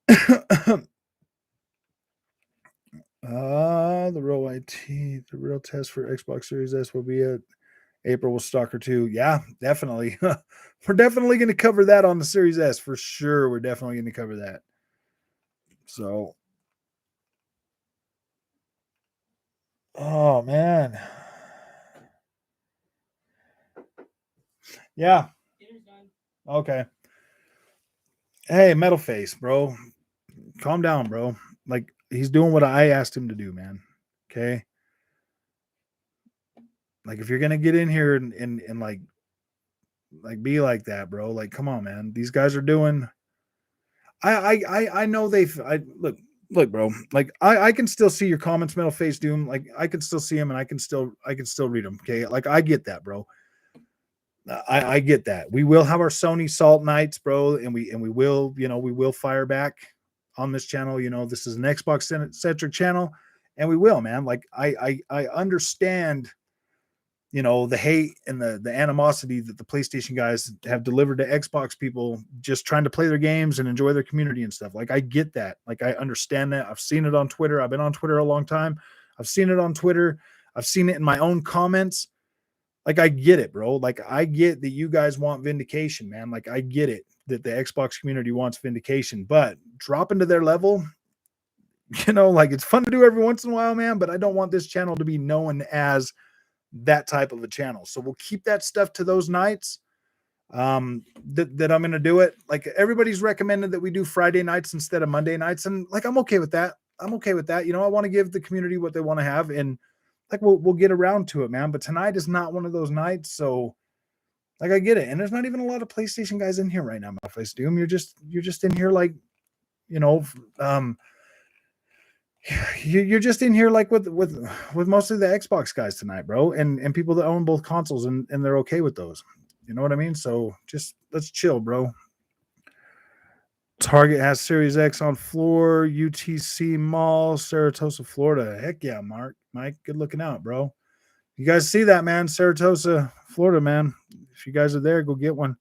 the real test for Xbox Series S will be at April with Stalker 2. Yeah, definitely. We're definitely going to cover that on the Series S for sure. We're definitely going to cover that. So, oh man. Yeah. Okay. Hey, Metal Face, bro. Calm down, bro. Like he's doing what I asked him to do, man. Okay. Like if you're gonna get in here and like be like that, bro. Like, come on, man. These guys are doing. I know look, bro. Like I can still see your comments, Metal Face Doom. Like I can still see them, and I can still read them. Okay, like I get that, bro. I get that. We will have our Sony Salt nights, bro, and we will, we will fire back on this channel. This is an Xbox centric channel, and we will, man. Like I understand, the hate and the animosity that the PlayStation guys have delivered to Xbox people just trying to play their games and enjoy their community and stuff. Like I get that. Like I understand that. I've seen it on Twitter. I've been on Twitter a long time. I've seen it on Twitter. I've seen it in my own comments. Like I get it, bro. Like I get that you guys want vindication, man. Like I get it that the Xbox community wants vindication, but dropping to their level, like it's fun to do every once in a while, man, but I don't want this channel to be known as that type of a channel. So we'll keep that stuff to those nights that I'm going to do it. Like everybody's recommended that we do Friday nights instead of Monday nights. And like, I'm okay with that. I want to give the community what they want to have. And like, we'll get around to it, man. But tonight is not one of those nights. So like, I get it. And there's not even a lot of PlayStation guys in here right now, my face Doom. You're just in here like, you're just in here like with mostly the Xbox guys tonight, bro, and people that own both consoles and they're okay with those. You know what I mean? So just let's chill, bro. Target has Series X on floor, UTC Mall, Saratoga, Florida. Heck yeah, Mike, good looking out, bro. You guys see that, man? Saratoga, Florida, man. If you guys are there, go get one.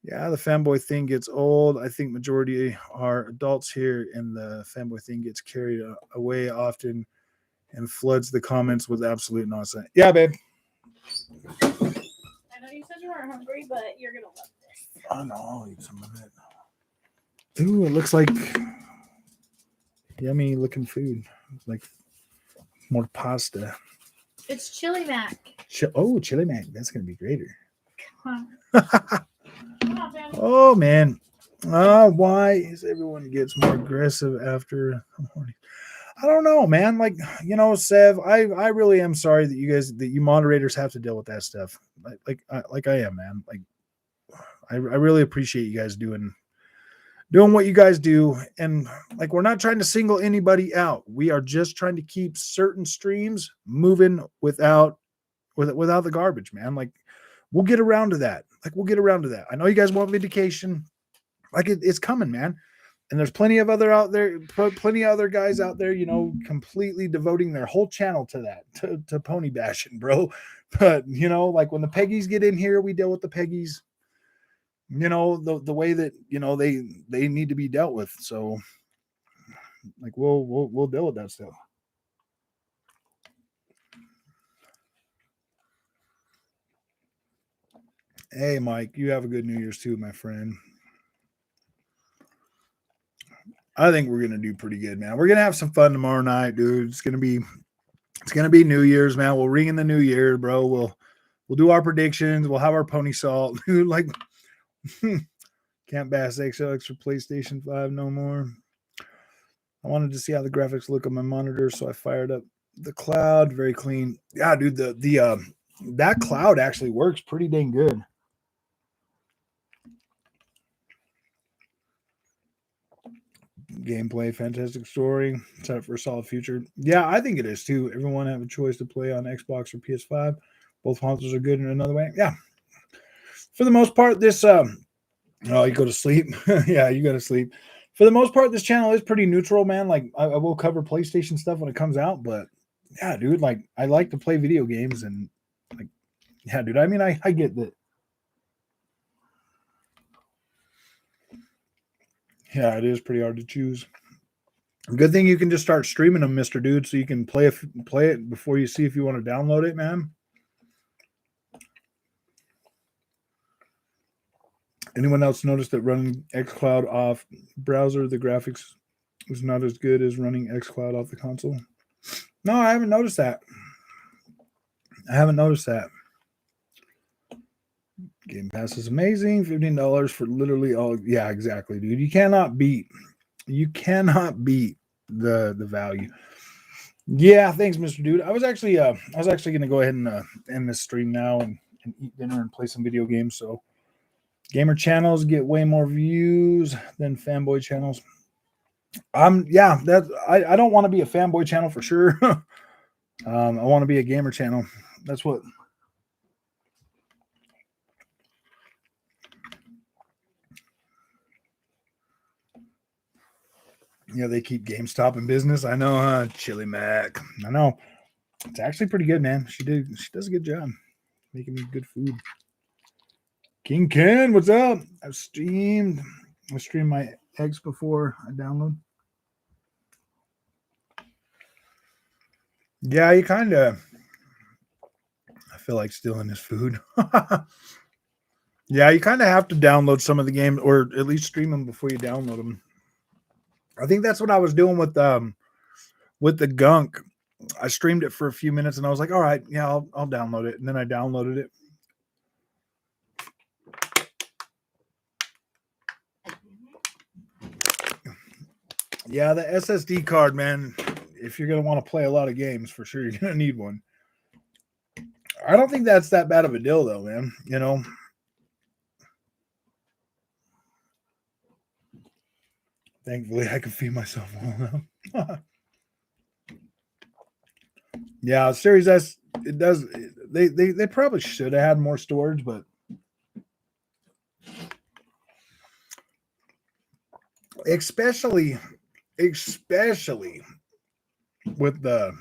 Yeah, the fanboy thing gets old. I think majority are adults here, and the fanboy thing gets carried away often and floods the comments with absolute nonsense. Yeah, babe. I know you said you weren't hungry, but you're going to love this. I know. I'll eat some of it. Ooh, it looks like yummy looking food. Like more pasta. It's Chili Mac. Chili Mac. That's going to be greater. Come on. Oh man, why is everyone gets more aggressive after I'm horny? I don't know, man. Like, Sev, I really am sorry that you moderators have to deal with that stuff. Like I am, man. Like I really appreciate you guys doing what you guys do. And like, we're not trying to single anybody out. We are just trying to keep certain streams moving without the garbage, man. Like, we'll get around to that. I know you guys want vindication. Like it's coming, man. And there's plenty of other guys out there, completely devoting their whole channel to that, to pony bashing, bro. But like when the Peggies get in here, we deal with the Peggies, the way that, they need to be dealt with. So like, we'll deal with that stuff. Hey, Mike, you have a good New Year's too, my friend. I think we're gonna do pretty good, man. We're gonna have some fun tomorrow night, dude. It's gonna be New Year's, man. We'll ring in the new year, bro. We'll do our predictions. We'll have our pony salt, dude. Like, can't bass XLX for PlayStation 5 no more. I wanted to see how the graphics look on my monitor, so I fired up the cloud. Very clean. Yeah, dude. The that cloud actually works pretty dang good. Gameplay, fantastic story, set up for a solid future. Yeah, I think it is too. Everyone have a choice to play on Xbox or PS5. Both consoles are good in another way. Yeah, for the most part, this you go to sleep. Yeah, you go to sleep. For the most part, this channel is pretty neutral, man. Like I will cover PlayStation stuff when it comes out, but yeah, dude, like I like to play video games and like, yeah, dude. I mean, I get that. Yeah, it is pretty hard to choose. Good thing you can just start streaming them, Mr. Dude, so you can play it before you see if you want to download it, man. Anyone else notice that running xCloud off browser, the graphics is not as good as running xCloud off the console? No, I haven't noticed that. Game Pass is amazing. $15 for literally all. Yeah, exactly, dude. You cannot beat the value. Yeah, thanks, Mr. Dude. I was actually gonna go ahead and end this stream now and eat dinner and play some video games. So gamer channels get way more views than fanboy channels. I don't want to be a fanboy channel for sure. I want to be a gamer channel. That's what Yeah, they keep GameStop in business. I know, huh? Chili Mac. I know. It's actually pretty good, man. She does a good job making me good food. King Ken, what's up? I streamed my eggs before I download. Yeah, you kind of. I feel like stealing his food. Yeah, you kind of have to download some of the games, or at least stream them before you download them. I think that's what I was doing with the gunk. I streamed it for a few minutes, and I was like, "All right, yeah, I'll download it." And then I downloaded it. Yeah, the SSD card, man. If you're gonna want to play a lot of games, for sure, you're gonna need one. I don't think that's that bad of a deal, though, man. You know. Thankfully, I can feed myself well now. Yeah, Series S, it does. They probably should have had more storage, but especially with the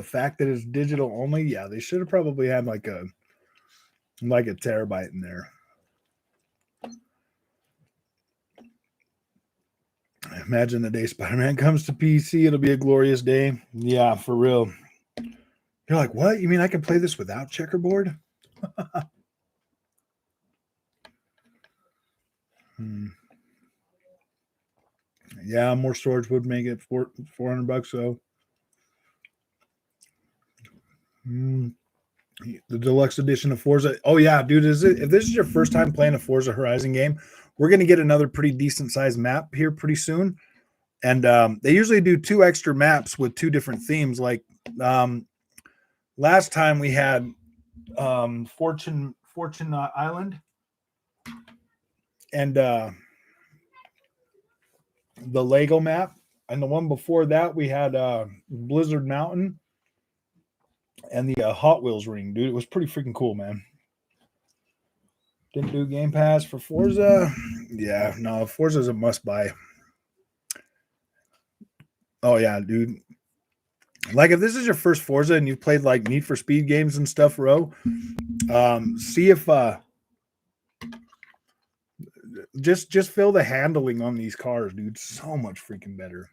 fact that it's digital only, yeah, they should have probably had like a terabyte in there. Imagine the day Spider-Man comes to PC, it'll be a glorious day. Yeah, for real. You're like, what? You mean I can play this without checkerboard? Yeah, more storage would make it $400. So the deluxe edition of Forza. Oh yeah, dude! If this is your first time playing a Forza Horizon game, we're gonna get another pretty decent sized map here pretty soon. And they usually do 2 extra maps with 2 different themes. Like last time we had Fortune Island, and the Lego map, and the one before that we had Blizzard Mountain and the Hot Wheels ring. Dude, it was pretty freaking cool, man. Didn't do Game Pass for Forza. Yeah, no, Forza is a must buy. Oh yeah, dude. Like if this is your first Forza and you've played like Need for Speed games and stuff, Ro, see if just feel the handling on these cars, dude. So much freaking better.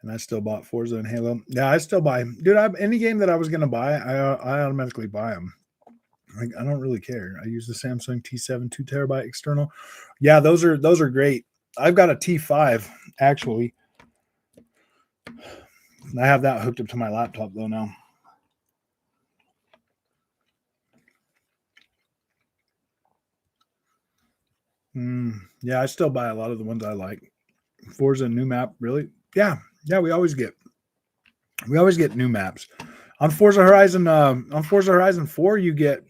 And I still bought Forza and Halo. Yeah, I still buy, dude. Any game that I was gonna buy, I automatically buy them. Like I don't really care. I use the Samsung T7 2 TB external. Yeah, those are great. I've got a T5 actually. I have that hooked up to my laptop though now. Yeah, I still buy a lot of the ones I like. Forza new map, really? Yeah, we always get new maps. On Forza Horizon 4, you get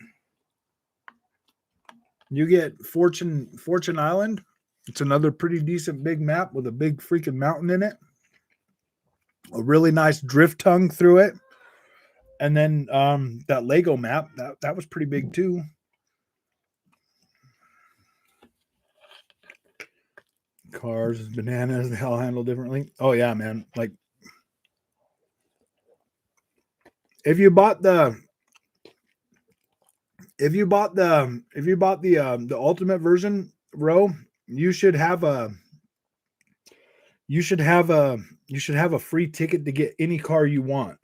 Fortune Island. It's another pretty decent big map with a big freaking mountain in it. A really nice drift tongue through it. And then that Lego map, that was pretty big too. Cars, bananas, they all handle differently. Oh yeah, man. Like if you bought the ultimate version, Ro, you should have a free ticket to get any car you want.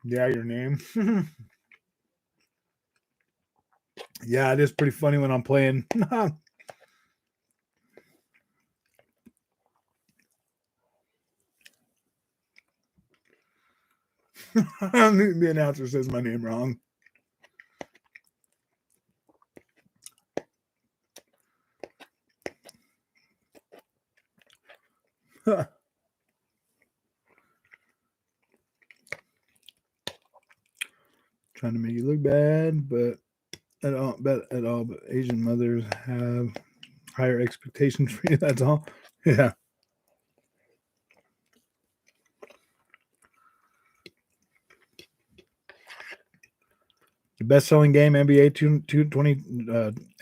Yeah, your name. Yeah, it is pretty funny when I'm playing. The announcer says my name wrong. Trying to make you look bad, but Asian mothers have higher expectations for you. That's all. Yeah. The best-selling game, NBA 220,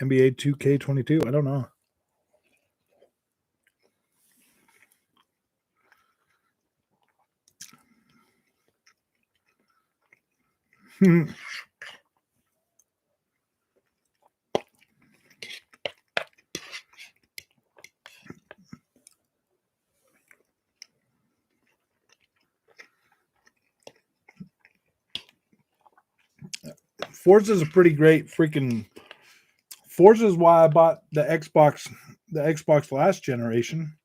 NBA 2K22. I don't know. Forza is a pretty great freaking. Forza is why I bought the Xbox last generation.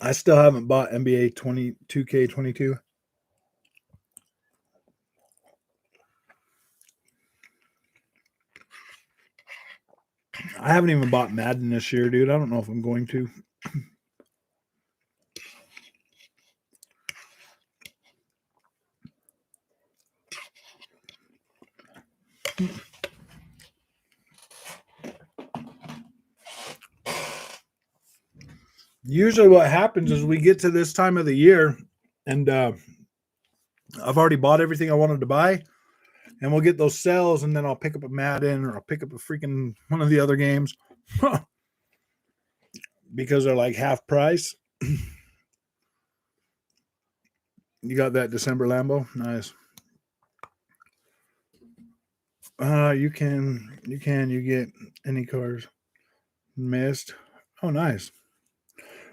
I still haven't bought NBA 2K22. I haven't even bought Madden this year, dude. I don't know if I'm going to. Usually what happens is we get to this time of the year and I've already bought everything I wanted to buy, and we'll get those sales, and then I'll pick up a Madden or I'll pick up a freaking one of the other games because they're like half price. You got that December Lambo? Nice. You get any cars missed. Oh, nice.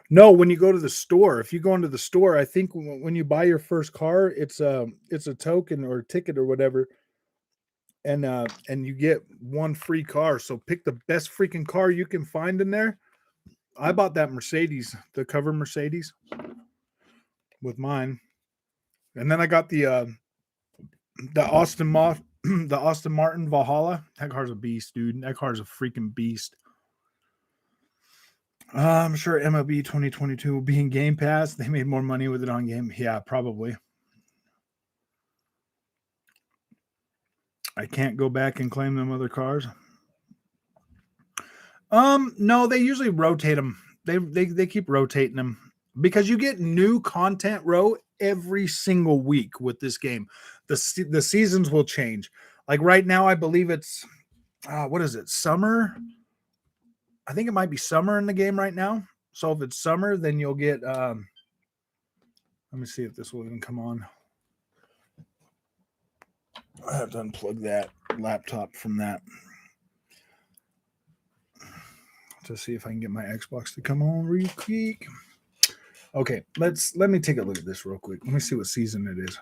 No, when you go to the store, if you go into the store, I think when you buy your first car, it's a token or a ticket or whatever, and you get one free car. So pick the best freaking car you can find in there. I bought that Mercedes, the cover Mercedes, with mine, and then I got the Austin the Austin Martin Valhalla. That car's a beast, dude. That car's a freaking beast. I'm sure MLB 2022 will be in Game Pass. They made more money with it on game. Yeah, probably. I can't go back and claim them other cars. No, they usually rotate them. They keep rotating them because you get new content every single week with this game. The seasons will change. Like right now, I believe it's what is it? Summer. I think it might be summer in the game right now. So if it's summer, then you'll get. Let me see if this will even come on. I have to unplug that laptop from that to see if I can get my Xbox to come on real quick. Okay, let me take a look at this real quick. Let me see what season it is.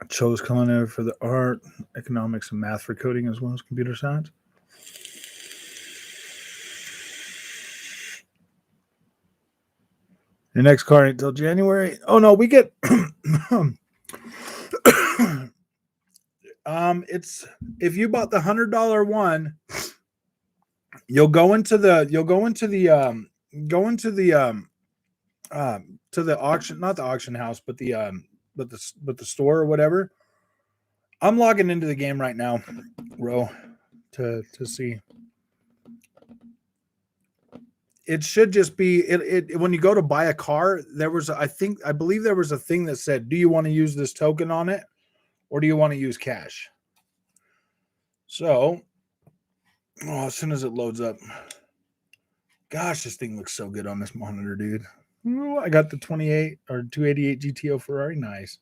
I chose culinary for the art, economics, and math for coding, as well as computer science. Your next car until January. Oh no, we get it's if you bought the $100 one, you'll go into the to the auction, not the auction house, but the store or whatever. I'm logging into the game right now, Ro, to see. It should just be it when you go to buy a car, I believe there was a thing that said, do you want to use this token on it or do you want to use cash? So as soon as it loads up, gosh, this thing looks so good on this monitor, dude. Ooh, I got the 28 or 288 GTO Ferrari. Nice.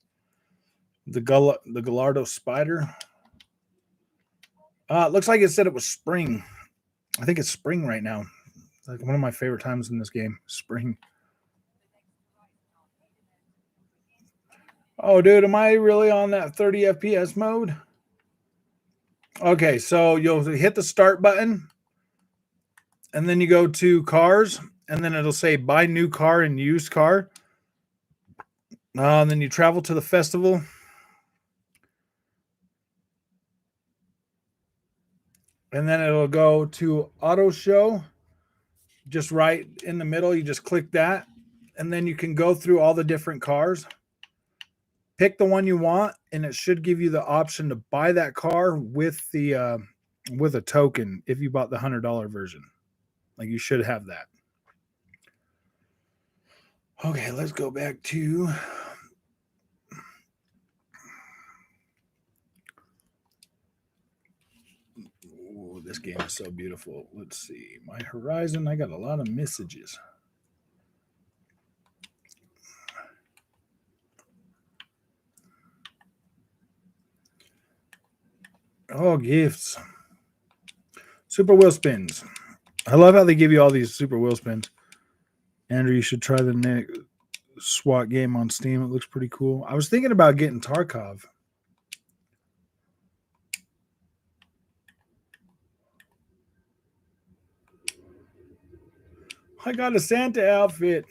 The Gallardo Spider. It looks like it said it was spring. I think it's spring right now. Like one of my favorite times in this game, spring. Oh, dude, am I really on that 30 FPS mode? Okay, so you'll hit the start button, and then you go to cars, and then it'll say buy new car and used car. And then you travel to the festival. And then it'll go to auto show. Just right in the middle, you just click that, and then you can go through all the different cars. pick the one you want, and it should give you the option to buy that car with the with a token if you bought the $100 version. Like you should have that. Okay, let's go back to ooh, this game is so beautiful. Let's see. My Horizon, I got a lot of messages. Oh, gifts. Super wheel spins. I love how they give you all these super wheel spins. Andrew, you should try the next SWAT game on Steam. It looks pretty cool. I was thinking about getting Tarkov. I got a Santa outfit.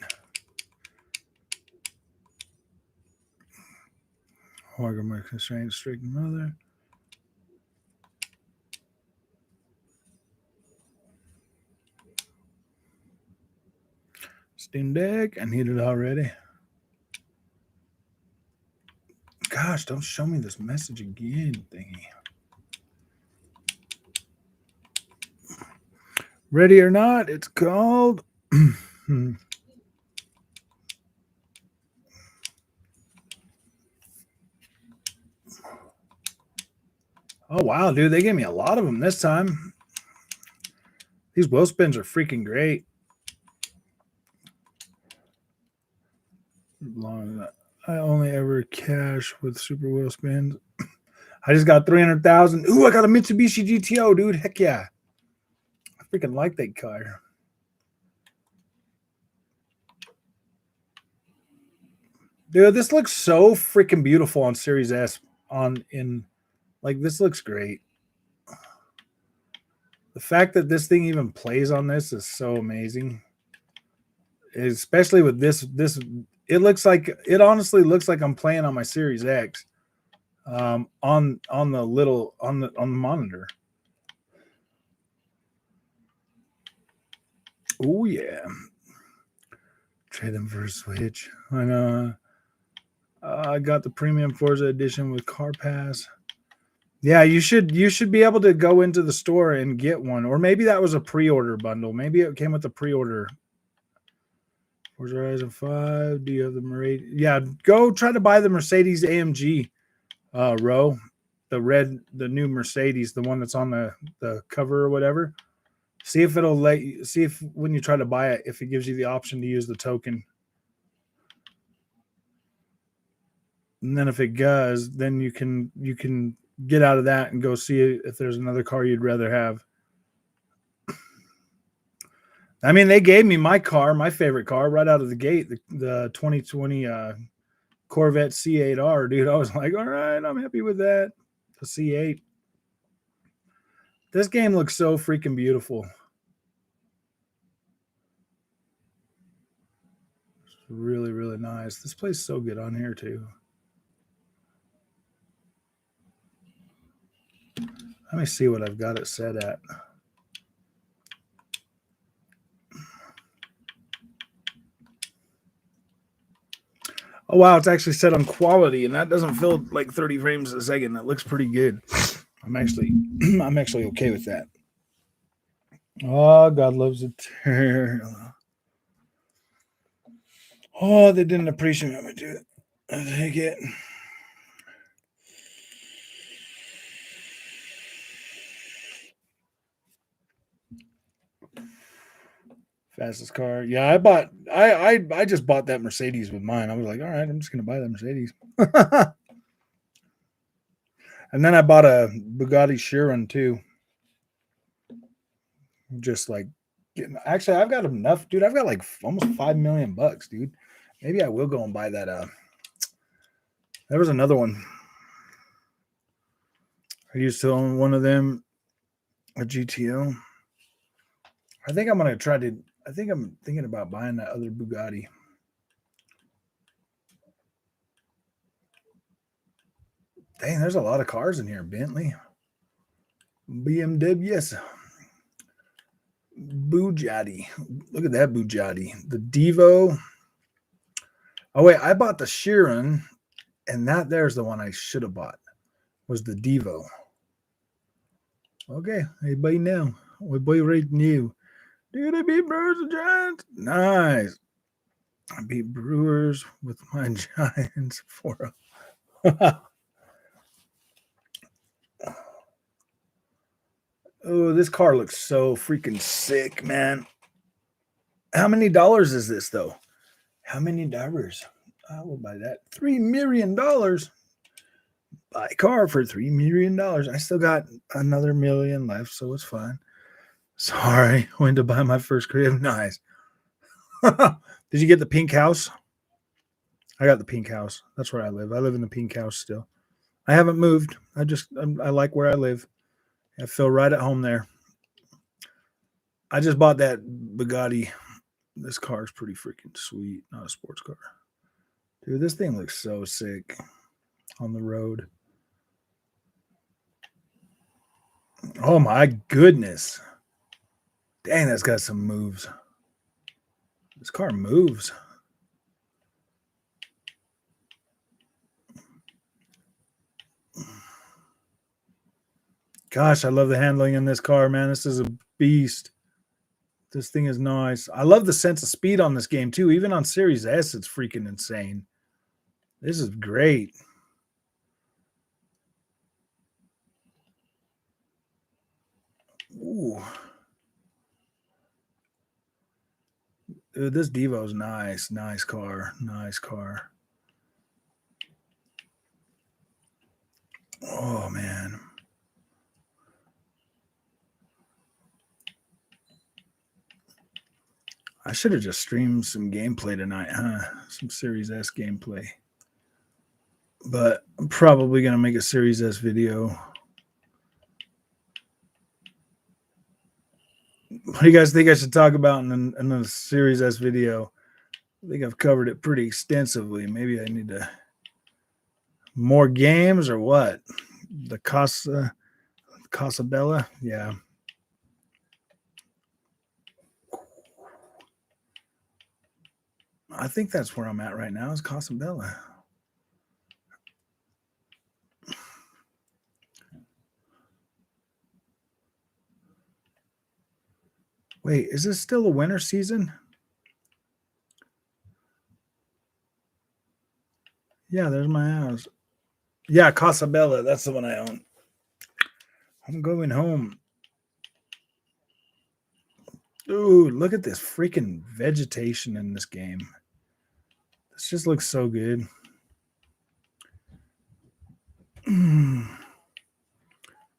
Oh, I got my constraint strict mother. Steam Deck. I need it already. Gosh, don't show me this message again, thingy. Ready or not, it's called. Oh, wow, dude. They gave me a lot of them this time. These wheel spins are freaking great. I only ever cash with super wheel spins. I just got 300,000. Ooh, I got a Mitsubishi GTO, dude. Heck yeah. I freaking like that car. Dude, this looks so freaking beautiful on Series S. Like, this looks great. The fact that this thing even plays on this is so amazing. Especially with this, it honestly looks like I'm playing on my Series X. On the monitor. Oh yeah. Trade them for a Switch. I know. I got the premium Forza edition with Car Pass. Yeah, you should be able to go into the store and get one, or maybe that was a pre-order bundle. Maybe it came with the pre-order. Forza Horizon 5. Do you have the Mercedes? Yeah, go try to buy the Mercedes AMG row, the new Mercedes, the one that's on the cover or whatever. See if it'll see if when you try to buy it, if it gives you the option to use the token. And then if it does, then you can get out of that and go see if there's another car you'd rather have. I mean, they gave me my favorite car, right out of the gate, the 2020 Corvette C8R, dude. I was like, all right, I'm happy with that. The C8. This game looks so freaking beautiful. It's really, really nice. This plays so good on here, too. Let me see what I've got it set at. Oh, wow, it's actually set on quality, and that doesn't feel like 30 frames a second. That looks pretty good. I'm actually okay with that. Oh, God loves it. Oh, they didn't appreciate me do it. I take it. Fastest car. Yeah, I just bought that Mercedes with mine. I was like, all right, I'm just gonna buy that Mercedes. And then I bought a Bugatti Chiron too. Just like actually I've got enough, dude. I've got like almost $5 million, dude. Maybe I will go and buy that. There was another one. I used to own one of them, a GTO. I think I'm thinking about buying that other Bugatti. Dang, there's a lot of cars in here. Bentley, BMW, yes. Bugatti. Look at that Bugatti. The Devo. Oh wait, I bought the Chiron, And that there's the one I should have bought, was the Devo. Okay, everybody now. We boy right new. Did I beat Brewers and Giants? Nice. I beat Brewers with my Giants 4-0. Oh, this car looks so freaking sick, man. How many dollars is this, though? How many dollars? I will buy that. $3 million. Buy a car for $3 million. I still got another million left, so it's fine. Sorry, went to buy my first crib. Nice. Did you get the pink house? I got the pink house. That's where I live. I live in the pink house still. I haven't moved. I like where I live. I feel right at home there. I just bought that Bugatti. This car is pretty freaking sweet. Not a sports car. Dude, this thing looks so sick on the road. Oh my goodness. Dang, that's got some moves. This car moves. Gosh, I love the handling in this car, man. This is a beast. This thing is nice. I love the sense of speed on this game, too. Even on Series S, it's freaking insane. This is great. Ooh. Dude, this Devo's nice. Nice car. Nice car. Oh, man. I should have just streamed some gameplay tonight, huh? Some Series S gameplay. But I'm probably going to make a Series S video. What do you guys think I should talk about in a Series S video? I think I've covered it pretty extensively. Maybe I need to more games or what? The Casa Bella? Yeah. I think that's where I'm at right now is Casa Bella. Wait, is this still a winter season? Yeah, there's my house. Yeah, Casa Bella. That's the one I own. I'm going home. Dude, look at this freaking vegetation in this game. This just looks so good.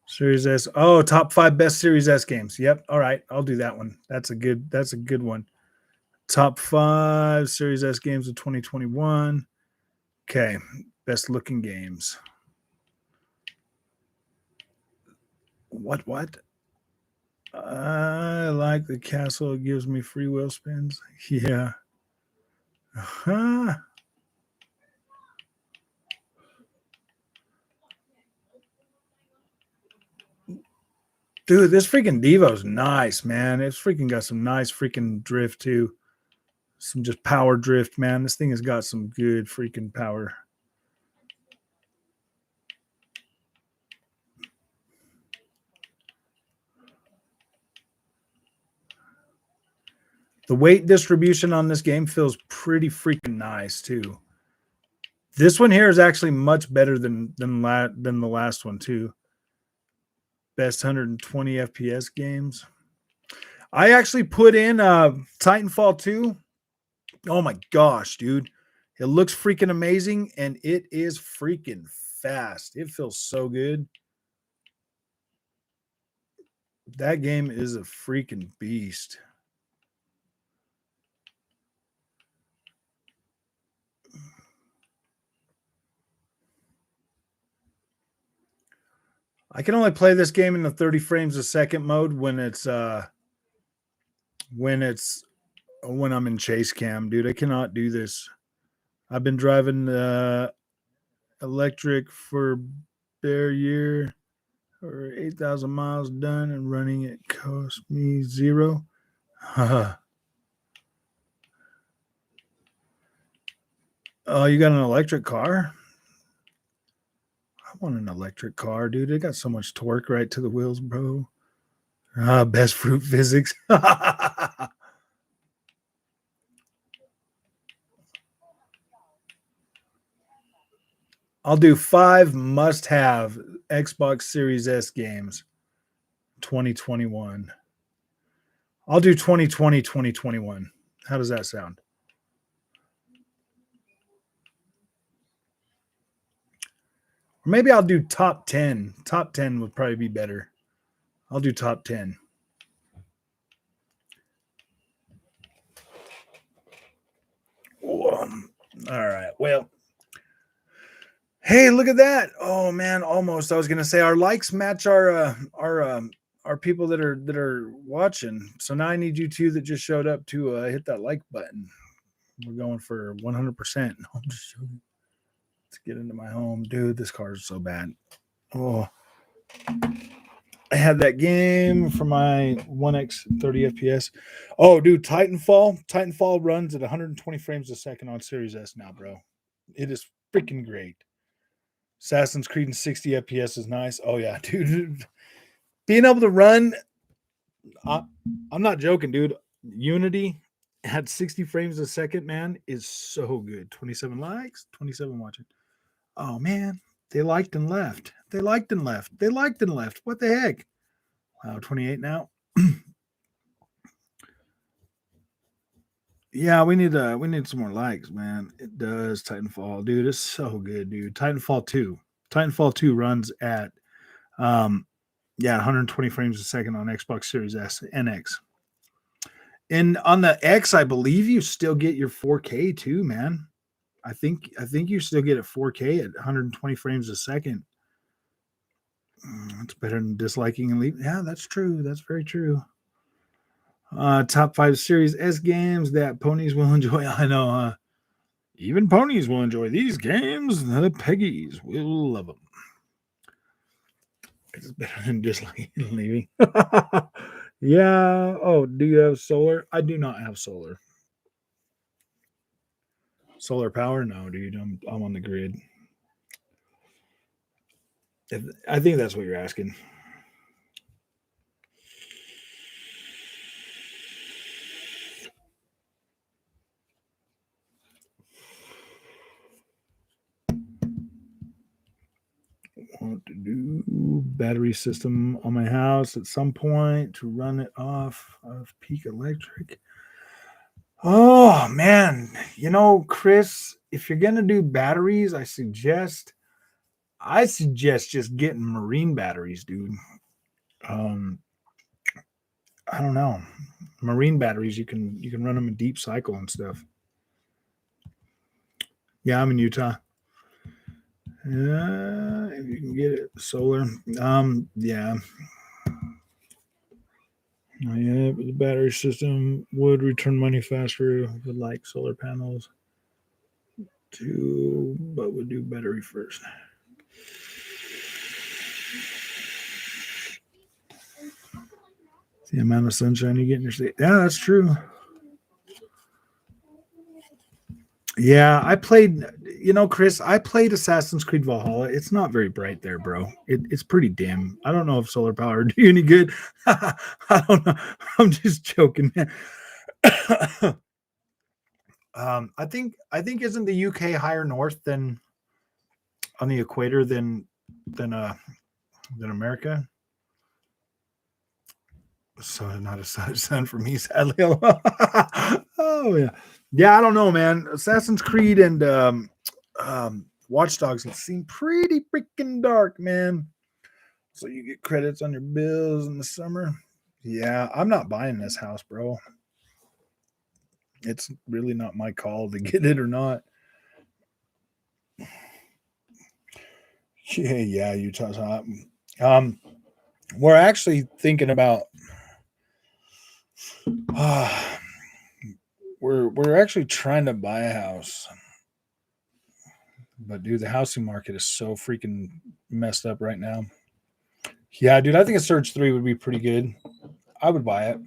Series S. Oh, top 5 best Series S games. Yep. All right. I'll do that one. That's a good one. Top 5 Series S games of 2021. Okay. Best looking games. What? I like the castle. It gives me free will spins. Yeah. Uh-huh. Dude, this freaking Devo's nice, man. It's freaking got some nice freaking drift, too. Some just power drift, man. This thing has got some good freaking power. The weight distribution on this game feels pretty freaking nice, too. This one here is actually much better than the last one, too. Best 120 FPS games. I actually put in Titanfall 2. Oh my gosh, dude. It looks freaking amazing, and it is freaking fast. It feels so good. That game is a freaking beast. I can only play this game in the 30 frames a second mode when I'm in chase cam, dude. I cannot do this. I've been driving electric for bare year or 8,000 miles done, and running it cost me $0. Oh, you got an electric car? want an electric car, dude. It got so much torque right to the wheels, bro. Best fruit physics. I'll do 5 must-have Xbox Series S games 2021. I'll do 2020, 2021. How does that sound? Or maybe I'll do top 10. Top 10 would probably be better. I'll do top 10. All right. Well, hey, look at that. Oh man, almost. I was gonna say our likes match our people that are watching. So now I need you two that just showed up to hit that like button. We're going for 100%. No, I'm just joking. Let's get into my home. Dude, this car is so bad. Oh, I had that game for my 1X 30 FPS. Oh, dude, Titanfall runs at 120 frames a second on Series S now, bro. It is freaking great. Assassin's Creed in 60 FPS is nice. Oh, yeah, dude. Being able to run, I'm not joking, dude. Unity at 60 frames a second, man, is so good. 27 likes, 27 watching. Oh, man. They liked and left. They liked and left. They liked and left. What the heck? Wow, 28 now. Yeah, we need some more likes, man. It does. Titanfall, dude, it's so good, dude. Titanfall 2 runs at 120 frames a second on Xbox Series S and X. And on the X, I believe you still get your 4K too, man. I think you still get it 4K at 120 frames a second. It's better than disliking and leaving. Yeah, that's true. That's very true. Top 5 Series S games that ponies will enjoy. I know, even ponies will enjoy these games. The Peggies will love them. It's better than disliking and leaving. Yeah. Oh, do you have solar? I do not have solar. Solar power? No, dude. I'm on the grid. I think that's what you're asking. Want to do battery system on my house at some point to run it off of peak electric. Oh man, Chris, if you're gonna do batteries, I suggest just getting marine batteries, dude. I don't know. Marine batteries, you can run them in deep cycle and stuff. Yeah, I'm in Utah. If you can get it solar. Yeah. Oh, yeah, but the battery system would return money faster with like solar panels too, but would do battery first. The amount of sunshine you get in your state. Yeah, that's true. Yeah, I played, Chris, I played Assassin's Creed Valhalla. It's not very bright there, bro. It's pretty dim. I don't know if solar power would do you any good. I don't know. I'm just joking, man. I think isn't the UK higher north than on the equator than America? So not a sun for me, sadly. Oh yeah. Yeah, I don't know, man. Assassin's Creed and Watch Dogs seem pretty freaking dark, man. So you get credits on your bills in the summer. Yeah, I'm not buying this house, bro. It's really not my call to get it or not. Yeah, Utah's hot. We're actually thinking about we're actually trying to buy a house. But dude, the housing market is so freaking messed up right now. Yeah, dude, I think a Surge 3 would be pretty good. I would buy it.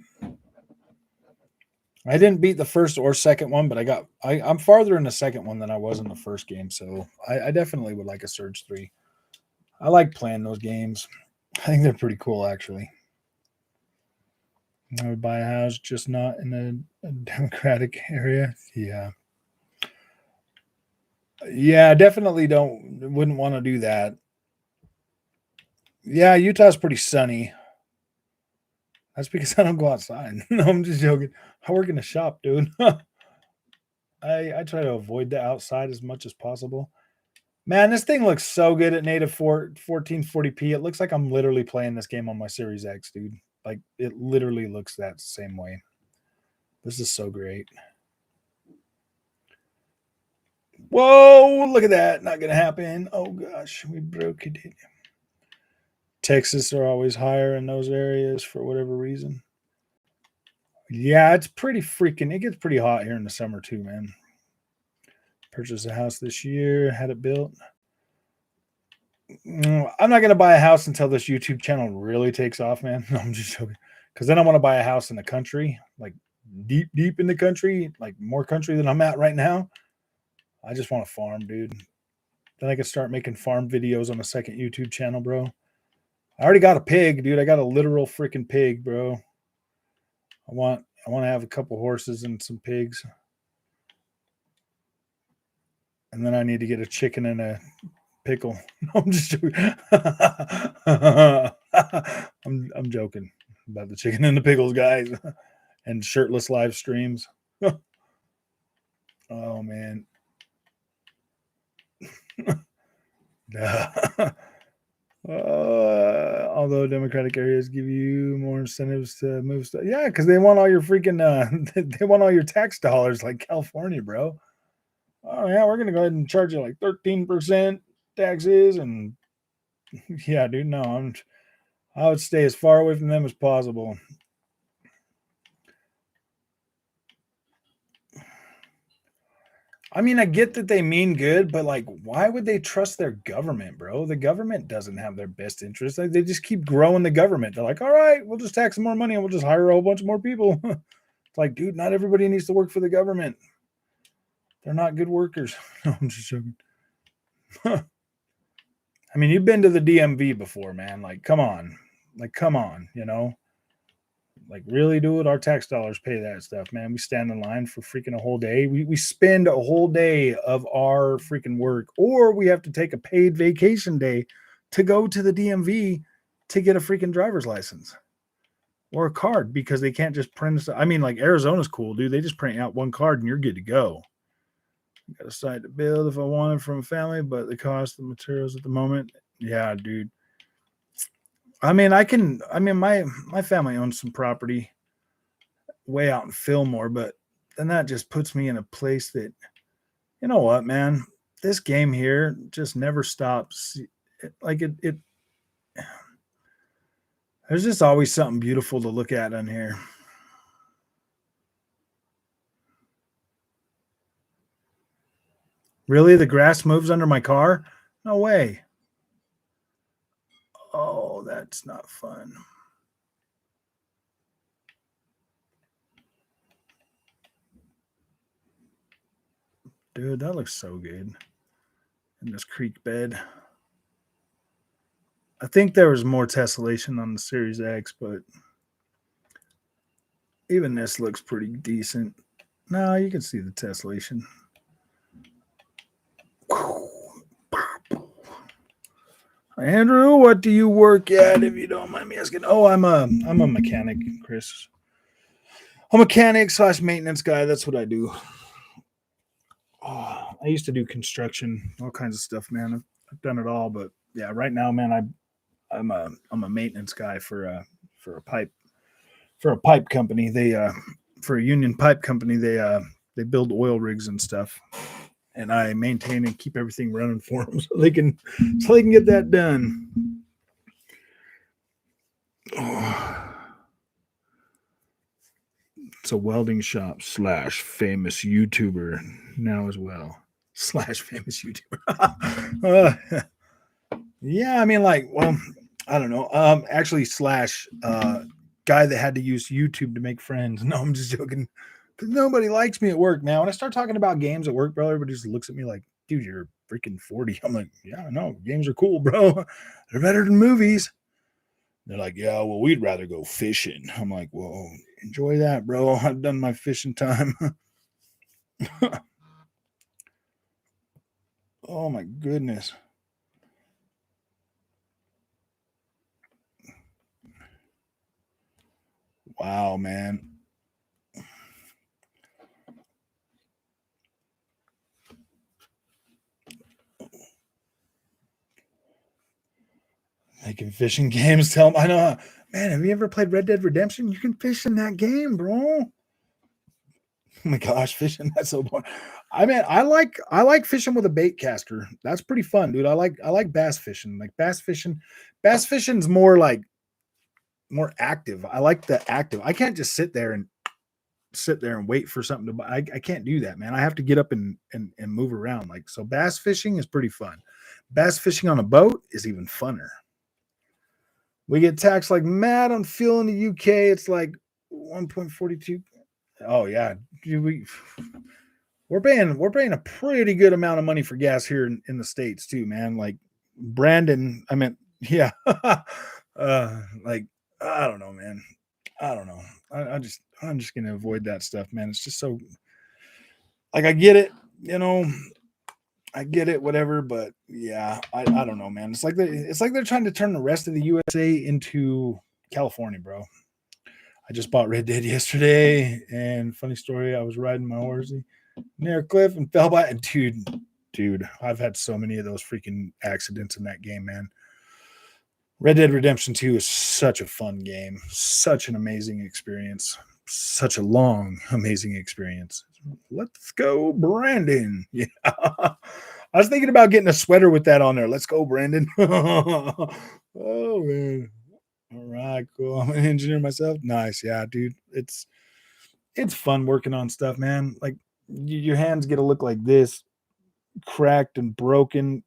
I didn't beat the first or second one, but I'm farther in the second one than I was in the first game, so I definitely would like a Surge 3. I like playing those games. I think they're pretty cool, actually. I would buy a house, just not in a democratic area. Yeah. Yeah, definitely wouldn't want to do that. Yeah, Utah's pretty sunny. That's because I don't go outside. No, I'm just joking. I work in a shop, dude. I try to avoid the outside as much as possible. Man, this thing looks so good at native 1440p. It looks like I'm literally playing this game on my Series X, dude. Like it literally looks that same way. This is so great. Whoa, look at that. Not gonna happen. Oh gosh, we broke it. Texas are always higher in those areas for whatever reason. Yeah, it's pretty freaking. It gets pretty hot here in the summer too, man. Purchased a house this year, had it built. I'm not gonna buy a house until this YouTube channel really takes off, man. No, I'm just joking. Because then I want to buy a house in the country, like deep in the country, like more country than I'm at right now. I just want to farm, dude. Then I can start making farm videos on a second YouTube channel, bro. I already got a pig, dude. I got a literal freaking pig, bro. I want to have a couple horses and some pigs. And then I need to get a chicken and a pickle. I'm just joking. I'm joking about the chicken and the pickles, guys. And shirtless live streams. Oh man. Although Democratic areas give you more incentives to move stuff. Yeah, because they want all your freaking they want all your tax dollars like California, bro. Oh yeah, we're gonna go ahead and charge you like 13% taxes, and yeah, dude, no, I would stay as far away from them as possible. I mean, I get that they mean good, but like, why would they trust their government, bro? The government doesn't have their best interest. Like, they just keep growing the government. They're like, all right, we'll just tax some more money and we'll just hire a whole bunch more people. It's like, dude, not everybody needs to work for the government. They're not good workers. I'm just joking. I mean, you've been to the DMV before, man. Like, come on. Like, come on, you know? Like, really, dude? Our tax dollars pay that stuff, man. We stand in line for freaking a whole day. We spend a whole day of our freaking work, or we have to take a paid vacation day to go to the DMV to get a freaking driver's license or a card because they can't just print. I mean, like, Arizona's cool, dude. They just print out one card and you're good to go. Got a site to build if I wanted from a family, but the cost of materials at the moment, yeah, dude. I mean, my family owns some property way out in Fillmore, but then that just puts me in a place that, you know what, man, this game here just never stops. Like it there's just always something beautiful to look at on here. Really? The grass moves under my car? No way. Oh, that's not fun. Dude, that looks so good in this creek bed. I think there was more tessellation on the Series X, but even this looks pretty decent. No, you can see the tessellation. Andrew, what do you work at, if you don't mind me asking? Oh, I'm a mechanic, Chris. I'm a mechanic / maintenance guy. That's what I do. Oh, I used to do construction, all kinds of stuff, man. I've done it all, but yeah, right now, man, I'm a maintenance guy for a pipe company. They for a union pipe company, they build oil rigs and stuff. And I maintain and keep everything running for them so they can get that done. Oh. It's a welding shop / famous YouTuber now as well / famous YouTuber. Yeah, I mean, like, well, I don't know. Actually, / guy that had to use YouTube to make friends. No, I'm just joking. Because nobody likes me at work now. When I start talking about games at work, bro, everybody just looks at me like dude, you're freaking 40. I'm like, yeah, I know. Games are cool, bro. They're better than movies. They're like, yeah, well, we'd rather go fishing. I'm like, well, enjoy that, bro. I've done my fishing time. Oh my goodness. Wow, man. Making fishing games. Tell them, I know. Man, have you ever played Red Dead Redemption? You can fish in that game, bro. Oh my gosh, fishing, that's so boring. I mean, I like fishing with a bait caster. That's pretty fun, dude. I like bass fishing. Like bass fishing's more active. I like the active. I can't just sit there and wait for something to buy. I can't do that, man. I have to get up and move around. Like, so bass fishing is pretty fun. Bass fishing on a boat is even funner. We get taxed like mad on fuel in the UK. It's like 1.42. Oh yeah, we're paying a pretty good amount of money for gas here in the States too, man. Like Brandon, I meant, yeah. Like, I don't know, man. I don't know. I'm just gonna avoid that stuff, man. It's just so, like, I get it, I get it, whatever, but yeah, I don't know, man. It's like they're trying to turn the rest of the USA into California, bro. I just bought Red Dead yesterday, and funny story, I was riding my horsey near a cliff and fell by. And dude, I've had so many of those freaking accidents in that game, man. Red Dead Redemption 2 is such a fun game, such an amazing experience, such a long, amazing experience. Let's go, Brandon. Yeah. I was thinking about getting a sweater with that on there. Let's go, Brandon. Oh, man. All right, cool. I'm an engineer myself. Nice. Yeah, dude. It's fun working on stuff, man. Like, your hands get to look like this, cracked and broken.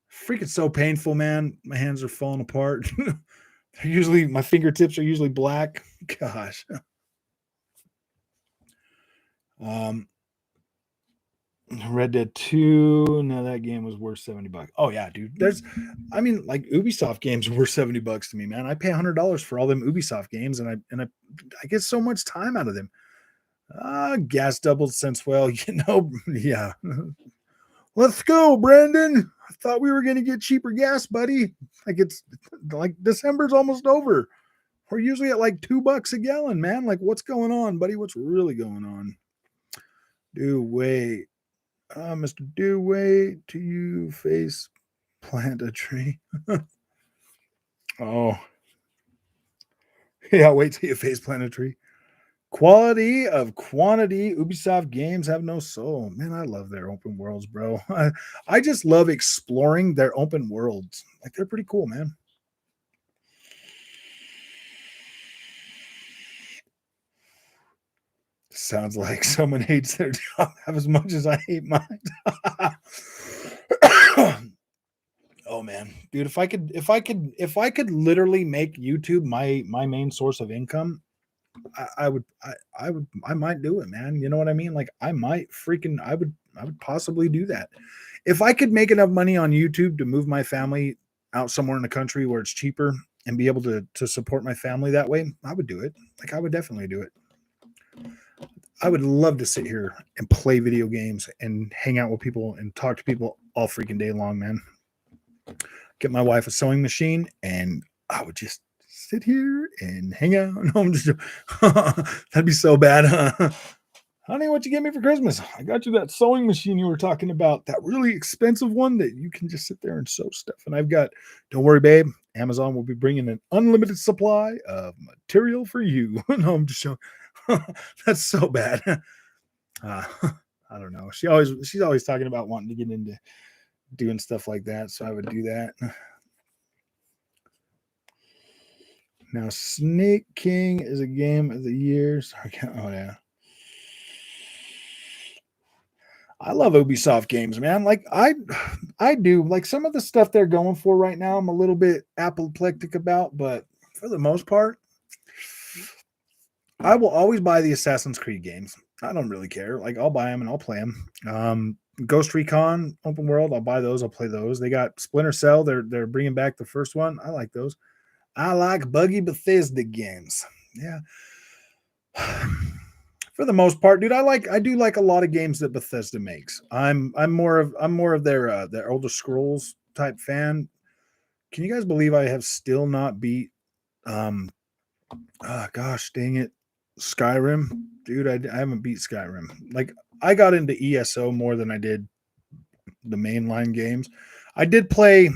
Freaking so painful, man. My hands are falling apart. My fingertips are usually black. Gosh. Red Dead 2. Now that game was worth $70. Oh yeah, dude. Like, Ubisoft games are worth $70 to me, man. I pay $100 for all them Ubisoft games, and I get so much time out of them. Gas doubled since, well, yeah. Let's go, Brandon. I thought we were gonna get cheaper gas, buddy. Like, it's like December's almost over. We're usually at like $2 a gallon, man. Like, what's going on, buddy? What's really going on? Do wait. Mr. Do wait till you face plant a tree. Oh. Yeah, wait till you face plant a tree. Quality of quantity. Ubisoft games have no soul. Man, I love their open worlds, bro. I just love exploring their open worlds. Like, they're pretty cool, man. Sounds like someone hates their job as much as I hate mine. Oh man, dude, if I could literally make YouTube my main source of income, I might do it, man. You know what I mean? Like, I would possibly do that. If I could make enough money on YouTube to move my family out somewhere in the country where it's cheaper and be able to support my family that way, I would do it. Like, I would definitely do it. I would love to sit here and play video games and hang out with people and talk to people all freaking day long, man. Get my wife a sewing machine and I would just sit here and hang out. No, I'm just, that'd be so bad. Huh? Honey, what you get me for Christmas? I got you that sewing machine you were talking about, that really expensive one that you can just sit there and sew stuff. And don't worry, babe, Amazon will be bringing an unlimited supply of material for you. No, I'm just showing. That's so bad. I don't know. She's always talking about wanting to get into doing stuff like that, so I would do that. Now, Snake King is a game of the year. Sorry, oh yeah. I love Ubisoft games, man. Like, I do. Like, some of the stuff they're going for right now, I'm a little bit apoplectic about, but for the most part, I will always buy the Assassin's Creed games. I don't really care. Like I'll buy them and I'll play them. Ghost Recon Open World, I'll buy those. I'll play those. They got Splinter Cell. They're bringing back the first one. I like those. I like buggy Bethesda games. Yeah. For the most part, dude, I do like a lot of games that Bethesda makes. I'm more of their Elder Scrolls type fan. Can you guys believe I have still not beat gosh dang it, Skyrim? Dude, I haven't beat Skyrim. Like I got into ESO more than I did the mainline games. I did play,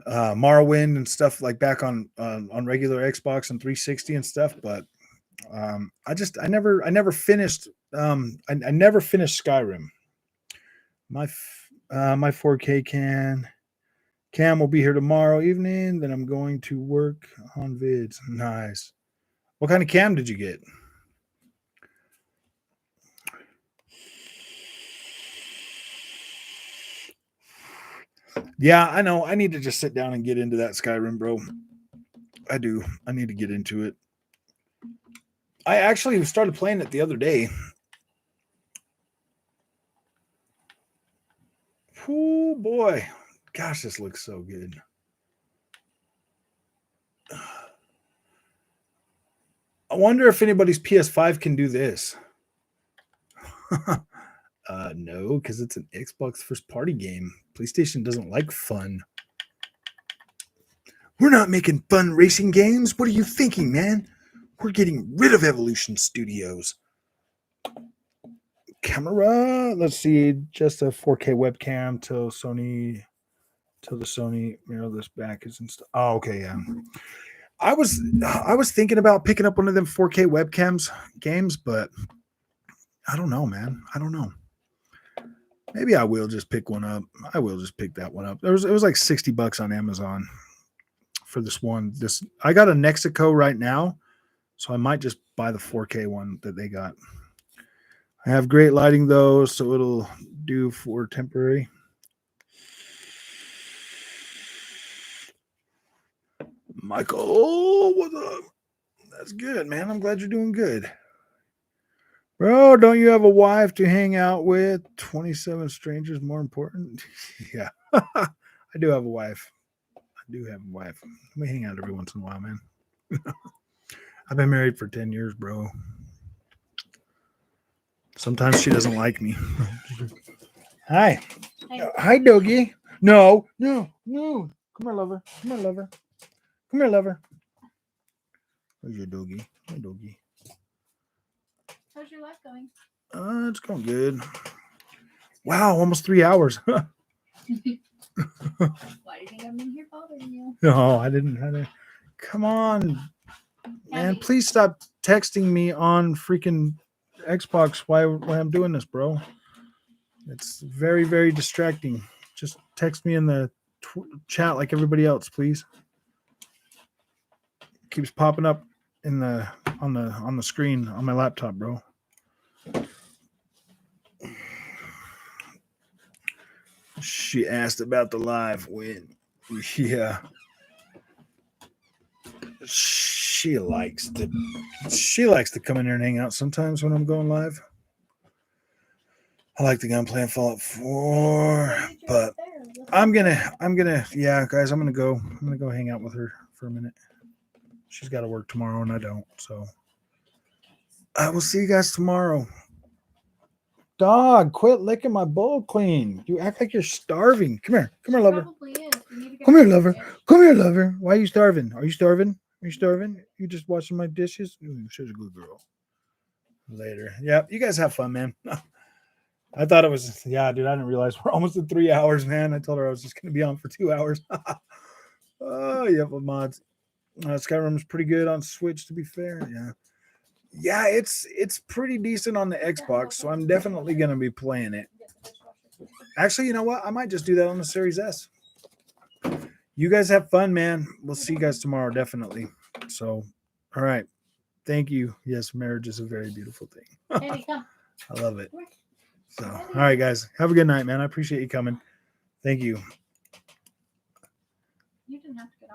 Morrowind and stuff like back on regular Xbox and 360 and stuff, but I never finished I never finished Skyrim. My 4K cam will be here tomorrow evening. Then I'm going to work on vids. Nice. What kind of cam did you get? Yeah, I know. I need to just sit down and get into that Skyrim, bro. I do. I need to get into it. I actually started playing it the other day. Oh boy. Gosh, this looks so good. I wonder if anybody's PS5 can do this. No, because it's an Xbox first party game. PlayStation doesn't like fun. We're not making fun racing games. What are you thinking, man? We're getting rid of Evolution Studios. Camera, let's see, just a 4K webcam till the Sony mirrorless back is installed. Oh, okay, yeah. I was thinking about picking up one of them 4K webcams games, but I don't know, man. I don't know. Maybe I will just pick one up. I will just pick that one up. It was like $60 on Amazon for this one. I got a Nexico right now, so I might just buy the 4K one that they got. I have great lighting though, so it'll do for temporary. Michael, what's up? That's good, man. I'm glad you're doing good. Bro, don't you have a wife to hang out with? 27 strangers more important? Yeah. I do have a wife. We hang out every once in a while, man. I've been married for 10 years, bro. Sometimes she doesn't like me. Hi. Hey. Hi, doggy. No. Come here, lover. Come here, lover. Where's your doggy? Hi, doggy. How's your life going? It's going good. Wow, almost 3 hours. Why do you think I'm in here bothering you? No, I didn't. Come on, man. Please stop texting me on freaking Xbox while I'm doing this, bro. It's very, very distracting. Just text me in the chat like everybody else, please. It keeps popping up on the screen on my laptop, bro. She asked about the live win. Yeah. She likes to come in here and hang out sometimes when I'm going live. I like the gun playing Fallout 4, but I'm gonna yeah, guys, I'm gonna go hang out with her for a minute. She's got to work tomorrow and I don't, so I will see you guys tomorrow. Dog, quit licking my bowl clean. You act like you're starving. Come here, lover. Come here, lover. Come here, lover. Why are you starving? Are you starving? You just washing my dishes? Ooh, she's a good girl. Later. Yeah, you guys have fun, man. I thought it was, yeah, dude, I didn't realize we're almost at 3 hours, man. I told her I was just going to be on for 2 hours. Oh, yeah, but mods. Skyrim's pretty good on Switch, to be fair. Yeah, it's pretty decent on the Xbox, so I'm definitely going to be playing it. Actually, you know what? I might just do that on the Series S. You guys have fun, man. We'll see you guys tomorrow, definitely. So, all right. Thank you. Yes, marriage is a very beautiful thing. I love it. So, all right, guys. Have a good night, man. I appreciate you coming. Thank you. You didn't have to get off.